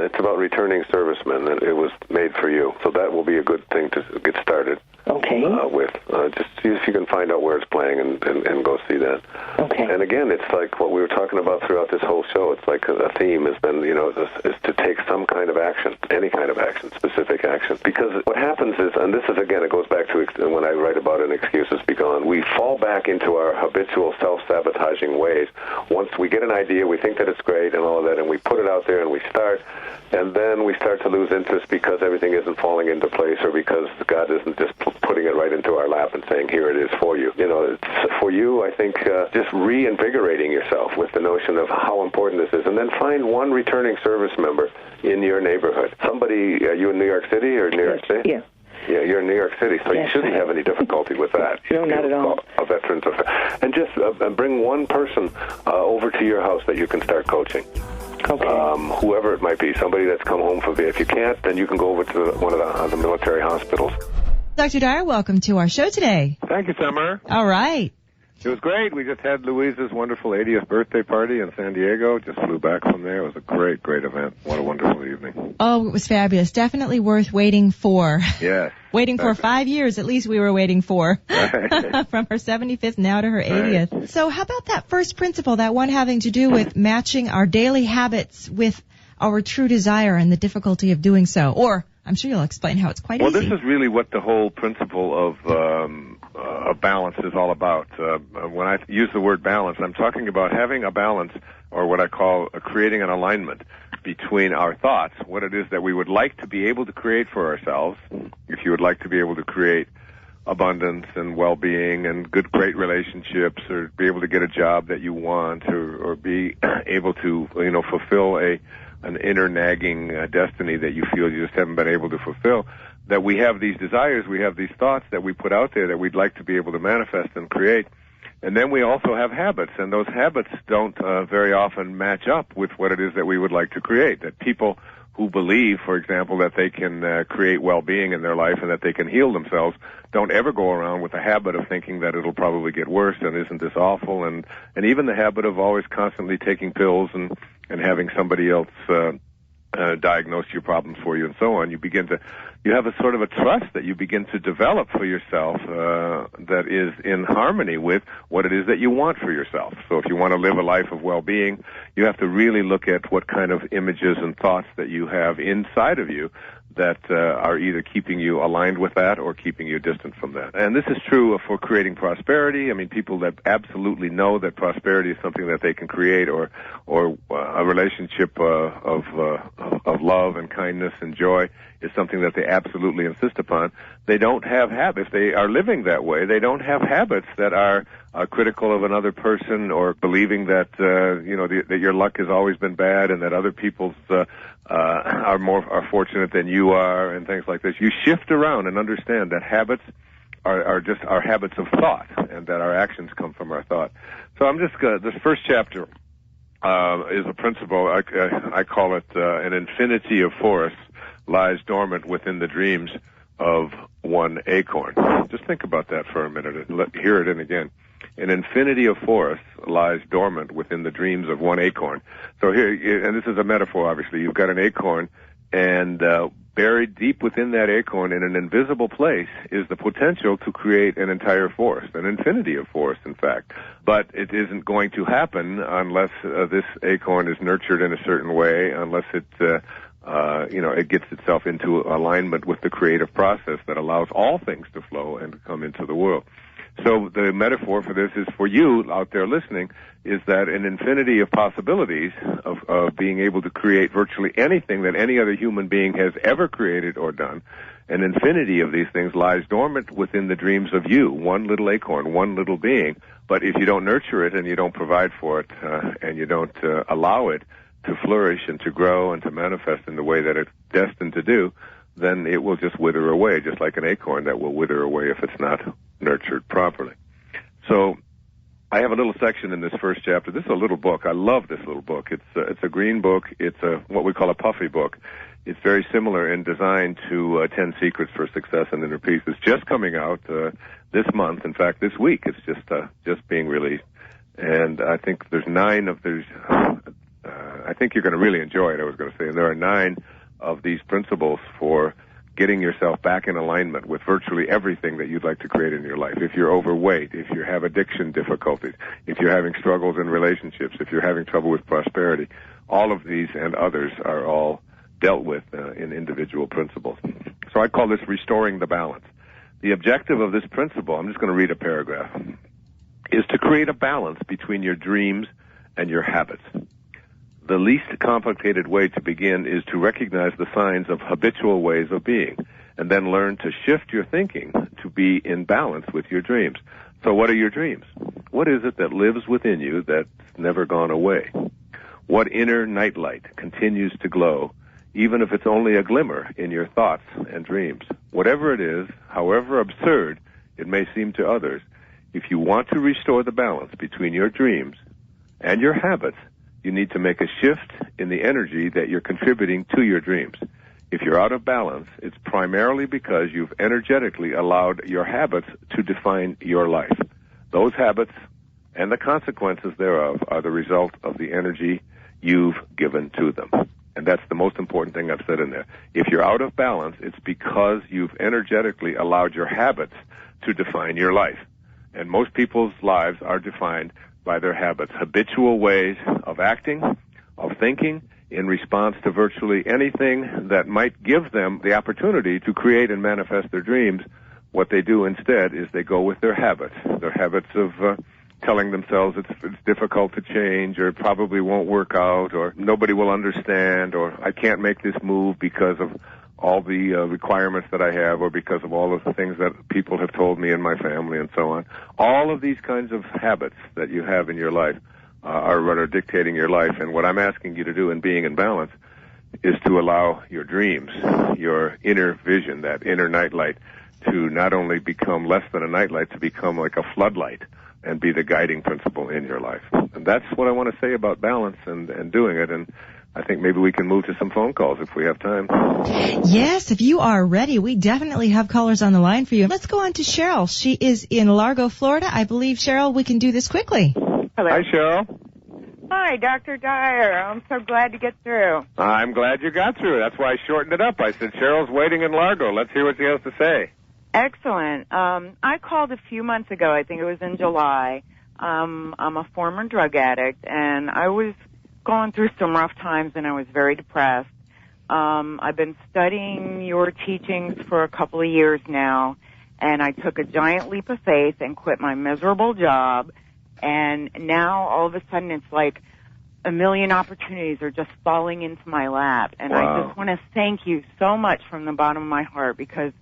[SPEAKER 14] It's about returning servicemen, and it was made for you. So that will be a good thing to get started.
[SPEAKER 19] Okay.
[SPEAKER 14] Just see if you can find out where it's playing and go see that.
[SPEAKER 19] Okay.
[SPEAKER 14] And again, it's like what we were talking about throughout this whole show. It's like a theme has been, is to take some kind of action, any kind of action, specific action. Because what happens is, and this is again, it goes back to when I write about an excuses be gone. We fall back into our habitual self-sabotaging ways. Once we get an idea, we think that it's great and all of that, and we put it out there and we start. And then we start to lose interest because everything isn't falling into place, or because God isn't just putting it right into our lap and saying, here it is for you. It's for you, I think, just reinvigorating yourself with the notion of how important this is. And then find one returning service member in your neighborhood. Somebody, are you in New York City or New York State?
[SPEAKER 19] Yeah.
[SPEAKER 14] Yeah, you're in New York City, so you shouldn't have any difficulty with that.
[SPEAKER 19] No, not at all.
[SPEAKER 14] A veteran's affair. And just bring one person over to your house that you can start coaching.
[SPEAKER 19] Okay.
[SPEAKER 14] Whoever it might be, somebody that's come home from If you can't, then you can go over to one of the military hospitals.
[SPEAKER 9] Dr. Dyer, welcome to our show today.
[SPEAKER 10] Thank you, Summer.
[SPEAKER 9] All right.
[SPEAKER 10] It was great. We just had Louise's wonderful 80th birthday party in San Diego. Just flew back from there. It was a great, great event. What a wonderful evening.
[SPEAKER 9] Oh, it was fabulous. Definitely worth waiting for.
[SPEAKER 10] Yes.
[SPEAKER 9] Waiting for 5 years, at least we were waiting for.
[SPEAKER 10] Right.
[SPEAKER 9] From her 75th now to her 80th. Right. So how about that first principle, that one having to do with matching our daily habits with our true desire and the difficulty of doing so? Or, I'm sure you'll explain how it's quite easy.
[SPEAKER 10] Well, this is really what the whole principle of balance is all about. When I use the word balance, I'm talking about having a balance, or what I call creating an alignment between our thoughts, what it is that we would like to be able to create for ourselves. If you would like to be able to create abundance and well-being and great relationships, or be able to get a job that you want, or be able to, fulfill an inner nagging destiny that you feel you just haven't been able to fulfill, that we have these desires, we have these thoughts that we put out there that we'd like to be able to manifest and create. And then we also have habits, and those habits don't very often match up with what it is that we would like to create. That people who believe, for example, that they can create well-being in their life and that they can heal themselves don't ever go around with the habit of thinking that it'll probably get worse and isn't this awful, and even the habit of always constantly taking pills and having somebody else diagnose your problems for you and so on. You have a sort of a trust that you begin to develop for yourself that is in harmony with what it is that you want for yourself. So if you want to live a life of well-being, you have to really look at what kind of images and thoughts that you have inside of you that are either keeping you aligned with that or keeping you distant from that. And this is true for creating prosperity. I mean, people that absolutely know that prosperity is something that they can create, or a relationship of love and kindness and joy is something that they absolutely insist upon. They don't have habits. If they are living that way, they don't have habits that are critical of another person, or believing that that your luck has always been bad and that other people's are fortunate than you are, and things like this. You shift around and understand that habits are just our habits of thought, and that our actions come from our thought. So I'm just this first chapter is a principle. I call it an infinity of forests lies dormant within the dreams of one acorn. Just think about that for a minute and hear it in again. An infinity of forests lies dormant within the dreams of one acorn. So here, and this is a metaphor, obviously. You've got an acorn, and buried deep within that acorn in an invisible place is the potential to create an entire forest, an infinity of forests, in fact. But it isn't going to happen unless this acorn is nurtured in a certain way, unless it gets itself into alignment with the creative process that allows all things to flow and to come into the world. So the metaphor for this is, for you out there listening, is that an infinity of possibilities of being able to create virtually anything that any other human being has ever created or done. An infinity of these things lies dormant within the dreams of you, one little acorn, one little being. But if you don't nurture it and you don't provide for it and you don't allow it to flourish and to grow and to manifest in the way that it's destined to do, then it will just wither away, just like an acorn that will wither away if it's not nurtured properly. So I have a little section in this first chapter. This is a little book. I love this little book. It's a green book. It's what we call a puffy book. It's very similar in design to 10 Secrets for Success in Inner Peace. It's just coming out this month. In fact, this week it's just being released. And I think there's 9 of these. I think you're going to really enjoy it, I was going to say. And there are 9 of these principles for getting yourself back in alignment with virtually everything that you'd like to create in your life. If you're overweight, if you have addiction difficulties, if you're having struggles in relationships, if you're having trouble with prosperity, all of these and others are all dealt with in individual principles. So I call this restoring the balance. The objective of this principle, I'm just going to read a paragraph, is to create a balance between your dreams and your habits. The least complicated way to begin is to recognize the signs of habitual ways of being, and then learn to shift your thinking to be in balance with your dreams. So what are your dreams? What is it that lives within you that's never gone away? What inner nightlight continues to glow, even if it's only a glimmer in your thoughts and dreams? Whatever it is, however absurd it may seem to others, if you want to restore the balance between your dreams and your habits, you need to make a shift in the energy that you're contributing to your dreams. If you're out of balance, it's primarily because you've energetically allowed your habits to define your life. Those habits and the consequences thereof are the result of the energy you've given to them. And that's the most important thing I've said in there. If you're out of balance, it's because you've energetically allowed your habits to define your life. And most people's lives are defined by their habits, habitual ways of acting, of thinking, in response to virtually anything that might give them the opportunity to create and manifest their dreams. What they do instead is they go with their habits of telling themselves it's difficult to change, or it probably won't work out, or nobody will understand, or I can't make this move because of all the requirements that I have, or because of all of the things that people have told me in my family and so on. All of these kinds of habits that you have in your life are what are dictating your life. And what I'm asking you to do in being in balance is to allow your dreams, your inner vision, that inner nightlight, to not only become less than a nightlight, to become like a floodlight and be the guiding principle in your life. And that's what I want to say about balance and doing it. And I think maybe we can move to some phone calls if we have time.
[SPEAKER 9] Yes, if you are ready, we definitely have callers on the line for you. Let's go on to Cheryl. She is in Largo, Florida. I believe, Cheryl, we can do this quickly.
[SPEAKER 20] Hello.
[SPEAKER 10] Hi, Cheryl.
[SPEAKER 20] Hi, Dr. Dyer. I'm so glad to get through.
[SPEAKER 10] I'm glad you got through. That's why I shortened it up. I said, Cheryl's waiting in Largo. Let's hear what she has to say.
[SPEAKER 20] Excellent. I called a few months ago. I think it was in July. I'm a former drug addict, and I was going through some rough times, and I was very depressed. I've been studying your teachings for a couple of years now, and I took a giant leap of faith and quit my miserable job. And now, all of a sudden, it's like a million opportunities are just falling into my lap. And I just want to thank you so much from the bottom of my heart, because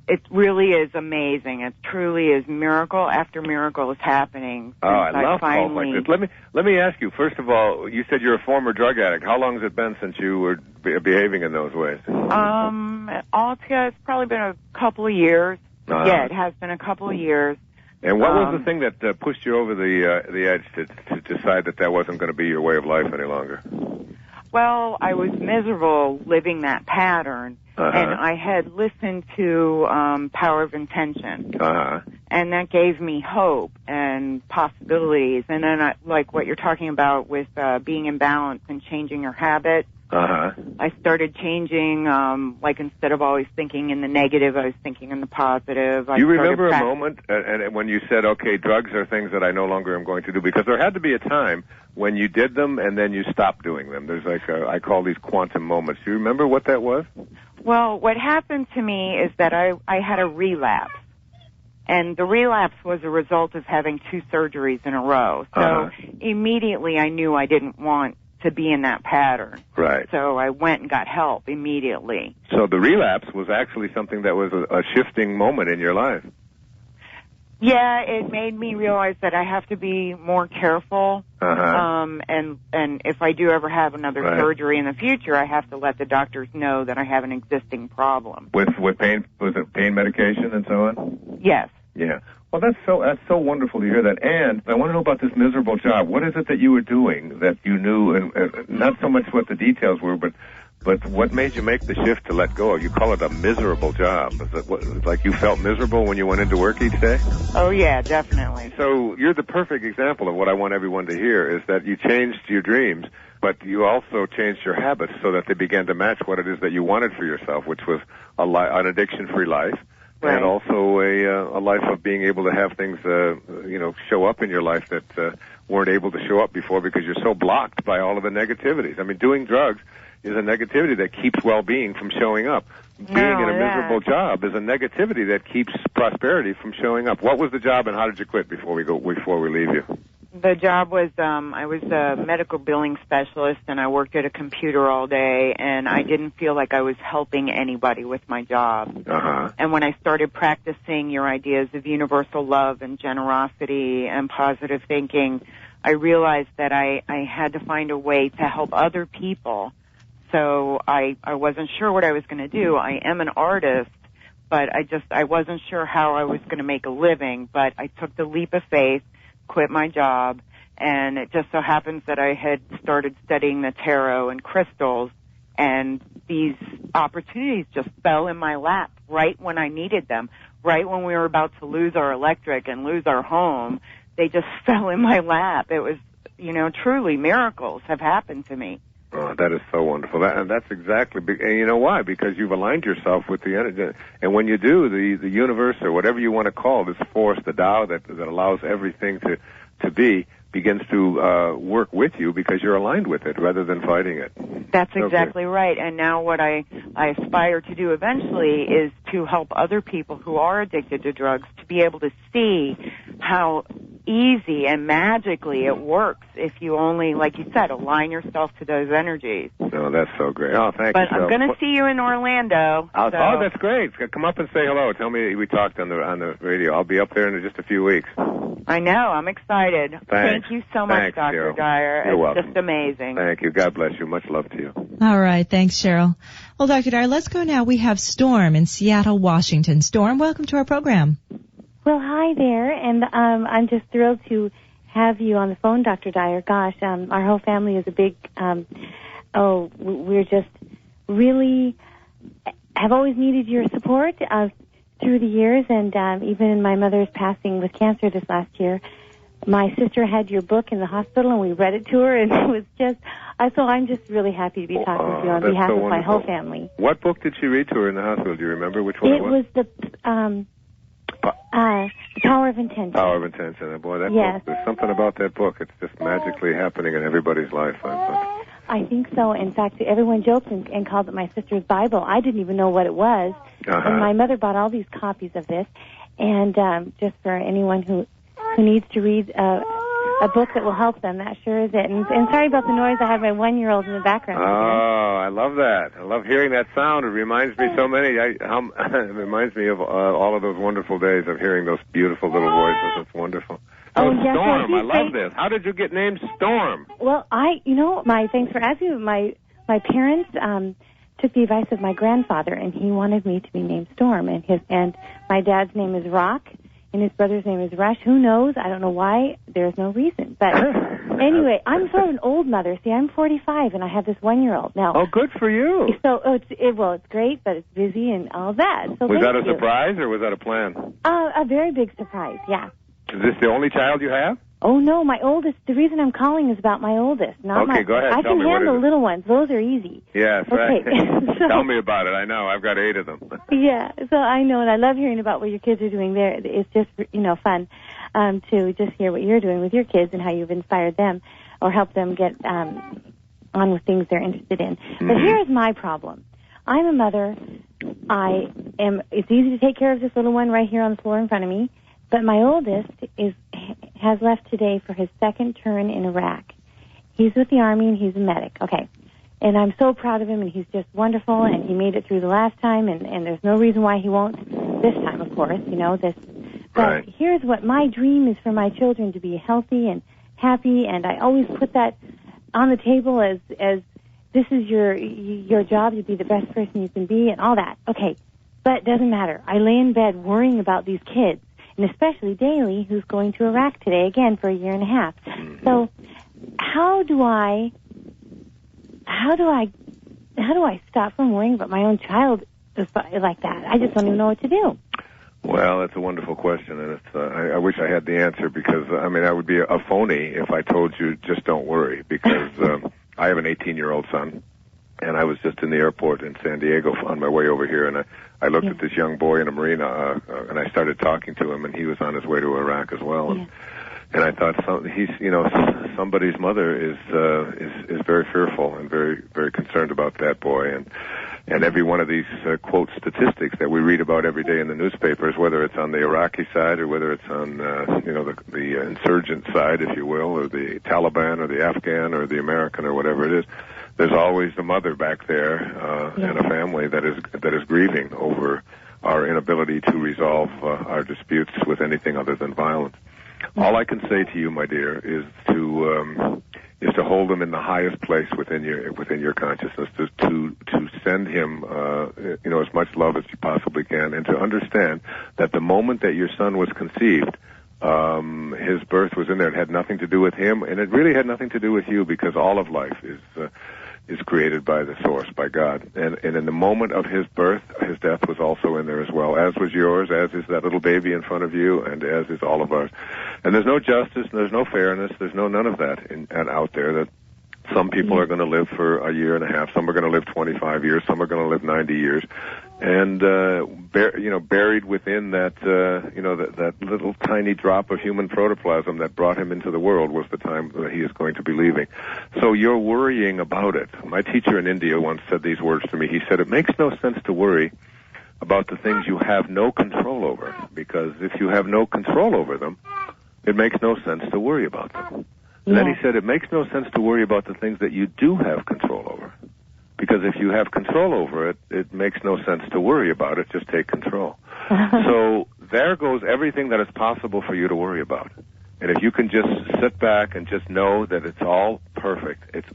[SPEAKER 20] it really is amazing. It truly is miracle after miracle is happening.
[SPEAKER 10] Oh, I love calls like this. Let me ask you, first of all, you said you're a former drug addict. How long has it been since you were behaving in those ways?
[SPEAKER 20] Altogether, it's probably been a couple of years. Yeah, it has been a couple of years.
[SPEAKER 10] And what was the thing that pushed you over the edge to decide that wasn't going to be your way of life any longer?
[SPEAKER 20] Well, I was miserable living that pattern, and I had listened to Power of Intention, and that gave me hope and possibilities. And then, like what you're talking about with being in balance and changing your habits, I started changing, like instead of always thinking in the negative, I was thinking in the positive.
[SPEAKER 10] Do you remember a moment and when you said, okay, drugs are things that I no longer am going to do? Because there had to be a time when you did them and then you stopped doing them. There's like I call these quantum moments. Do you remember what that was?
[SPEAKER 20] Well, what happened to me is that I had a relapse. And the relapse was a result of having 2 surgeries in a row. So immediately I knew I didn't want to be in that pattern.
[SPEAKER 10] Right.
[SPEAKER 20] So I went and got help immediately.
[SPEAKER 10] So the relapse was actually something that was a shifting moment in your life.
[SPEAKER 20] Yeah, it made me realize that I have to be more careful. And if I do ever have another surgery in the future, I have to let the doctors know that I have an existing problem.
[SPEAKER 10] With pain, was it pain medication and so on?
[SPEAKER 20] Yes.
[SPEAKER 10] Yeah. Well, that's so wonderful to hear that. And I want to know about this miserable job. What is it that you were doing that you knew, and not so much what the details were, but what made you make the shift to let go? You call it a miserable job. Is it like you felt miserable when you went into work each day?
[SPEAKER 20] Oh, yeah, definitely.
[SPEAKER 10] So you're the perfect example of what I want everyone to hear, is that you changed your dreams, but you also changed your habits so that they began to match what it is that you wanted for yourself, which was an addiction-free life. Right. And also a life of being able to have things, show up in your life that weren't able to show up before because you're so blocked by all of the negativities. I mean, doing drugs is a negativity that keeps well-being from showing up. Being in a miserable job is a negativity that keeps prosperity from showing up. What was the job, and how did you quit before we leave you?
[SPEAKER 20] The job was, I was a medical billing specialist, and I worked at a computer all day, and I didn't feel like I was helping anybody with my job. And when I started practicing your ideas of universal love and generosity and positive thinking, I realized that I had to find a way to help other people. So I wasn't sure what I was going to do. I am an artist, but I wasn't sure how I was going to make a living, but I took the leap of faith, quit my job, and it just so happens that I had started studying the tarot and crystals, and these opportunities just fell in my lap right when I needed them, right when we were about to lose our electric and lose our home. They just fell in my lap. It was, truly miracles have happened to me.
[SPEAKER 10] Oh, that is so wonderful. And that's exactly, and you know why? Because you've aligned yourself with the energy. And when you do, the universe, or whatever you want to call this force, the Tao that allows everything to be, begins to work with you because you're aligned with it rather than fighting it.
[SPEAKER 20] That's exactly right. And now what I aspire to do eventually is to help other people who are addicted to drugs to be able to see how easy and magically it works if you only, like you said, align yourself to those energies.
[SPEAKER 10] Oh, that's so great. Oh, thank you.
[SPEAKER 20] But I'm going to see you in Orlando.
[SPEAKER 10] Oh, that's great. Come up and say hello. Tell me we talked on the radio. I'll be up there in just a few weeks.
[SPEAKER 20] I know. I'm excited.
[SPEAKER 10] Thanks.
[SPEAKER 20] Thank you so much, Dr. Dyer.
[SPEAKER 10] You're welcome.
[SPEAKER 20] It's just amazing.
[SPEAKER 10] Thank you. God bless you. Much love to you.
[SPEAKER 9] All right. Thanks, Cheryl. Well, Dr. Dyer, let's go now. We have Storm in Seattle, Washington. Storm, welcome to our program.
[SPEAKER 21] Well, hi there, and I'm just thrilled to have you on the phone, Dr. Dyer. Gosh, our whole family is a big, we're just really have always needed your support through the years, and even in my mother's passing with cancer this last year, my sister had your book in the hospital, and we read it to her, and it was just, so I'm just really happy to be talking to you on behalf of my whole family.
[SPEAKER 10] What book did she read to her in the hospital? Do you remember which one it was?
[SPEAKER 21] It was The Power of Intention.
[SPEAKER 10] Power of Intention. And boy, that book, there's something about that book. It's just magically happening in everybody's life.
[SPEAKER 21] I think so. In fact, everyone joked and called it my sister's Bible. I didn't even know what it was. And my mother bought all these copies of this. And just for anyone who needs to read a book that will help them, that sure is it. And sorry about the noise. I have my 1-year-old in the background.
[SPEAKER 10] Oh, I love that. I love hearing that sound. It reminds me so many. It reminds me of all of those wonderful days of hearing those beautiful little voices. It's wonderful. Oh, yes, Storm. I love this. How did you get named Storm?
[SPEAKER 21] Well, thanks for asking. My parents took the advice of my grandfather, and he wanted me to be named Storm. And my dad's name is Rock, and his brother's name is Rush. Who knows? I don't know why. There's no reason. But anyway, I'm sort of an old mother. See, I'm 45, and I have this 1-year-old now.
[SPEAKER 10] Oh, good for you.
[SPEAKER 21] So it's great, but it's busy and all that. So
[SPEAKER 10] was that a surprise, or was that a plan?
[SPEAKER 21] A very big surprise, yeah.
[SPEAKER 10] Is this the only child you have?
[SPEAKER 21] Oh, no, my oldest. The reason I'm calling is about my oldest.
[SPEAKER 10] Okay, go ahead.
[SPEAKER 21] I can handle little ones. Those are easy.
[SPEAKER 10] Yes,
[SPEAKER 21] right.
[SPEAKER 10] Okay. Tell me about it. I know. I've got 8 of them.
[SPEAKER 21] Yeah, so I know, and I love hearing about what your kids are doing there. It's just, fun to just hear what you're doing with your kids and how you've inspired them or helped them get on with things they're interested in. Mm-hmm. But here's my problem. I'm a mother. It's easy to take care of this little one right here on the floor in front of me. But my oldest has left today for his second turn in Iraq. He's with the Army, and he's a medic. Okay. And I'm so proud of him, and he's just wonderful, and he made it through the last time, and there's no reason why he won't this time, of course, But here's what my dream is for my children, to be healthy and happy, and I always put that on the table as this is your job to be the best person you can be and all that. Okay. But it doesn't matter. I lay in bed worrying about these kids, and especially Daly, who's going to Iraq today again for 1.5 years. So how do I stop from worrying about my own child like that? I just don't even know what to do.
[SPEAKER 10] Well, it's a wonderful question, and I wish I had the answer, because I would be a phony if I told you just don't worry, because I have an 18-year-old son. And I was just in the airport in San Diego on my way over here, and I looked at this young boy in a marina, and I started talking to him, and he was on his way to Iraq as well. And I thought, somebody's mother is very fearful and very, very concerned about that boy. And every one of these quote statistics that we read about every day in the newspapers, whether it's on the Iraqi side or whether it's on the insurgent side, if you will, or the Taliban or the Afghan or the American or whatever it is. There's always a mother back there and a family that is grieving over our inability to resolve our disputes with anything other than violence. All I can say to you, my dear, is to hold him in the highest place within your consciousness, to send him as much love as you possibly can, and to understand that the moment that your son was conceived, his birth was in there. It had nothing to do with him, and it really had nothing to do with you, because all of life is created by the source, by God. And in the moment of his birth, his death was also in there as well, as was yours, as is that little baby in front of you, and as is all of ours. And there's no justice, and there's no fairness, there's none of that out there, that some people are going to live for 1.5 years, some are going to live 25 years, some are going to live 90 years. And, buried within that, that little tiny drop of human protoplasm that brought him into the world was the time that he is going to be leaving. So you're worrying about it. My teacher in India once said these words to me. He said, it makes no sense to worry about the things you have no control over, because if you have no control over them, it makes no sense to worry about them. And then he said, it makes no sense to worry about the things that you do have control over. Because if you have control over it, it makes no sense to worry about it. Just take control. So there goes everything that is possible for you to worry about. And if you can just sit back and just know that it's all perfect, it's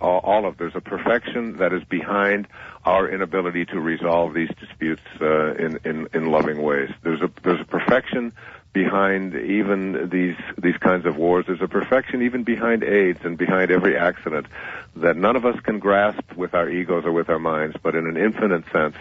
[SPEAKER 10] there's a perfection that is behind our inability to resolve these disputes in loving ways. There's a perfection behind even these kinds of wars. There's a perfection even behind AIDS and behind every accident that none of us can grasp with our egos or with our minds, but in an infinite sense,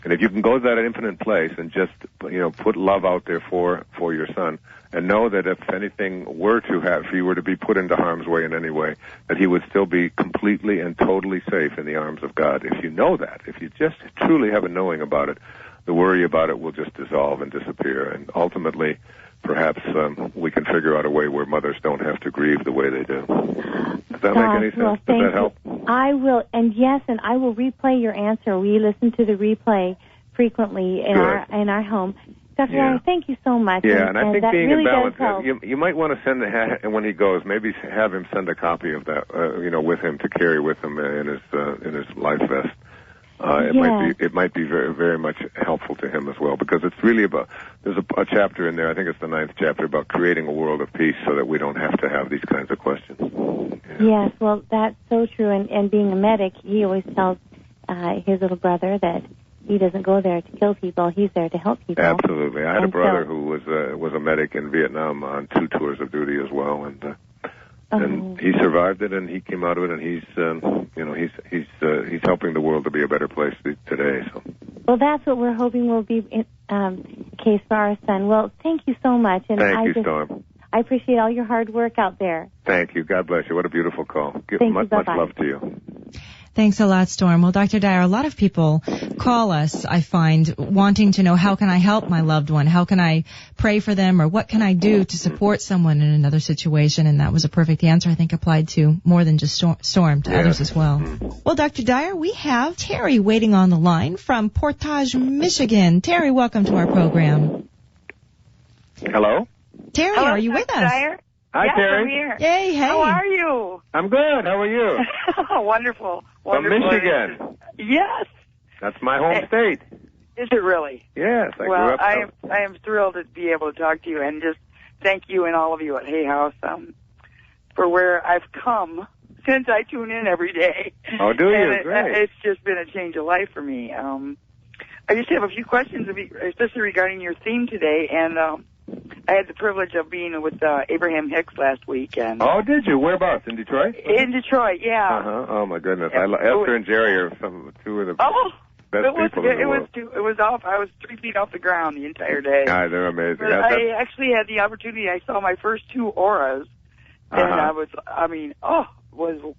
[SPEAKER 10] And if you can go to that infinite place and just, put love out there for your son, and know that if anything were to have, if he were to be put into harm's way in any way, that he would still be completely and totally safe in the arms of God. If you know that, if you just truly have a knowing about it, the worry about it will just dissolve and disappear. And ultimately, perhaps we can figure out a way where mothers don't have to grieve the way they do. Does that make any sense?
[SPEAKER 21] Well,
[SPEAKER 10] Does that help?
[SPEAKER 21] I will, and I will replay your answer. We listen to the replay frequently in our home. Dr. Dyer, thank you so much.
[SPEAKER 10] Yeah, and I think being
[SPEAKER 21] really
[SPEAKER 10] in balance, you might want to send, when he goes, maybe have him send a copy of that, with him to carry with him in his life vest. It might be very, very much helpful to him as well, because it's really about, there's a chapter in there, I think it's the 9th chapter, about creating a world of peace so that we don't have to have these kinds of questions.
[SPEAKER 21] Yes, well, that's so true. And being a medic, he always tells his little brother that he doesn't go there to kill people. He's there to help people.
[SPEAKER 10] Absolutely. I had a brother who was a medic in Vietnam on 2 tours of duty as well, and he survived it, and he came out of it, and he's helping the world to be a better place today. So.
[SPEAKER 21] Well, that's what we're hoping will be the case for our son. Well, thank you so much, and
[SPEAKER 10] Thank you, Storm.
[SPEAKER 21] I appreciate all your hard work out there.
[SPEAKER 10] Thank you. God bless you. What a beautiful call. Much love to you.
[SPEAKER 9] Thanks a lot, Storm. Well, Dr. Dyer, a lot of people call us, I find, wanting to know, how can I help my loved one? How can I pray for them? Or what can I do to support someone in another situation? And that was a perfect answer, I think, applied to more than just Storm, to others as well. Well, Dr. Dyer, we have Terry waiting on the line from Portage, Michigan. Terry, welcome to our program.
[SPEAKER 1] Hello?
[SPEAKER 9] Terry,
[SPEAKER 1] Hello,
[SPEAKER 9] are you with us?
[SPEAKER 1] Dyer? Hi,
[SPEAKER 21] yes,
[SPEAKER 1] Terry.
[SPEAKER 21] I'm here.
[SPEAKER 9] Hey.
[SPEAKER 21] How are you?
[SPEAKER 1] I'm good. How are you?
[SPEAKER 21] Wonderful.
[SPEAKER 1] From Michigan.
[SPEAKER 21] Yes.
[SPEAKER 1] That's my home state.
[SPEAKER 21] Is it really?
[SPEAKER 1] Yes.
[SPEAKER 21] I am thrilled to be able to talk to you, and just thank you and all of you at Hay House for where I've come since I tune in every day.
[SPEAKER 1] Oh, do you? Great.
[SPEAKER 21] It's just been a change of life for me. I just have a few questions, especially regarding your theme today, and I had the privilege of being with Abraham Hicks last week. And
[SPEAKER 1] oh, did you? Whereabouts? In Detroit?
[SPEAKER 21] In Detroit, yeah.
[SPEAKER 10] Oh, my goodness. Esther and Jerry are two of the best people in the world.
[SPEAKER 21] It was off. I was 3 feet off the ground the entire day.
[SPEAKER 10] Yeah, they're amazing.
[SPEAKER 21] But I actually had the opportunity. I saw my first 2 auras, and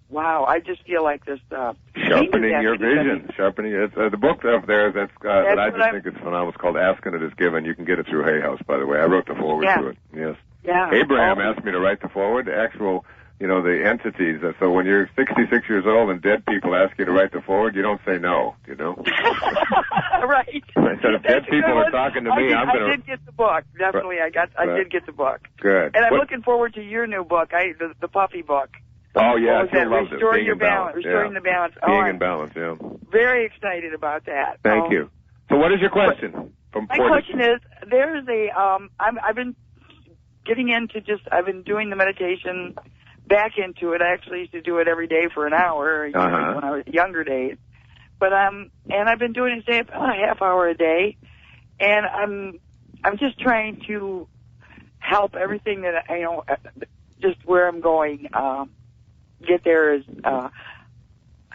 [SPEAKER 21] wow. I just feel like this
[SPEAKER 10] sharpening your vision. Sharpening the book up there that I just think is phenomenal. It's called Asking It Is Given. You can get it through Hay House, by the way. I wrote the foreword to it. Yes.
[SPEAKER 21] Yeah.
[SPEAKER 10] Abraham asked me to write the foreword. The actual, the entities. So when you're 66 years old and dead people ask you to write the foreword, you don't say no.
[SPEAKER 21] Right.
[SPEAKER 10] I said if dead people are talking to me, I'm going to.
[SPEAKER 21] I did get the book. Definitely, I did get the book.
[SPEAKER 10] Good.
[SPEAKER 21] And I'm looking forward to your new book, the Puppy book.
[SPEAKER 10] Oh, yeah, I
[SPEAKER 21] loved it. Restoring the balance.
[SPEAKER 10] Being in balance, yeah.
[SPEAKER 21] Very excited about that.
[SPEAKER 10] Thank you. So what is your question?
[SPEAKER 21] My question is, there's I've been getting into I've been doing the meditation back into it. I actually used to do it every day for an hour when I was younger days. But, and I've been doing it, say, about a half hour a day. And I'm just trying to help everything that, just where I'm going, get there is, I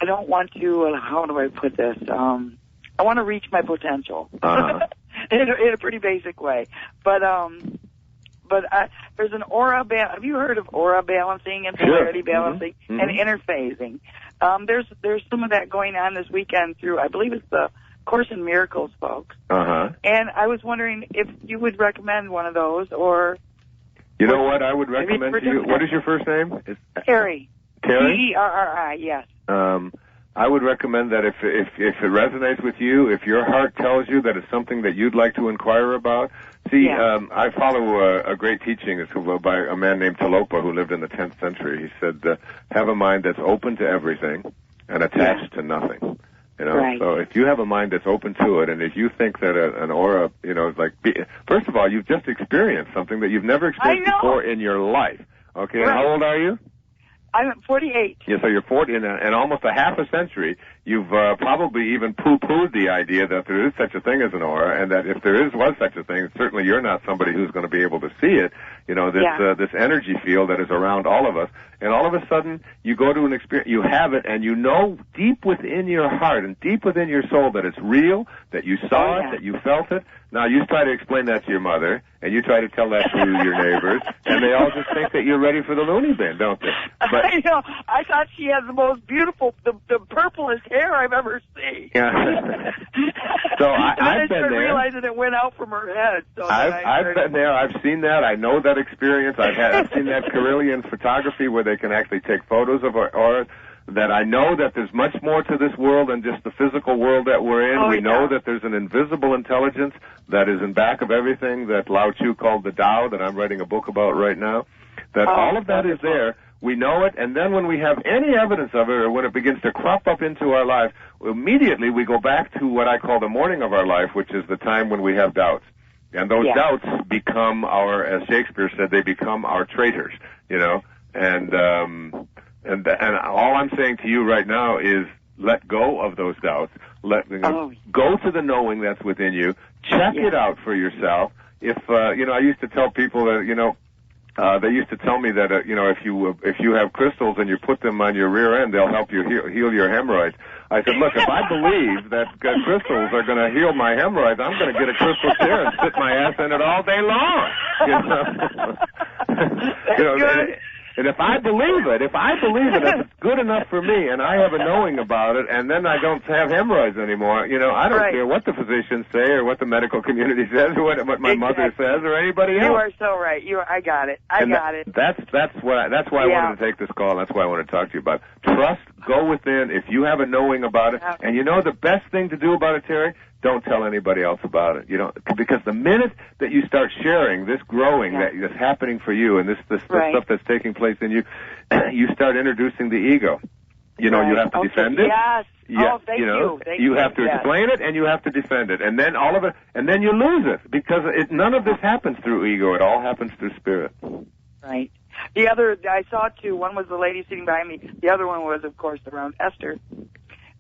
[SPEAKER 21] don't want to, how do I put this? I want to reach my potential in a pretty basic way. But there's an aura, have you heard of aura balancing and polarity balancing and interphasing? There's some of that going on this weekend through, I believe it's the Course in Miracles folks. And I was wondering if you would recommend one of those, or...
[SPEAKER 10] You know what I would recommend to you? What is your first name?
[SPEAKER 21] Terry.
[SPEAKER 10] Terry?
[SPEAKER 21] Terri, yes.
[SPEAKER 10] I would recommend that if it resonates with you, if your heart tells you that it's something that you'd like to inquire about. See, I follow a great teaching by a man named Talopa who lived in the 10th century. He said, have a mind that's open to everything and attached to nothing.
[SPEAKER 21] Right.
[SPEAKER 10] So if you have a mind that's open to it, and if you think that an aura, first of all, you've just experienced something that you've never experienced before in your life. Okay, and how old are you?
[SPEAKER 21] I'm 48.
[SPEAKER 10] Yeah, so you're 40, in almost a half a century, you've probably even poo-pooed the idea that there is such a thing as an aura, and that if there was such a thing, certainly you're not somebody who's going to be able to see it. You know, this energy field that is around all of us, and all of a sudden you go to an experience, you have it, and you know deep within your heart and deep within your soul that it's real, that you saw it, that you felt it. Now, you try to explain that to your mother, and you try to tell that to your neighbors, and they all just think that you're ready for the loony bin, don't they? But,
[SPEAKER 4] I know. I thought she had the most beautiful, the purplest hair I've ever seen.
[SPEAKER 10] Yeah. So I've been there.
[SPEAKER 4] I realized it went out from her head. So
[SPEAKER 10] I've been there. I've seen that. I know that experience. I've seen that Carillion photography where they can actually take photos of auras. That I know that there's much more to this world than just the physical world that we're in. We know that there's an invisible intelligence that is in back of everything that Lao Tzu called the Tao, that I'm writing a book about right now. That all of that is there. We know it, and then when we have any evidence of it, or when it begins to crop up into our life, immediately we go back to what I call the morning of our life, which is the time when we have doubts. And those doubts become as Shakespeare said, they become our traitors, you know. And all I'm saying to you right now is let go of those doubts. Go to the knowing that's within you. Check it out for yourself. If I used to tell people that they used to tell me that if you have crystals and you put them on your rear end, they'll help you heal your hemorrhoids. I said, look, if I believe that crystals are going to heal my hemorrhoids, I'm going to get a crystal chair and sit my ass in it all day long. And if I believe it, if it's good enough for me, and I have a knowing about it, and then I don't have hemorrhoids anymore, I don't care what the physicians say or what the medical community says or what my mother says or anybody else.
[SPEAKER 4] You are so right. I got it. I got it.
[SPEAKER 10] That's why I wanted to take this call. That's why I want to talk to you about it. Trust, go within. If you have a knowing about it, and the best thing to do about it, Terry, don't tell anybody else about it. Because the minute that you start sharing this growing that's happening for you and this stuff that's taking place in you, you start introducing the ego. You have to defend it.
[SPEAKER 4] Yes.
[SPEAKER 10] Yeah,
[SPEAKER 4] thank you.
[SPEAKER 10] You have to explain it and you have to defend it, and then all of it, and then you lose it because none of this happens through ego. It all happens through spirit.
[SPEAKER 4] Right. The other I saw two. One was the lady sitting behind me. The other one was, of course, around Esther.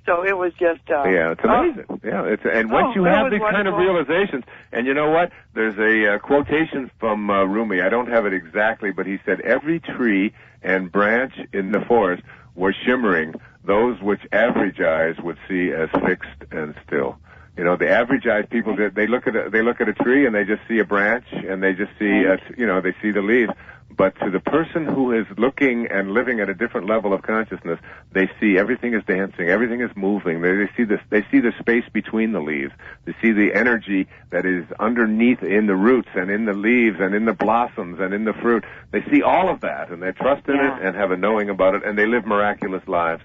[SPEAKER 4] So it was just...
[SPEAKER 10] it's amazing. And once you have these kind of realizations, and you know what? There's a quotation from Rumi. I don't have it exactly, but he said, every tree and branch in the forest were shimmering, those which average eyes would see as fixed and still. The average eyes people, they look at a tree and they just see a branch and they just see, they see the leaves. But to the person who is looking and living at a different level of consciousness, they see everything is dancing, everything is moving. They see the space between the leaves. They see the energy that is underneath in the roots and in the leaves and in the blossoms and in the fruit. They see all of that, and they trust in it and have a knowing about it, and they live miraculous lives.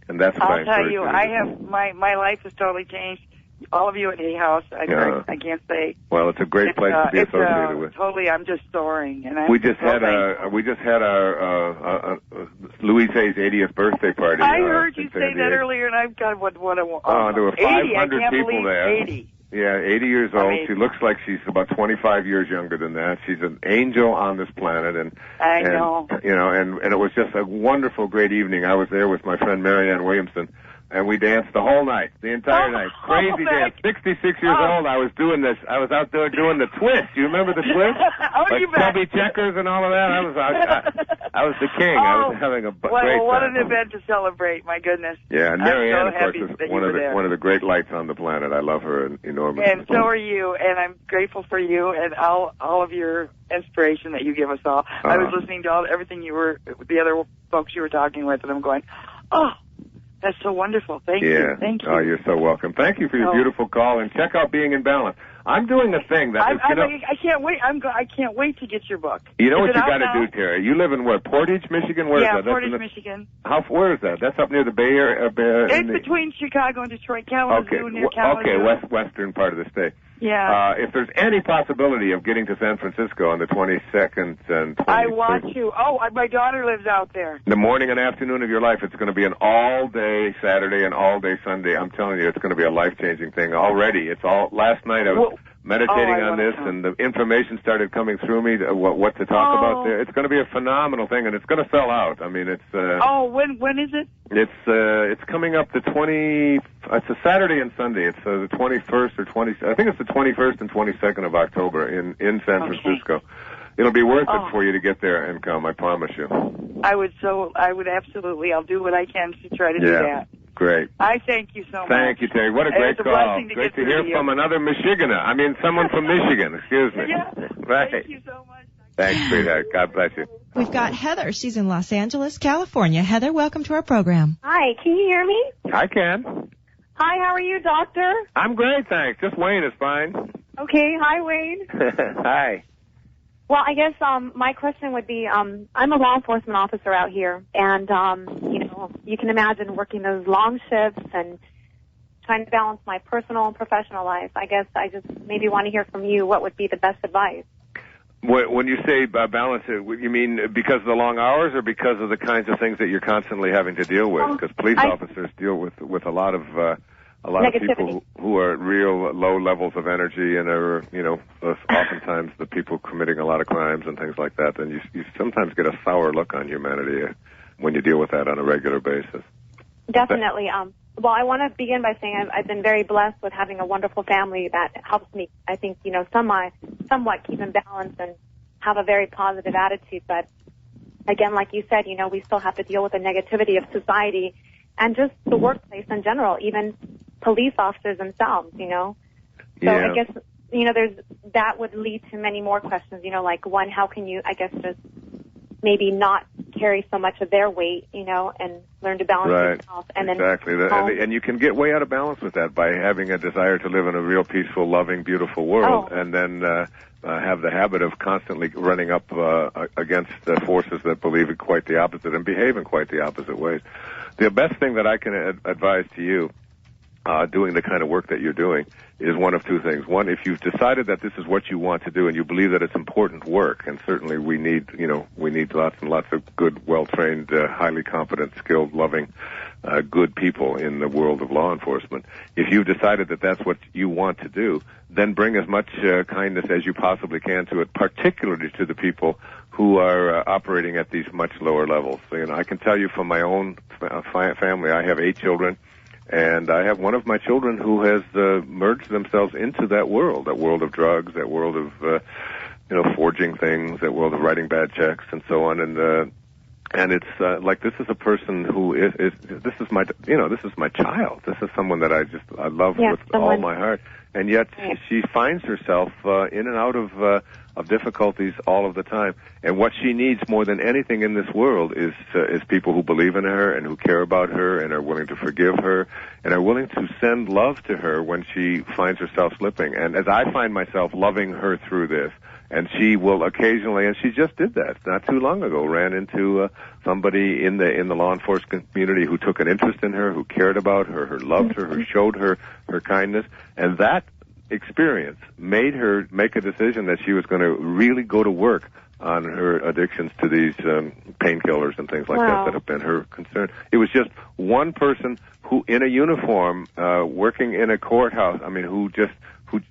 [SPEAKER 10] And that's what
[SPEAKER 4] I'll tell you, I have my life has totally changed. All of you at Hay House, I can't say.
[SPEAKER 10] Well, it's a great place to be associated with.
[SPEAKER 4] Totally, I'm just soaring, and
[SPEAKER 10] we just had our Louise Hay's 80th birthday party.
[SPEAKER 4] I heard you say that earlier, and I've got what I want.
[SPEAKER 10] There were 500 people there.
[SPEAKER 4] 80.
[SPEAKER 10] Yeah, 80 years old. She looks like she's about 25 years younger than that. She's an angel on this planet, and
[SPEAKER 4] I know.
[SPEAKER 10] And it was just a wonderful, great evening. I was there with my friend Marianne Williamson. And we danced the whole night, the entire night. Crazy dance. 66 years old. I was doing this. I was out there doing the twist. You remember the twist? Chubby checkers and all of that. I was the king. I was having a great time.
[SPEAKER 4] What an event to celebrate! My goodness.
[SPEAKER 10] Yeah, and Marianne, of course, is one of the great lights on the planet. I love her enormously.
[SPEAKER 4] And so are you. And I'm grateful for you and all of your inspiration that you give us all. I was listening to everything the other folks you were talking with, and I'm going, oh. That's so wonderful. Thank you. Thank you.
[SPEAKER 10] Oh, you're so welcome. Thank you for your beautiful call, and check out Being in Balance. I'm doing a thing that
[SPEAKER 4] I can't wait. I can't wait to get your book.
[SPEAKER 10] You know what you got to do, Terry? You live in what? Portage, Michigan. Where is that?
[SPEAKER 4] Portage, Michigan.
[SPEAKER 10] Where is that? That's up near the Bay Area.
[SPEAKER 4] It's between Chicago and Detroit, Kalamazoo, near Kalamazoo.
[SPEAKER 10] Okay, western part of the state.
[SPEAKER 4] Yeah.
[SPEAKER 10] If there's any possibility of getting to San Francisco on the 22nd and 23rd.
[SPEAKER 4] I want to. Oh, my daughter lives out there.
[SPEAKER 10] The morning and afternoon of your life, it's going to be an all-day Saturday and all-day Sunday. I'm telling you, it's going to be a life-changing thing already. Last night meditating on this, and the information started coming through me, what to talk about there. It's going to be a phenomenal thing, and it's going to sell out. I mean, it's...
[SPEAKER 4] when is it?
[SPEAKER 10] It's coming up the 20... It's a Saturday and Sunday. It's the 21st or 20... I think it's the 21st and 22nd of October in San Francisco. It'll be worth it for you to get there and come, I promise you.
[SPEAKER 4] I would absolutely. I'll do what I can to try to do that.
[SPEAKER 10] Great.
[SPEAKER 4] I thank you so much.
[SPEAKER 10] Thank you, Terry. What a great call. Great to hear from another Michiganer. I mean, someone from Michigan. Excuse me.
[SPEAKER 4] Yeah.
[SPEAKER 10] Right.
[SPEAKER 4] Thank you so much.
[SPEAKER 10] Thanks, sweetheart. God bless you.
[SPEAKER 9] We've got Heather. She's in Los Angeles, California. Heather, welcome to our program.
[SPEAKER 5] Hi, can you hear me?
[SPEAKER 10] I can.
[SPEAKER 5] Hi, how are you, doctor?
[SPEAKER 10] I'm great, thanks. Just Wayne is fine.
[SPEAKER 5] Okay, hi, Wayne.
[SPEAKER 10] Hi.
[SPEAKER 5] Well, I guess my question would be, I'm a law enforcement officer out here, and, you can imagine working those long shifts and trying to balance my personal and professional life. I guess I just maybe want to hear from you what would be the best advice.
[SPEAKER 10] When you say balance it, you mean because of the long hours or because of the kinds of things that you're constantly having to deal with? Because police officers deal with a lot of people who are at real low levels of energy and are, oftentimes the people committing a lot of crimes and things like that. And you sometimes get a sour look on humanity when you deal with that on a regular basis.
[SPEAKER 5] Definitely. Well, I want to begin by saying I've been very blessed with having a wonderful family that helps me, I think, somewhat keep in balance and have a very positive attitude. But again, like you said, we still have to deal with the negativity of society and just the workplace in general, even police officers themselves, So I guess, that would lead to many more questions, like one, how can you, I guess, just maybe not carry so much of their weight, and learn to balance yourself. And
[SPEAKER 10] exactly. And you can get way out of balance with that by having a desire to live in a real peaceful, loving, beautiful world, and then have the habit of constantly running up against forces that believe in quite the opposite and behave in quite the opposite ways. The best thing that I can advise to you doing the kind of work that you're doing is one of two things. One, if you've decided that this is what you want to do and you believe that it's important work, and certainly we need lots and lots of good, well-trained, highly competent, skilled, loving, good people in the world of law enforcement. If you've decided that that's what you want to do, then bring as much kindness as you possibly can to it, particularly to the people who are operating at these much lower levels. So, I can tell you from my own family, I have 8 children. And I have one of my children who has merged themselves into that world of drugs, that world of, forging things, that world of writing bad checks and so on. And it's like this is a person who this is my child. This is someone that I love with all my heart. And yet she finds herself in and out of difficulties all of the time. And what she needs more than anything in this world is people who believe in her and who care about her and are willing to forgive her and are willing to send love to her when she finds herself slipping. And as I find myself loving her through this, and she will occasionally, and she just did that not too long ago, ran into somebody in the law enforcement community who took an interest in her, who cared about her, who loved her, who showed her kindness, and that experience made her make a decision that she was going to really go to work on her addictions to these painkillers and things like that have been her concern. It was just one person who, in a uniform, working in a courthouse, who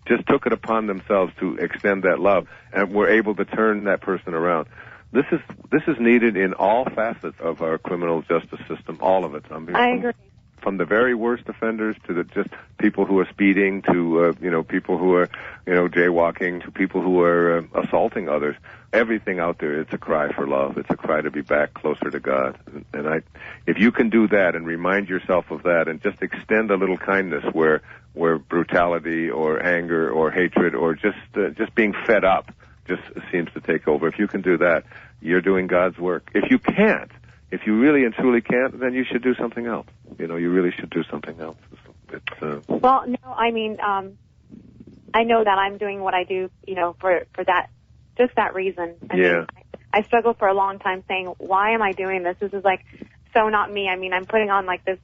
[SPEAKER 10] just took it upon themselves to extend that love and were able to turn that person around. This is needed in all facets of our criminal justice system, all of it.
[SPEAKER 5] I agree.
[SPEAKER 10] From the very worst offenders to just people who are speeding to people who are jaywalking to people who are assaulting others. Everything out there, it's a cry for love. It's a cry to be back closer to God. And if you can do that and remind yourself of that and just extend a little kindness where brutality or anger or hatred or just being fed up just seems to take over. If you can do that, you're doing God's work. If you can't, if you really and truly can't, then you should do something else. You really should do something else.
[SPEAKER 5] Well, no, I know that I'm doing what I do, for that, just that reason. I struggled for a long time saying, why am I doing this? This is so not me. I'm putting on this,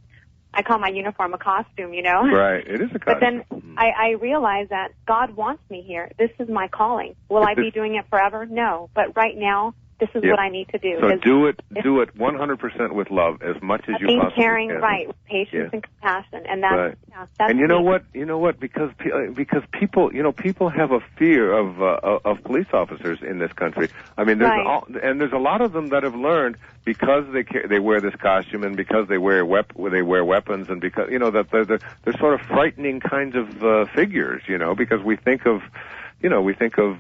[SPEAKER 5] I call my uniform a costume,
[SPEAKER 10] Right, it is a costume.
[SPEAKER 5] But then I realize that God wants me here. This is my calling. Will I be doing it forever? No. But right now, this is what I need to do.
[SPEAKER 10] So do it 100% with love, as much as you possibly
[SPEAKER 5] caring,
[SPEAKER 10] can.
[SPEAKER 5] Right, with patience and compassion, and that's
[SPEAKER 10] right.
[SPEAKER 5] That's
[SPEAKER 10] and you know what? Because people have a fear of police officers in this country. I mean, there's a lot of them that have learned because they wear this costume and because they wear weapons and because that they're sort of frightening kinds of figures. Because we think of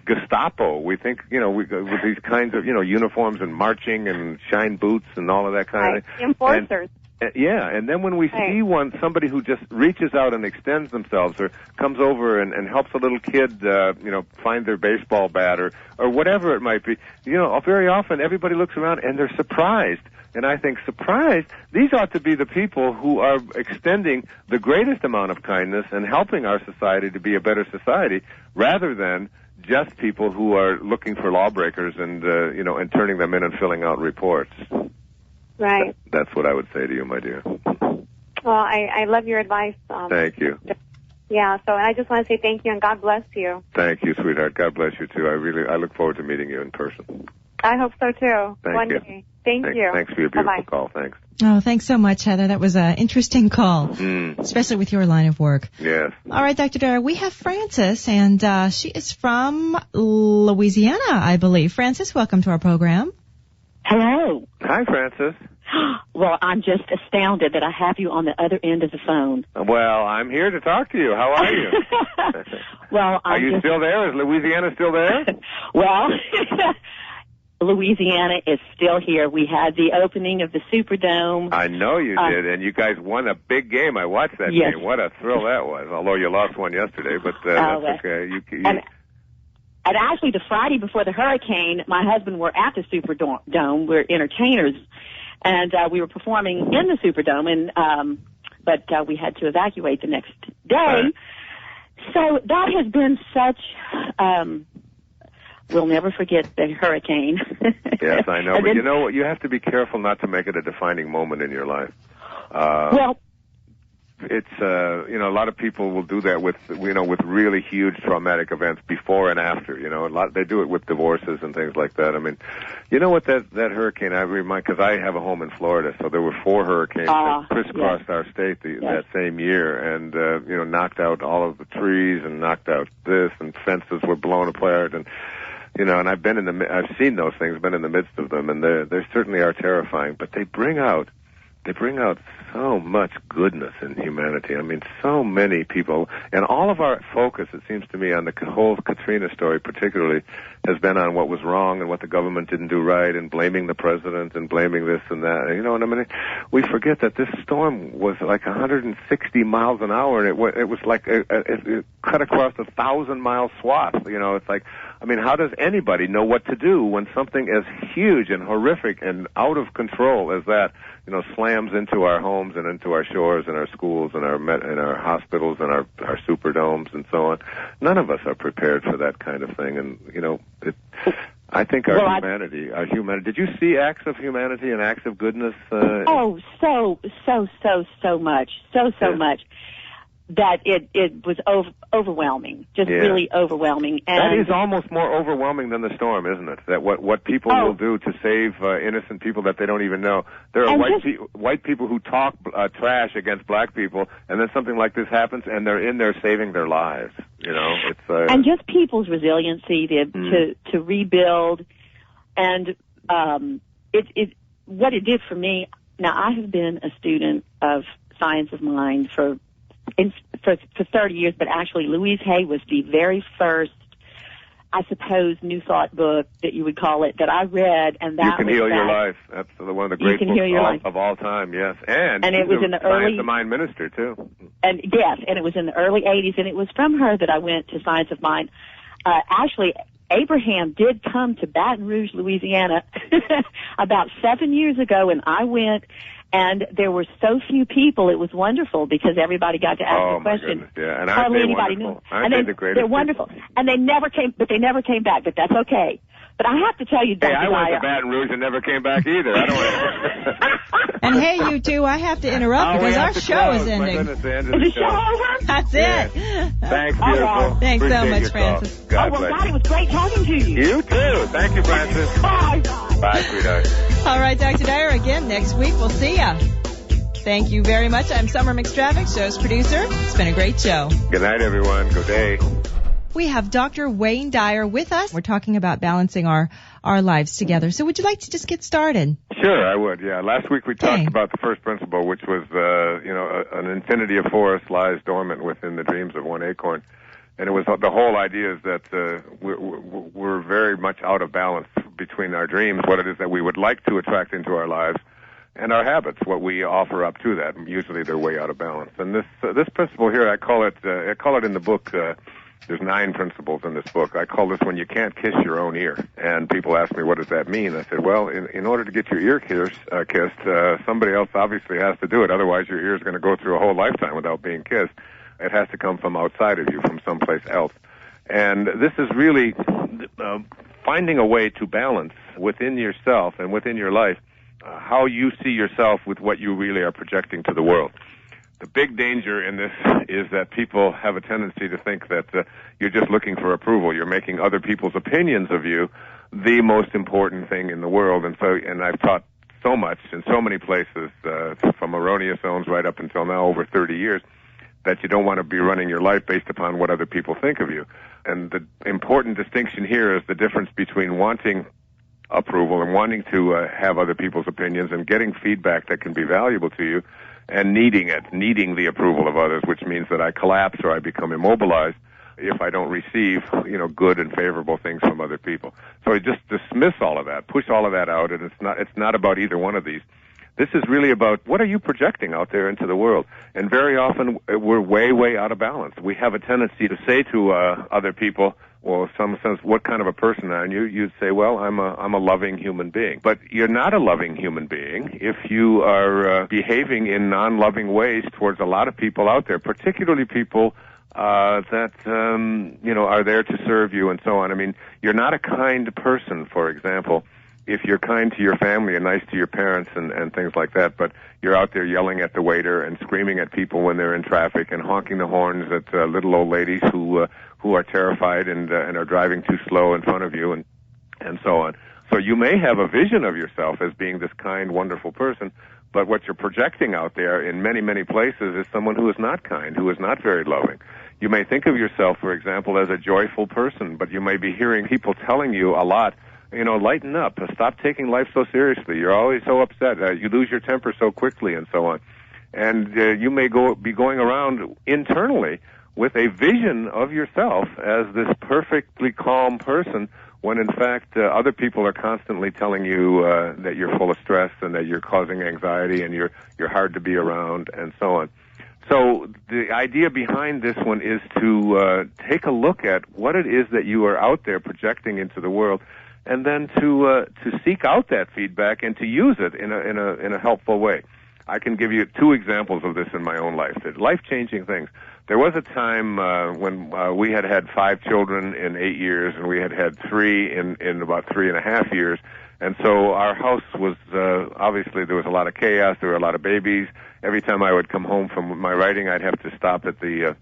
[SPEAKER 10] Gestapo. We think, with these kinds of, uniforms and marching and shine boots and all of that kind of thing.
[SPEAKER 5] Enforcers.
[SPEAKER 10] And then when we see somebody who just reaches out and extends themselves or comes over and helps a little kid, find their baseball bat or whatever it might be, very often everybody looks around and they're surprised. And I think these ought to be the people who are extending the greatest amount of kindness and helping our society to be a better society, rather than just people who are looking for lawbreakers and and turning them in and filling out reports.
[SPEAKER 5] Right.
[SPEAKER 10] That's what I would say to you, my dear.
[SPEAKER 5] Well, I love your advice.
[SPEAKER 10] Thank you.
[SPEAKER 5] Yeah, so I just want to say thank you and God bless you.
[SPEAKER 10] Thank you, sweetheart. God bless you, too. I look forward to meeting you in person.
[SPEAKER 5] I hope so, too.
[SPEAKER 10] Thank you.
[SPEAKER 5] Day. Thank you.
[SPEAKER 10] Thanks for your beautiful
[SPEAKER 5] Bye-bye.
[SPEAKER 10] call. Thanks.
[SPEAKER 9] Oh, thanks so much, Heather. That was an interesting call, especially with your line of work.
[SPEAKER 10] Yes.
[SPEAKER 9] All right, Dr. Dyer, we have Frances, and she is from Louisiana, I believe. Frances, welcome to our program.
[SPEAKER 6] Hello.
[SPEAKER 10] Hi, Frances.
[SPEAKER 6] Well, I'm just astounded that I have you on the other end of the phone.
[SPEAKER 10] Well, I'm here to talk to you. How are you?
[SPEAKER 6] Well,
[SPEAKER 10] are you still there? Is Louisiana still there?
[SPEAKER 6] Well, Louisiana is still here. We had the opening of the Superdome.
[SPEAKER 10] I know you did, and you guys won a big game. I watched that game. What a thrill that was, although you lost one yesterday, but that's okay.
[SPEAKER 6] And actually, the Friday before the hurricane, my husband were at the Superdome. We're entertainers, and we were performing in the Superdome, and but we had to evacuate the next day. So that has been such... we'll never forget the hurricane.
[SPEAKER 10] Yes, I know. But you know what? You have to be careful not to make it a defining moment in your life. It's a lot of people will do that with really huge traumatic events before and after. They do it with divorces and things like that. I mean, you know what, that hurricane, I remind, because I have a home in Florida, so there were 4 hurricanes that crisscrossed our state that same year, and knocked out all of the trees and knocked out this, and fences were blown apart, and and I've seen those things, been in the midst of them, and they certainly are terrifying, but they bring out so much goodness in humanity. I mean, so many people, and all of our focus, it seems to me, on the whole Katrina story particularly, has been on what was wrong and what the government didn't do right, and blaming the president and blaming this and that. And, I mean, we forget that this storm was like 160 miles an hour, and it was like it cut across 1,000-mile swath. It's like, I mean, how does anybody know what to do when something as huge and horrific and out of control as that, slams into our homes and into our shores and our schools and our hospitals and our superdomes and so on? None of us are prepared for that kind of thing. And, I think our humanity. Did you see acts of humanity and acts of goodness?
[SPEAKER 6] So much. So much. That it was overwhelming, really overwhelming. And
[SPEAKER 10] that is almost more overwhelming than the storm, isn't it? That what people will do to save innocent people that they don't even know. There are white people who talk trash against black people, and then something like this happens, and they're in there saving their lives. It's
[SPEAKER 6] and just people's resiliency to rebuild, and what it did for me. Now, I have been a student of science of mind for 30 years, but actually Louise Hay was the very first, I suppose, New Thought book that you would call it, that I read, and that
[SPEAKER 10] You Can Heal Your Life. That's one of the great books of all time, yes. And
[SPEAKER 6] it was in the early...
[SPEAKER 10] Science of Mind minister, too.
[SPEAKER 6] And yes, and it was in the early 80s, and it was from her that I went to Science of Mind. Actually, Abraham did come to Baton Rouge, Louisiana, about 7 years ago, and I went... And there were so few people; it was wonderful because everybody got to ask the question.
[SPEAKER 10] Goodness, yeah, and
[SPEAKER 6] hardly anybody
[SPEAKER 10] knew.
[SPEAKER 6] They're wonderful, and they never came back. But that's okay. But I have to tell you, Dr.
[SPEAKER 10] I went to Baton Rouge and never came back either. I don't.
[SPEAKER 9] And hey, you two, I have to interrupt because our show is ending.
[SPEAKER 6] Is the show over?
[SPEAKER 9] That's it.
[SPEAKER 10] Thanks, beautiful.
[SPEAKER 9] Thanks
[SPEAKER 10] Appreciate
[SPEAKER 9] so much, Frances.
[SPEAKER 10] God bless
[SPEAKER 6] it was great talking to you.
[SPEAKER 10] You too. Thank you, Frances.
[SPEAKER 6] Bye.
[SPEAKER 10] Bye, sweetheart.
[SPEAKER 7] All right, Dr. Dyer, again next week. We'll see ya. Thank you very much. I'm Summer McStravick, show's producer. It's been a great show.
[SPEAKER 10] Good night, everyone. Good day.
[SPEAKER 7] We have Dr. Wayne Dyer with us. We're talking about balancing our lives together. So would you like to just get started?
[SPEAKER 10] Sure, I would, yeah. Last week we talked about the first principle, which was, an infinity of forests lies dormant within the dreams of one acorn. And it was the whole idea is that we're very much out of balance between our dreams, what it is that we would like to attract into our lives, and our habits, what we offer up to that. Usually they're way out of balance. And this principle here, I call it in the book, there's 9 principles in this book. I call this when you can't kiss your own ear. And people ask me, what does that mean? I said, well, in order to get your ear kissed, somebody else obviously has to do it. Otherwise, your ear is going to go through a whole lifetime without being kissed. It has to come from outside of you, from someplace else. And this is really finding a way to balance within yourself and within your life how you see yourself with what you really are projecting to the world. The big danger in this is that people have a tendency to think that you're just looking for approval. You're making other people's opinions of you the most important thing in the world. And I've taught so much in so many places, from erroneous zones right up until now, over 30 years, that you don't want to be running your life based upon what other people think of you. And the important distinction here is the difference between wanting approval and wanting to have other people's opinions and getting feedback that can be valuable to you, and needing the approval of others, which means that I collapse or I become immobilized if I don't receive, good and favorable things from other people. So I just dismiss all of that, push all of that out, and it's not about either one of these. This is really about what are you projecting out there into the world. And very often we're way, way out of balance. We have a tendency to say to other people, well, in some sense, what kind of a person are you? You'd say, well, I'm a loving human being. But you're not a loving human being if you are behaving in non-loving ways towards a lot of people out there, particularly people that are there to serve you and so on. I mean, you're not a kind person, for example, if you're kind to your family and nice to your parents and things like that, but you're out there yelling at the waiter and screaming at people when they're in traffic and honking the horns at little old ladies who are terrified and are driving too slow in front of you and so on. So you may have a vision of yourself as being this kind, wonderful person, but what you're projecting out there in many, many places is someone who is not kind, who is not very loving. You may think of yourself, for example, as a joyful person, but you may be hearing people telling you a lot, lighten up, stop taking life so seriously, you're always so upset, you lose your temper so quickly and so on. And you may be going around internally with a vision of yourself as this perfectly calm person when in fact other people are constantly telling you that you're full of stress and that you're causing anxiety and you're hard to be around and so on. So the idea behind this one is to take a look at what it is that you are out there projecting into the world, and then to seek out that feedback and to use it in a helpful way. I can give you 2 examples of this in my own life. Life-changing things. There was a time when we had 5 children in 8 years, and we had 3 in about 3.5 years. And so our house was, obviously there was a lot of chaos, there were a lot of babies. Every time I would come home from my writing, I'd have to stop at the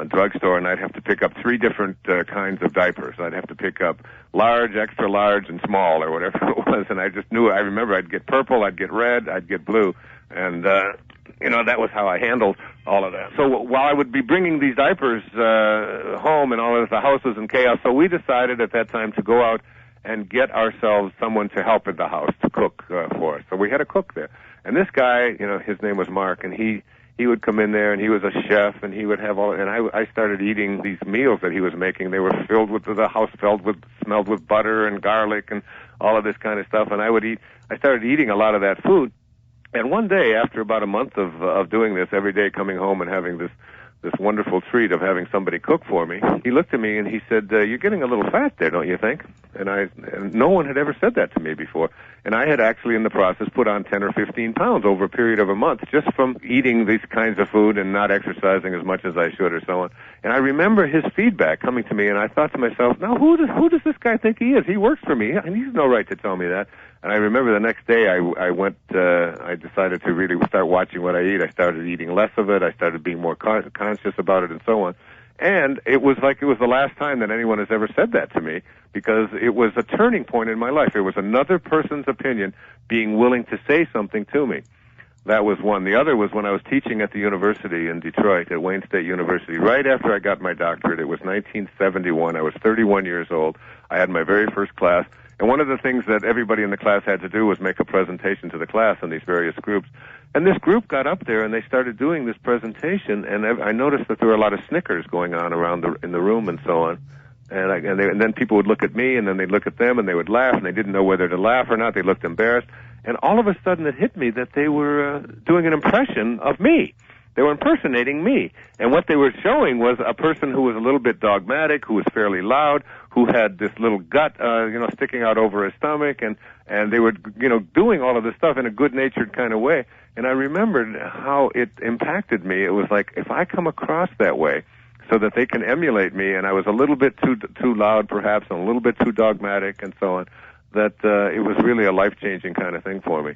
[SPEAKER 10] drugstore, and I'd have to pick up 3 different kinds of diapers. I'd have to pick up large, extra large, and small, or whatever it was, and I just knew, I remember I'd get purple, I'd get red, I'd get blue, and that was how I handled all of that. So while I would be bringing these diapers home and all of the house was in chaos, so we decided at that time to go out and get ourselves someone to help in the house, to cook for us. So we had a cook there. And this guy, his name was Mark, and he would come in there, and he was a chef, and he would have and I started eating these meals that he was making. They were the house smelled with butter and garlic and all of this kind of stuff, and I started eating a lot of that food. And one day, after about a month of doing this, every day coming home and having this wonderful treat of having somebody cook for me, he looked at me and he said, you're getting a little fat there, don't you think? And no one had ever said that to me before. And I had actually in the process put on 10 or 15 pounds over a period of a month just from eating these kinds of food and not exercising as much as I should or so on. And I remember his feedback coming to me, and I thought to myself, now who does this guy think he is? He works for me, and he's no right to tell me that. And I remember the next day I decided to really start watching what I eat. I started eating less of it. I started being more conscious about it and so on. And it was like it was the last time that anyone has ever said that to me, because it was a turning point in my life. It was another person's opinion being willing to say something to me. That was one. The other was when I was teaching at the university in Detroit, at Wayne State University, right after I got my doctorate. It was 1971. I was 31 years old. I had my very first class. And one of the things that everybody in the class had to do was make a presentation to the class in these various groups. And this group got up there and they started doing this presentation, and I noticed that there were a lot of snickers going on around in the room and so on. And then people would look at me, and then they'd look at them, and they would laugh, and they didn't know whether to laugh or not. They looked embarrassed. And all of a sudden it hit me that they were doing an impression of me. They were impersonating me. And what they were showing was a person who was a little bit dogmatic, who was fairly loud, who had this little gut, sticking out over his stomach, and they were, doing all of this stuff in a good-natured kind of way. And I remembered how it impacted me. It was like, if I come across that way so that they can emulate me, and I was a little bit too loud perhaps, and a little bit too dogmatic and so on, that it was really a life-changing kind of thing for me.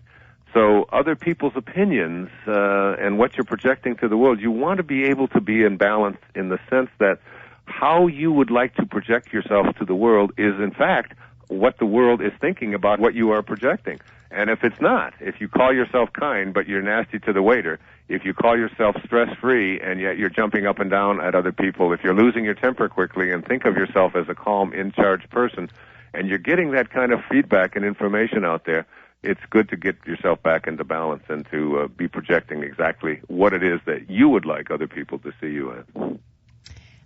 [SPEAKER 10] So other people's opinions and what you're projecting to the world, you want to be able to be in balance in the sense that how you would like to project yourself to the world is, in fact, what the world is thinking about what you are projecting. And if it's not, if you call yourself kind but you're nasty to the waiter, if you call yourself stress-free and yet you're jumping up and down at other people, if you're losing your temper quickly and think of yourself as a calm, in-charge person, and you're getting that kind of feedback and information out there, it's good to get yourself back into balance and to be projecting exactly what it is that you would like other people to see you as.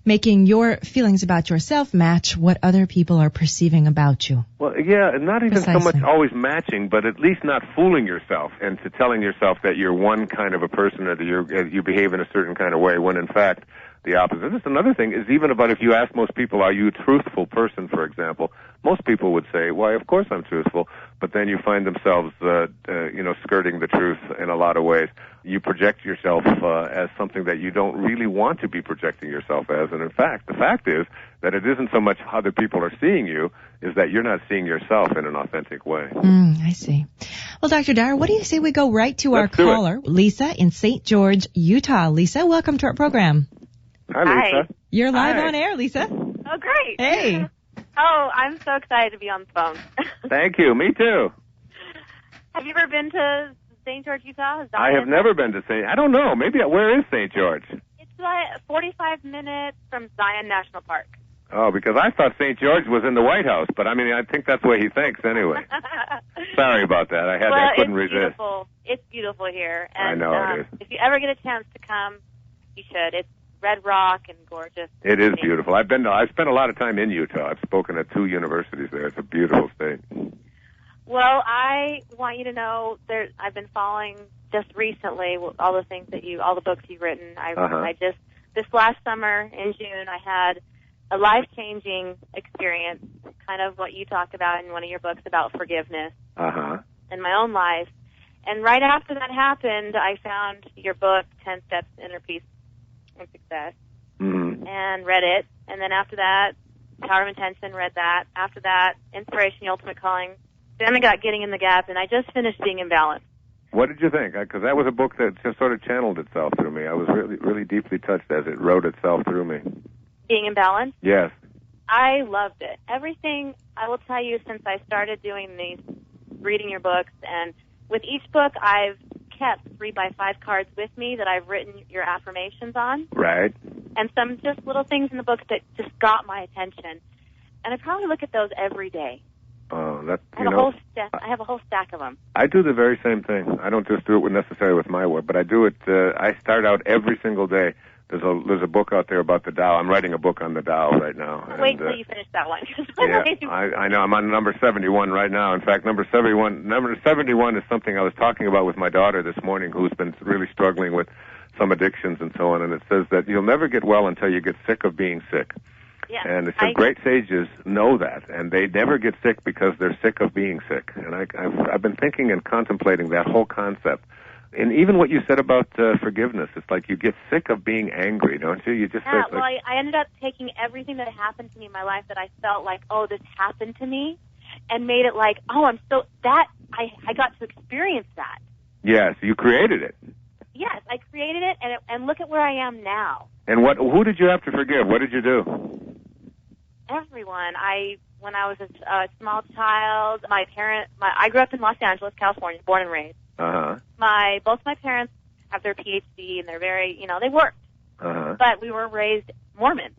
[SPEAKER 9] Making your feelings about yourself match what other people are perceiving about you.
[SPEAKER 10] Well, yeah, not even
[SPEAKER 9] Precisely.
[SPEAKER 10] so much always matching, but at least not fooling yourself into telling yourself that you're one kind of a person or that you behave in a certain kind of way, when in fact the opposite. This is another thing, is even about if you ask most people, are you a truthful person, for example, most people would say, why, of course I'm truthful, but then you find themselves, skirting the truth in a lot of ways. You project yourself as something that you don't really want to be projecting yourself as, and in fact, the fact is that it isn't so much how other people are seeing you, is that you're not seeing yourself in an authentic way.
[SPEAKER 9] I see. Well, Dr. Dyer, what do you say we go right to our caller, Lisa in St. George, Utah. Lisa, welcome to our program.
[SPEAKER 10] Hi, Lisa.
[SPEAKER 9] Hi. You're live on air, Lisa.
[SPEAKER 8] Oh, great.
[SPEAKER 9] Hey.
[SPEAKER 8] Oh, I'm so excited to be on the phone.
[SPEAKER 10] Thank you. Me too.
[SPEAKER 8] Have you ever been to St. George, Utah?
[SPEAKER 10] I have never been to St. I don't know. Maybe where is St. George?
[SPEAKER 8] It's like 45 minutes from Zion National Park.
[SPEAKER 10] Oh, because I thought St. George was in the White House, but I think that's the way he thinks anyway. Sorry about that. I couldn't resist.
[SPEAKER 8] Beautiful. It's beautiful here. And,
[SPEAKER 10] I know it is.
[SPEAKER 8] If you ever get a chance to come, you should. It's red rock and gorgeous.
[SPEAKER 10] It is beautiful. I've spent a lot of time in Utah. I've spoken at 2 universities there. It's a beautiful state.
[SPEAKER 8] Well, I want you to know I've been following just recently all the books you've written. This last summer in June, I had a life-changing experience, kind of what you talked about in one of your books about forgiveness in my own life. And right after that happened, I found your book, 10 Steps to Inner Peace and Success, and read it. And then after that, Power of Intention, read that. After that, Inspiration, the Ultimate Calling. Then I got Getting in the Gap, and I just finished Being in Balance.
[SPEAKER 10] What did you think? Because that was a book that just sort of channeled itself through me. I was really, really deeply touched as it wrote itself through me.
[SPEAKER 8] Being in Balance?
[SPEAKER 10] Yes.
[SPEAKER 8] I loved it. Everything, I will tell you, since I started doing reading your books, and with each book, I've kept 3x5 cards with me that I've written your affirmations on.
[SPEAKER 10] Right.
[SPEAKER 8] And some just little things in the book that just got my attention. And I probably look at those every day.
[SPEAKER 10] Oh,
[SPEAKER 8] I have a whole stack of them.
[SPEAKER 10] I do the very same thing. I don't just do it necessarily with my work, but I do it. I start out every single day. There's a book out there about the Tao. I'm writing a book on the Tao right now.
[SPEAKER 8] Wait till you finish that one.
[SPEAKER 10] I know. I'm on number 71 right now. In fact, number 71 is something I was talking about with my daughter this morning, who's been really struggling with some addictions and so on. And it says that you'll never get well until you get sick of being sick.
[SPEAKER 8] Yeah,
[SPEAKER 10] and it said great sages know that, and they never get sick because they're sick of being sick. And I've been thinking and contemplating that whole concept. And even what you said about forgiveness, it's like you get sick of being angry, don't you? You just
[SPEAKER 8] I ended up taking everything that happened to me in my life that I felt like, oh, this happened to me, and made it like, oh, I got to experience that.
[SPEAKER 10] Yes, you created it.
[SPEAKER 8] Yes, I created it, and look at where I am now.
[SPEAKER 10] And who did you have to forgive? What did you do?
[SPEAKER 8] Everyone. When I was a small child, I grew up in Los Angeles, California, born and raised. Both my parents have their PhD, and they're very, they worked. But we were raised Mormon.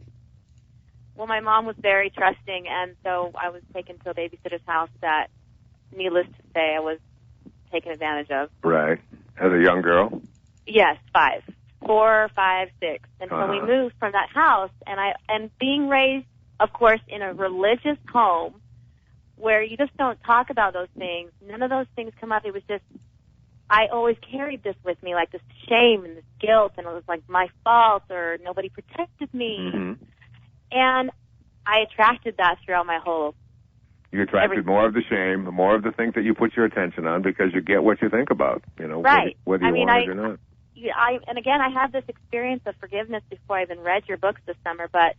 [SPEAKER 8] Well, my mom was very trusting, and so I was taken to a babysitter's house that, needless to say, I was taken advantage of.
[SPEAKER 10] Right. As a young girl?
[SPEAKER 8] Yes, 4, 5, 6. And so we moved from that house, and being raised, of course, in a religious home where you just don't talk about those things. None of those things come up. It was just, I always carried this with me, like this shame and this guilt, and it was like my fault or nobody protected me. And I attracted that throughout my whole...
[SPEAKER 10] You attracted more of the shame, more of the things that you put your attention on because you get what you think about,
[SPEAKER 8] right.
[SPEAKER 10] whether you want it or not.
[SPEAKER 8] And again, I had this experience of forgiveness before I even read your books this summer, but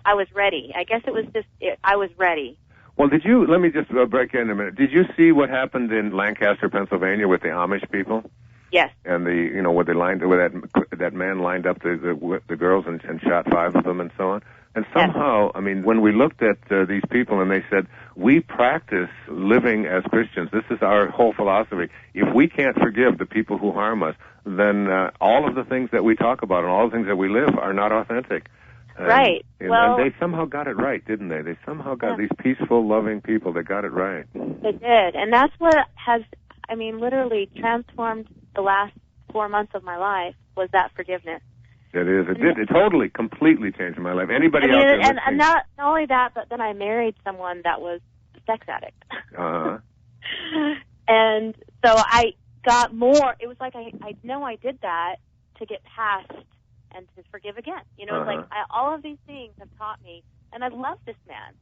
[SPEAKER 8] I was ready. I guess it was just, I was ready.
[SPEAKER 10] Well, let me just break in a minute. Did you see what happened in Lancaster, Pennsylvania with the Amish people?
[SPEAKER 8] Yes.
[SPEAKER 10] And where that man lined up the girls and shot 5 of them and so on. And somehow, when we looked at these people and they said, we practice living as Christians, this is our whole philosophy. If we can't forgive the people who harm us, then all of the things that we talk about and all the things that we live are not authentic.
[SPEAKER 8] Right.
[SPEAKER 10] And they somehow got it right, didn't they? They somehow got these peaceful, loving people that got it right.
[SPEAKER 8] They did. And that's what has, literally transformed the last 4 months of my life was that forgiveness.
[SPEAKER 10] It is. It did. It totally, completely changed my life. Anybody out there listening?
[SPEAKER 8] And not only that, but then I married someone that was a sex addict. And so I got more. It was like I know I did that to get past and to forgive again. It's like all of these things have taught me, and I love this man.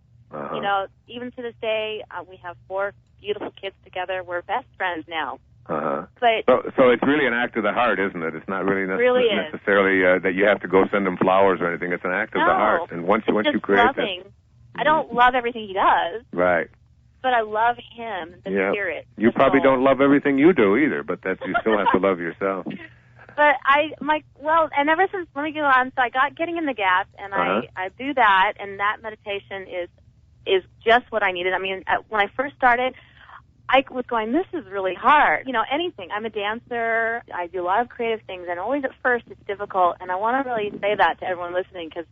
[SPEAKER 8] Even to this day, we have 4 beautiful kids together. We're best friends now. But
[SPEAKER 10] so it's really an act of the heart, isn't it? It's not really necessarily that you have to go send him flowers or anything. It's an act of the heart. And once you create
[SPEAKER 8] loving. I don't love everything he does.
[SPEAKER 10] Right.
[SPEAKER 8] But I love him, the spirit.
[SPEAKER 10] You probably don't love everything you do either, but you still have to love yourself.
[SPEAKER 8] But and ever since, let me go on, so I got Getting in the Gap, and I do that, and that meditation is just what I needed. When I first started, I was going, this is really hard. Anything. I'm a dancer. I do a lot of creative things, and always at first it's difficult, and I want to really say that to everyone listening, because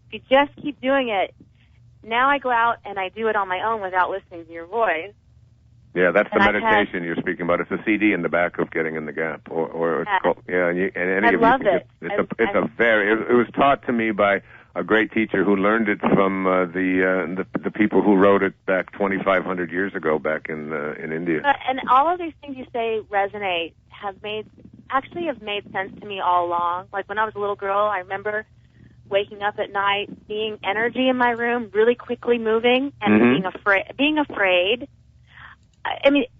[SPEAKER 8] if you just keep doing it, now I go out and I do it on my own without listening to your voice.
[SPEAKER 10] Yeah, that's the meditation you're speaking about. It's a CD in the back of Getting in the Gap, or it's called,
[SPEAKER 8] I love it.
[SPEAKER 10] It was taught to me by a great teacher who learned it from the people who wrote it back 2,500 years ago back in India.
[SPEAKER 8] And all of these things you say resonate, have made sense to me all along. Like when I was a little girl, I remember waking up at night, seeing energy in my room really quickly moving, and being afraid.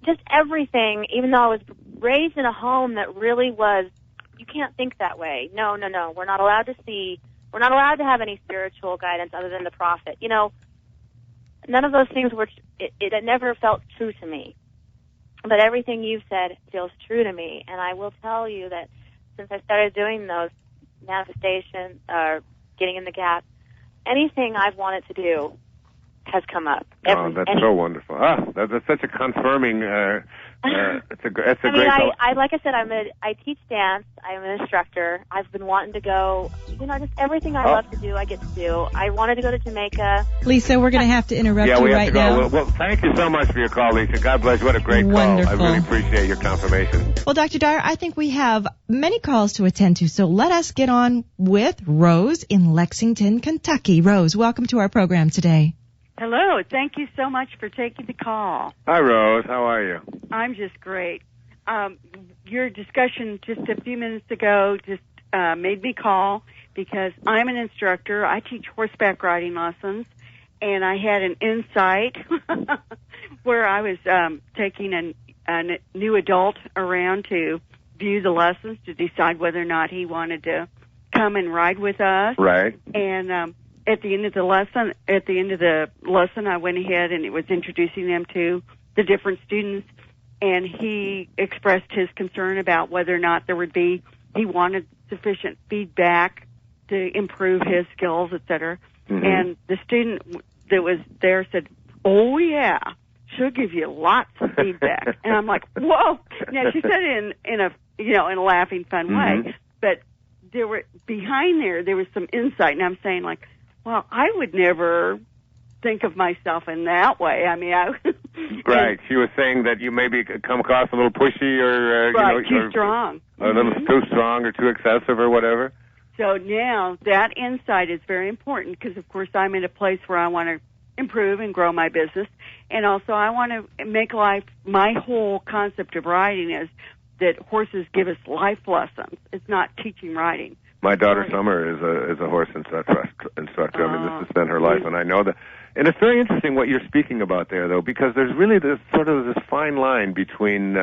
[SPEAKER 8] Just everything, even though I was raised in a home that really was, you can't think that way. No. We're not allowed to see. We're not allowed to have any spiritual guidance other than the prophet. None of those things were, it never felt true to me. But everything you've said feels true to me. And I will tell you that since I started doing those manifestations, Getting in the Gap, anything I've wanted to do has come up.
[SPEAKER 10] That's so wonderful. That's such a confirming. It's a great.
[SPEAKER 8] Like I said, I teach dance. I'm an instructor. I've been wanting to go. Just everything I love to do, I get to do. I wanted to go to Jamaica.
[SPEAKER 7] Lisa, we're going to have to interrupt you right now.
[SPEAKER 10] Well, thank you so much for your call, Lisa. God bless you. What a great call. I really appreciate your confirmation.
[SPEAKER 7] Well, Dr. Dyer, I think we have many calls to attend to, so let us get on with Rose in Lexington, Kentucky. Rose, welcome to our program today.
[SPEAKER 2] Hello. Thank you so much for taking the call.
[SPEAKER 10] Hi, Rose. How are you?
[SPEAKER 2] I'm just great. Your discussion just a few minutes ago just made me call because I'm an instructor. I teach horseback riding lessons, and I had an insight where I was taking a new adult around to view the lessons to decide whether or not he wanted to come and ride with us.
[SPEAKER 10] Right.
[SPEAKER 2] And at the end of the lesson, I went ahead and it was introducing them to the different students, and he expressed his concern about whether or not he wanted sufficient feedback to improve his skills, etc. And the student that was there said, "Oh yeah, she'll give you lots of feedback." And I'm like, "Whoa!" Now she said it in a laughing, fun way, but there were behind there was some insight, and I'm saying like, "Well, I would never think of myself in that way." I mean,
[SPEAKER 10] right. She was saying that you maybe come across a little pushy or
[SPEAKER 2] too strong,
[SPEAKER 10] a little too strong or too excessive or whatever.
[SPEAKER 2] So now that insight is very important because, of course, I'm in a place where I want to improve and grow my business, and also I want to make life. My whole concept of riding is that horses give us life lessons. It's not teaching riding.
[SPEAKER 10] My daughter Summer is a horse instructor. I mean, this has been her life, and I know that. And it's very interesting what you're speaking about there, though, because there's really this fine line between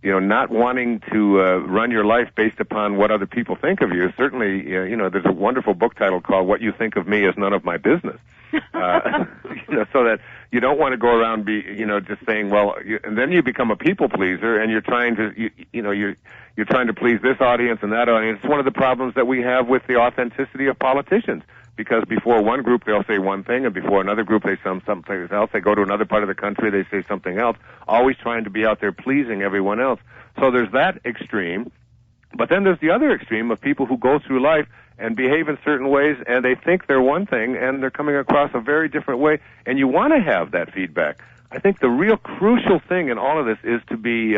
[SPEAKER 10] not wanting to run your life based upon what other people think of you. Certainly, there's a wonderful book title called "What You Think of Me Is None of My Business." So that you don't want to go around just saying, well, and then you become a people pleaser, and you're trying to, you're trying to please this audience and that audience. It's one of the problems that we have with the authenticity of politicians. Because before one group they'll say one thing, and before another group they say something else. They go to another part of the country, they say something else. Always trying to be out there pleasing everyone else. So there's that extreme. But then there's the other extreme of people who go through life and behave in certain ways, and they think they're one thing, and they're coming across a very different way. And you want to have that feedback. I think the real crucial thing in all of this is to be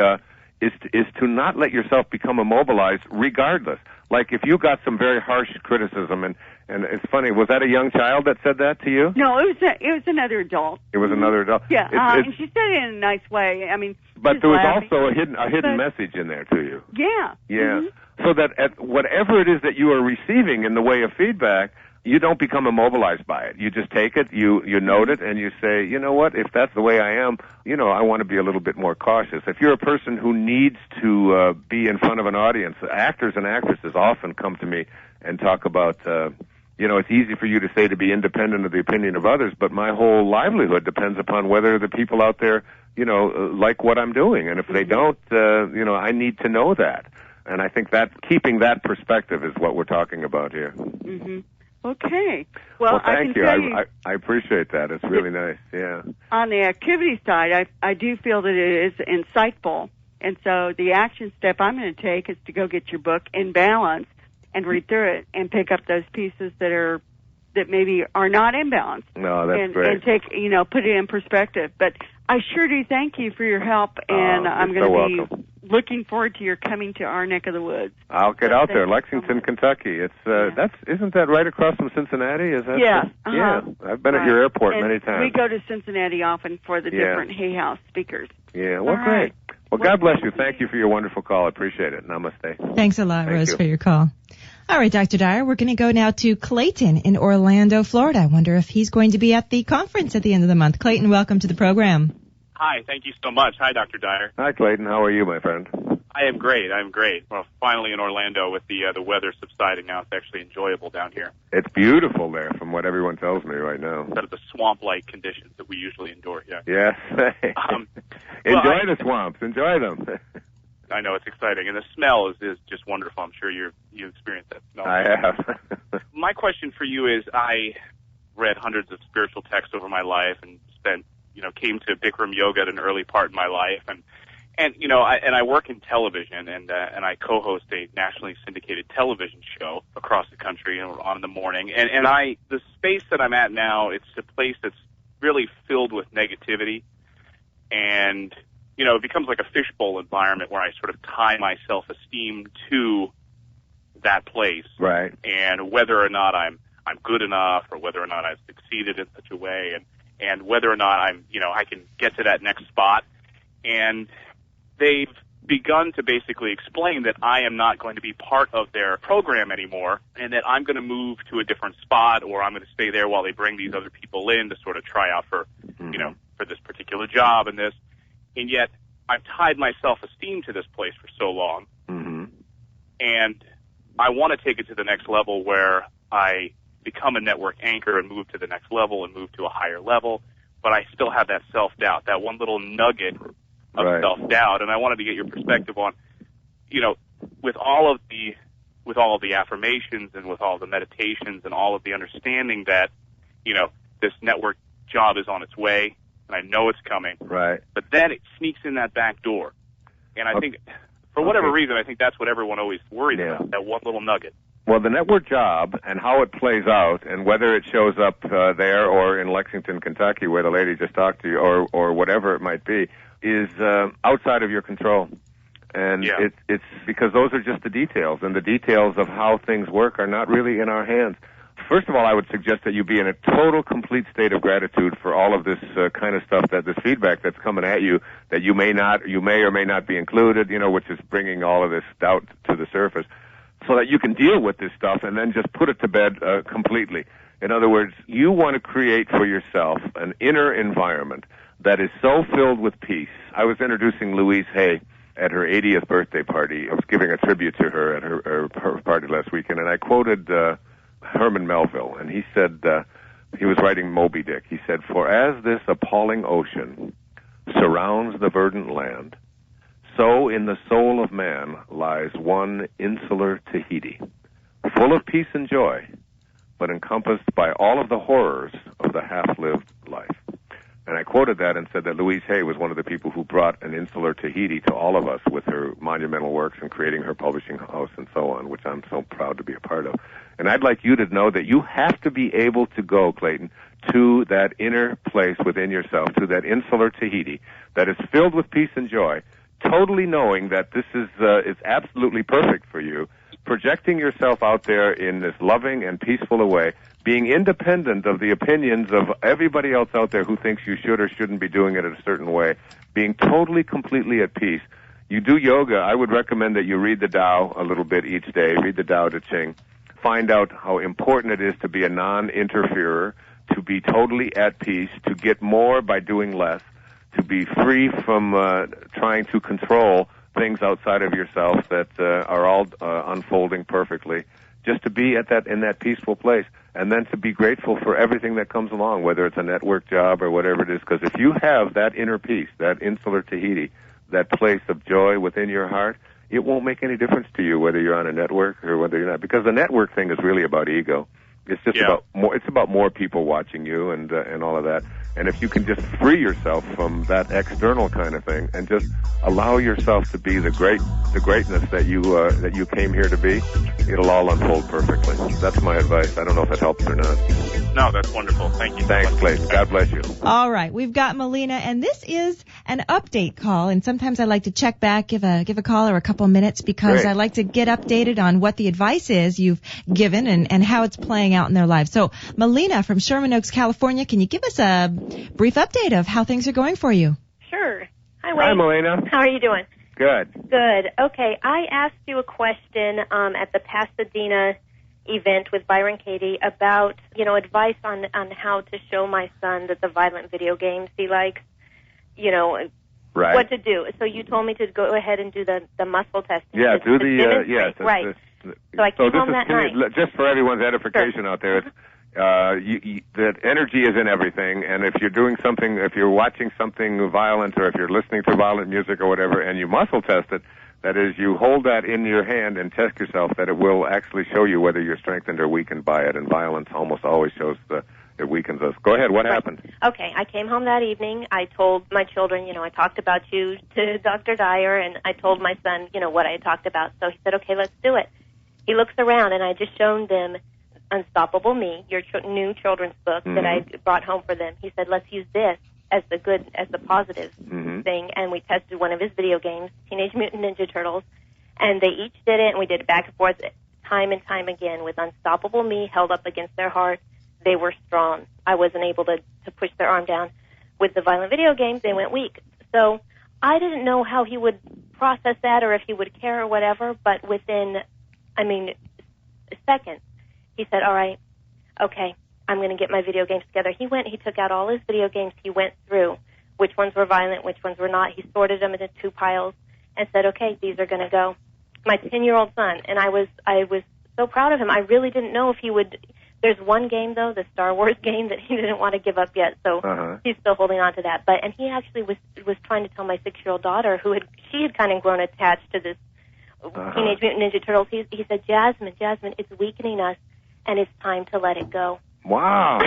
[SPEAKER 10] is to not let yourself become immobilized, regardless. Like if you got some very harsh criticism, and it's funny, was that a young child that said that to you?
[SPEAKER 2] No, it was another adult.
[SPEAKER 10] It was another adult.
[SPEAKER 2] Yeah, and she said it in a nice way. I mean,
[SPEAKER 10] but there was also a hidden message in there to you.
[SPEAKER 2] Yeah.
[SPEAKER 10] Yeah. So that at whatever it is that you are receiving in the way of feedback, you don't become immobilized by it. You just take it, you note it, and you say, you know what, if that's the way I am, I want to be a little bit more cautious. If you're a person who needs to be in front of an audience, actors and actresses often come to me and talk about, it's easy for you to say to be independent of the opinion of others, but my whole livelihood depends upon whether the people out there, like what I'm doing. And if they don't, I need to know that. And I think that keeping that perspective is what we're talking about here.
[SPEAKER 2] Mm-hmm. Okay. Well,
[SPEAKER 10] thank you. I appreciate that. It's really nice. Yeah.
[SPEAKER 2] On the activity side, I do feel that it is insightful. And so the action step I'm going to take is to go get your book in balance and read through it and pick up those pieces that maybe are not in balance.
[SPEAKER 10] No, that's great.
[SPEAKER 2] And take, put it in perspective. But I sure do thank you for your help, and I'm going to be looking forward to your coming to our neck of the woods.
[SPEAKER 10] I'll get out there, Lexington, Kentucky. It's isn't that right across from Cincinnati? Is that?
[SPEAKER 2] Yeah.
[SPEAKER 10] Yeah. I've been at your airport
[SPEAKER 2] and
[SPEAKER 10] many times.
[SPEAKER 2] We go to Cincinnati often for the different Hay House speakers.
[SPEAKER 10] Yeah. Well, great. Well, God bless you. Thank you for your wonderful call. I appreciate it. Namaste.
[SPEAKER 7] Thanks a lot, Rose, for your call. All right, Dr. Dyer, we're going to go now to Clayton in Orlando, Florida. I wonder if he's going to be at the conference at the end of the month. Clayton, welcome to the program.
[SPEAKER 11] Hi, thank you so much. Hi, Dr. Dyer.
[SPEAKER 10] Hi, Clayton. How are you, my friend?
[SPEAKER 11] I am great. Well, finally in Orlando with the weather subsiding now. It's actually enjoyable down here.
[SPEAKER 10] It's beautiful there from what everyone tells me right now.
[SPEAKER 11] Instead of the swamp-like conditions that we usually endure here.
[SPEAKER 10] Yes. Enjoy the swamps. Enjoy them.
[SPEAKER 11] I know, it's exciting. And the smell is just wonderful. I'm sure you experienced that smell.
[SPEAKER 10] I have.
[SPEAKER 11] My question for you is, I read hundreds of spiritual texts over my life and came to Bikram yoga at an early part in my life. And I work in television, and I co-host a nationally syndicated television show across the country on in the morning. And the space that I'm at now, it's a place that's really filled with negativity, and it becomes like a fishbowl environment where I sort of tie my self-esteem to that place,
[SPEAKER 10] right?
[SPEAKER 11] And whether or not I'm good enough, or whether or not I've succeeded in such a way, and whether or not I can get to that next spot. And they've begun to basically explain that I am not going to be part of their program anymore, and that I'm going to move to a different spot, or I'm going to stay there while they bring these other people in to sort of try out for this particular job and this. And yet I've tied my self-esteem to this place for so long, and I want to take it to the next level where I become a network anchor and move to the next level and move to a higher level, but I still have that self-doubt, that one little nugget of self-doubt. And I wanted to get your perspective on, with all of the with all of the affirmations and with all the meditations and all of the understanding that, this network job is on its way, and I know it's coming.
[SPEAKER 10] Right.
[SPEAKER 11] But then it sneaks in that back door. And I think, for whatever reason, I think that's what everyone always worries about, that one little nugget.
[SPEAKER 10] Well, the network job and how it plays out and whether it shows up there or in Lexington, Kentucky, where the lady just talked to you, or whatever it might be, is outside of your control. And it's because those are just the details, and the details of how things work are not really in our hands. First of all, I would suggest that you be in a total, complete state of gratitude for all of this kind of stuff, this feedback that's coming at you, that you may or may not be included, which is bringing all of this doubt to the surface, so that you can deal with this stuff and then just put it to bed completely. In other words, you want to create for yourself an inner environment that is so filled with peace. I was introducing Louise Hay at her 80th birthday party. I was giving a tribute to her at her party last weekend, and I quoted Herman Melville, and he said, he was writing Moby Dick. He said, "For as this appalling ocean surrounds the verdant land, so in the soul of man lies one insular Tahiti, full of peace and joy, but encompassed by all of the horrors of the half-lived life." And I quoted that and said that Louise Hay was one of the people who brought an insular Tahiti to all of us with her monumental works and creating her publishing house and so on, which I'm so proud to be a part of. And I'd like you to know that you have to be able to go, Clayton, to that inner place within yourself, to that insular Tahiti that is filled with peace and joy, totally knowing that this is absolutely perfect for you, projecting yourself out there in this loving and peaceful a way, being independent of the opinions of everybody else out there who thinks you should or shouldn't be doing it in a certain way, being totally, completely at peace. You do yoga, I would recommend that you read the Tao a little bit each day, read the Tao Te Ching, find out how important it is to be a non-interferer, to be totally at peace, to get more by doing less, to be free from trying to control things outside of yourself that are all unfolding perfectly, just to be in that peaceful place, and then to be grateful for everything that comes along, whether it's a network job or whatever it is, because if you have that inner peace, that insular Tahiti, that place of joy within your heart, it won't make any difference to you whether you're on a network or whether you're not, because the network thing is really about ego. It's just about more. It's about more people watching you and all of that. And if you can just free yourself from that external kind of thing and just allow yourself to be the greatness that you came here to be, it'll all unfold perfectly. That's my advice. I don't know if it helps or not.
[SPEAKER 11] No, that's wonderful. Thank you.
[SPEAKER 10] Thanks, Clayton. God bless you.
[SPEAKER 7] All right, we've got Melina, and this is an update call. And sometimes I like to check back, give a caller a couple minutes because I like to get updated on what the advice is you've given and how it's playing out in their lives. So, Melina from Sherman Oaks, California, can you give us a brief update of how things are going for you?
[SPEAKER 12] Sure. Hi, Wayne.
[SPEAKER 10] Hi, Melina.
[SPEAKER 12] How are you doing?
[SPEAKER 10] Good.
[SPEAKER 12] Good. Okay, I asked you a question at the Pasadena event with Byron Katie about, advice on how to show my son that the violent video games he likes, what to do. So you told me to go ahead and do the muscle testing.
[SPEAKER 10] Yeah, do the, yes.
[SPEAKER 12] Right. So I came home that night.
[SPEAKER 10] Just for everyone's edification out there, that energy is in everything, and if you're doing something, if you're watching something violent, or if you're listening to violent music or whatever, and you muscle test it, that is, you hold that in your hand and test yourself, that it will actually show you whether you're strengthened or weakened by it, and violence almost always shows it weakens us. Go ahead, what happened?
[SPEAKER 12] Okay, I came home that evening, I told my children, I talked about you to Dr. Dyer, and I told my son, what I had talked about, so he said, okay, let's do it. He looks around, and I just shown them Unstoppable Me, your new children's book that I brought home for them. He said, let's use this as the positive thing, and we tested one of his video games, Teenage Mutant Ninja Turtles, and they each did it, and we did it back and forth time and time again with Unstoppable Me held up against their heart. They were strong. I wasn't able to push their arm down. With the violent video games, they went weak. So I didn't know how he would process that or if he would care or whatever, but within, seconds, he said, all right, okay, I'm going to get my video games together. He took out all his video games. He went through which ones were violent, which ones were not. He sorted them into 2 piles and said, okay, these are going to go. My 10-year-old son, and I was so proud of him. I really didn't know if he would. There's one game, though, the Star Wars game, that he didn't want to give up yet, so he's still holding on to that. And he actually was trying to tell my 6-year-old daughter, she had kind of grown attached to this Teenage Mutant Ninja Turtles. He said, Jasmine, it's weakening us, and it's time to let it go.
[SPEAKER 10] Wow.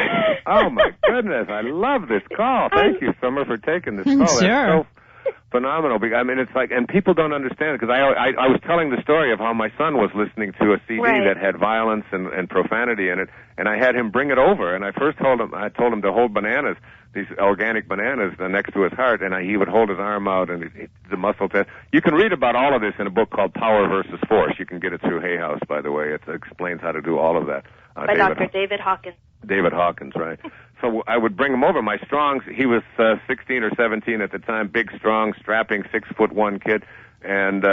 [SPEAKER 10] Oh, my goodness. I love this call. Thank you, Summer, for taking this call.
[SPEAKER 7] Sure.
[SPEAKER 10] That's so phenomenal. I mean, it's like, and people don't understand it, because I was telling the story of how my son was listening to a CD that had violence and profanity in it, and I had him bring it over, and I told him to hold bananas, these organic bananas, next to his heart, and he would hold his arm out, and the muscle test. You can read about all of this in a book called Power versus Force. You can get it through Hay House, by the way. It explains how to do all of that.
[SPEAKER 12] By Dr. David Hawkins.
[SPEAKER 10] David Hawkins, right. So I would bring him over. My Strongs, he was 16 or 17 at the time, big, strong, strapping, 6'1" kid. And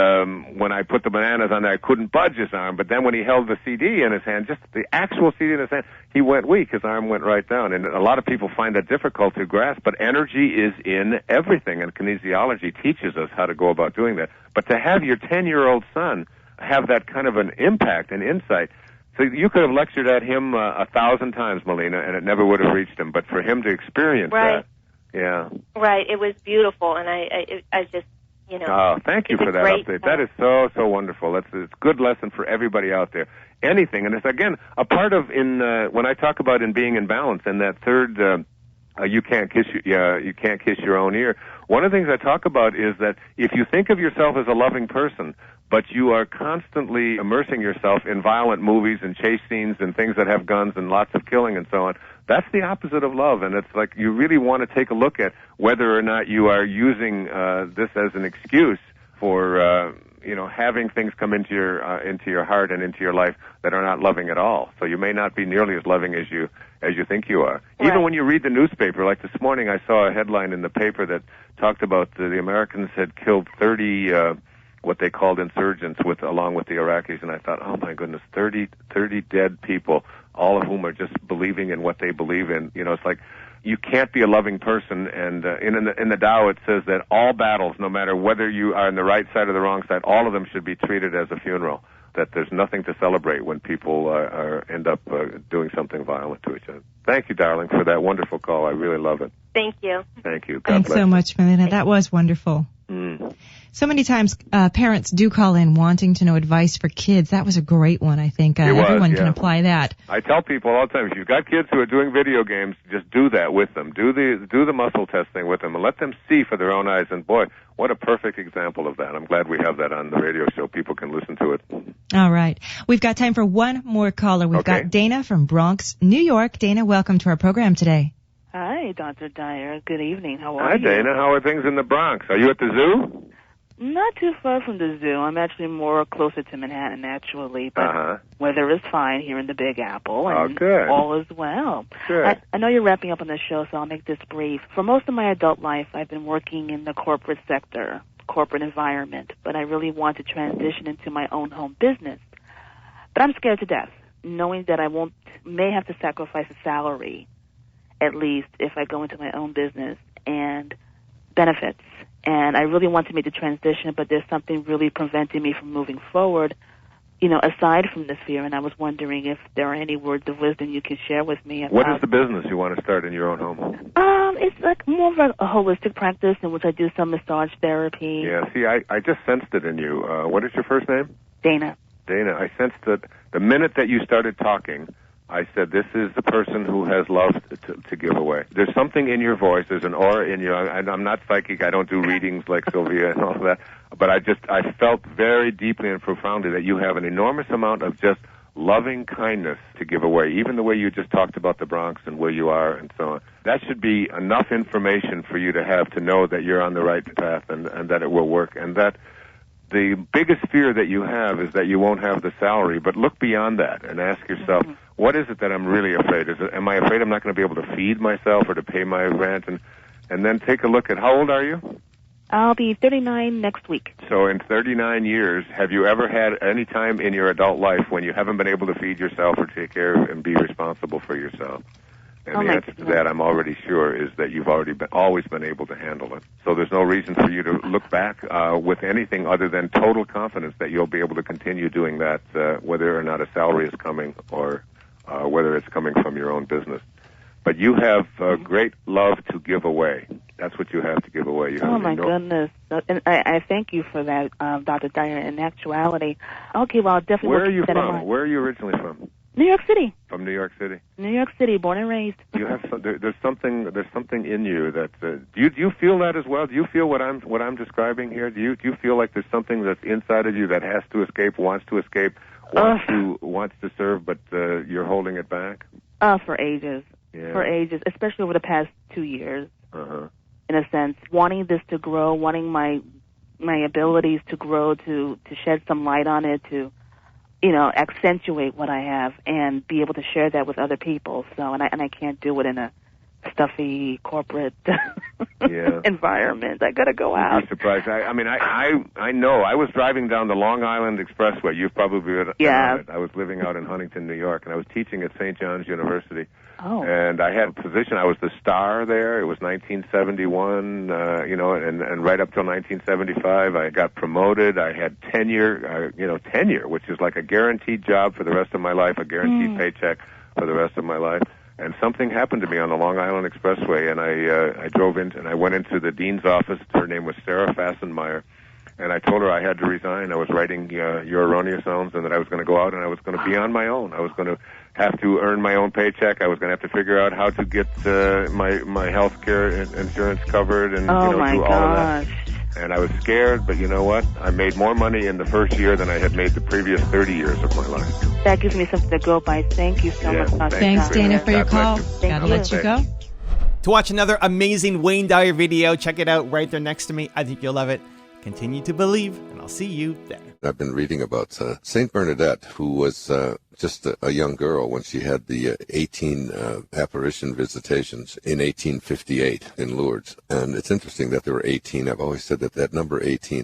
[SPEAKER 10] when I put the bananas on there, I couldn't budge his arm. But then when he held the CD in his hand, just the actual CD in his hand, he went weak. His arm went right down. And a lot of people find that difficult to grasp. But energy is in everything, and kinesiology teaches us how to go about doing that. But to have your 10-year-old son have that kind of an impact and insight, so you could have lectured at him 1,000 times, Melina, and it never would have reached him. But for him to experience that, yeah.
[SPEAKER 12] Right. It was beautiful, and I just, you know.
[SPEAKER 10] Oh, thank you for that update. That is so wonderful. It's a good lesson for everybody out there. Anything, and it's, again, a part of, when I talk about in being in balance, and that third, you can't kiss your own ear. One of the things I talk about is that if you think of yourself as a loving person, but you are constantly immersing yourself in violent movies and chase scenes and things that have guns and lots of killing and so on, that's the opposite of love. And it's like you really want to take a look at whether or not you are using this as an excuse for having things come into your heart and into your life that are not loving at all. So you may not be nearly as loving as you think you are. Right. Even when you read the newspaper, like this morning I saw a headline in the paper that talked about the Americans had killed 30 what they called insurgents along with the Iraqis, and I thought, oh my goodness, 30 dead people, all of whom are just believing in what they believe in. You know, it's like you can't be a loving person, and in the Tao it says that all battles, no matter whether you are on the right side or the wrong side, all of them should be treated as a funeral, that there's nothing to celebrate when people end up doing something violent to each other. Thank you, darling, for that wonderful call. I really love it.
[SPEAKER 12] Thank you.
[SPEAKER 10] Thank you.
[SPEAKER 7] Thanks so much, Melina. That was wonderful. So many times parents do call in wanting to know advice for kids. That was a great one, I think. Everyone can apply that.
[SPEAKER 10] I tell people all the time, if you've got kids who are doing video games, just do that with them. Do the muscle testing with them and let them see for their own eyes. And boy, what a perfect example of that. I'm glad we have that on the radio show. People can listen to it.
[SPEAKER 7] All right. We've got time for one more caller. We've got Dana from Bronx, New York. Dana, welcome to our program today.
[SPEAKER 13] Hi, Dr. Dyer. Good evening. How are you?
[SPEAKER 10] Hi, Dana. How are things in the Bronx? Are you at the zoo?
[SPEAKER 13] Not too far from the zoo. I'm actually more closer to Manhattan, actually. But weather is fine here in the Big Apple. And
[SPEAKER 10] good.
[SPEAKER 13] All is well.
[SPEAKER 10] Good.
[SPEAKER 13] I know you're wrapping up on the show, so I'll make this brief. For most of my adult life, I've been working in the corporate sector, corporate environment. But I really want to transition into my own home business. But I'm scared to death, knowing that I may have to sacrifice a salary, at least if I go into my own business, and benefits. And I really want to make the transition, but there's something really preventing me from moving forward, aside from this fear. And I was wondering if there are any words of wisdom you can share with me about.
[SPEAKER 10] What is the business you want to start in your own home?
[SPEAKER 13] It's like more of a holistic practice in which I do some massage therapy.
[SPEAKER 10] Yeah, see, I just sensed it in you. What is your first name?
[SPEAKER 13] Dana.
[SPEAKER 10] Dana, I sensed that the minute that you started talking, I said, this is the person who has love to give away. There's something in your voice. There's an aura in you. I'm not psychic. I don't do readings like Sylvia and all that. But I felt very deeply and profoundly that you have an enormous amount of just loving kindness to give away, even the way you just talked about the Bronx and where you are and so on. That should be enough information for you to have to know that you're on the right path and that it will work. And that the biggest fear that you have is that you won't have the salary. But look beyond that and ask yourself, what is it that I'm really afraid of? Am I afraid I'm not going to be able to feed myself or to pay my rent? And then take a look at, how old are you?
[SPEAKER 13] I'll be 39 next week.
[SPEAKER 10] So in 39 years, have you ever had any time in your adult life when you haven't been able to feed yourself or take care of and be responsible for yourself? And the answer to that, I'm already sure, is that you've always been able to handle it. So there's no reason for you to look back with anything other than total confidence that you'll be able to continue doing that, whether or not a salary is coming or whether it's coming from your own business. But you have great love to give away. That's what you have to give away.
[SPEAKER 13] Oh, my goodness. And I thank you for that, Dr. Dyer. In actuality, okay, well, I'll definitely...
[SPEAKER 10] Where are you from? Where are you originally from?
[SPEAKER 13] New York City.
[SPEAKER 10] From New York City?
[SPEAKER 13] New York City, born and raised.
[SPEAKER 10] You have there's something in you that do you feel that as well? Do you feel what I'm describing here? Do you feel like there's something that's inside of you that has to escape, wants to escape, wants to serve, but you're holding it back?
[SPEAKER 13] For ages. Yeah. For ages, especially over the past 2 years. In a sense, wanting this to grow, wanting my abilities to grow, to shed some light on it, to accentuate what I have and be able to share that with other people. So, and I can't do it in a stuffy corporate environment. I gotta go out.
[SPEAKER 10] You'd be surprised. I know. I was driving down the Long Island Expressway. You've probably been on it. I was living out in Huntington, New York, and I was teaching at St. John's University.
[SPEAKER 13] Oh.
[SPEAKER 10] And I had a position. I was the star there. It was 1971, and right up till 1975, I got promoted. I had tenure, which is like a guaranteed job for the rest of my life, a guaranteed paycheck for the rest of my life. And something happened to me on the Long Island Expressway, and I drove in, and I went into the dean's office. Her name was Sarah Fassenmeyer, and I told her I had to resign. I was writing Your Erroneous Zones, and that I was going to go out and I was going to be on my own. I was going to have to earn my own paycheck. I was going to have to figure out how to get my health care insurance covered and do all of that. And I was scared, but you know what? I made more money in the first year than I had made the previous 30 years of my life.
[SPEAKER 13] That gives me something to go by. Thank you so much, Dr.
[SPEAKER 7] Thanks, Dana, for your call. Gotta let you go.
[SPEAKER 3] To watch another amazing Wayne Dyer video, check it out right there next to me. I think you'll love it. Continue to believe, and I'll see you there.
[SPEAKER 22] I've been reading about Saint Bernadette, who was just a young girl when she had the 18 apparition visitations in 1858 in Lourdes. And it's interesting that there were 18. I've always said that number 18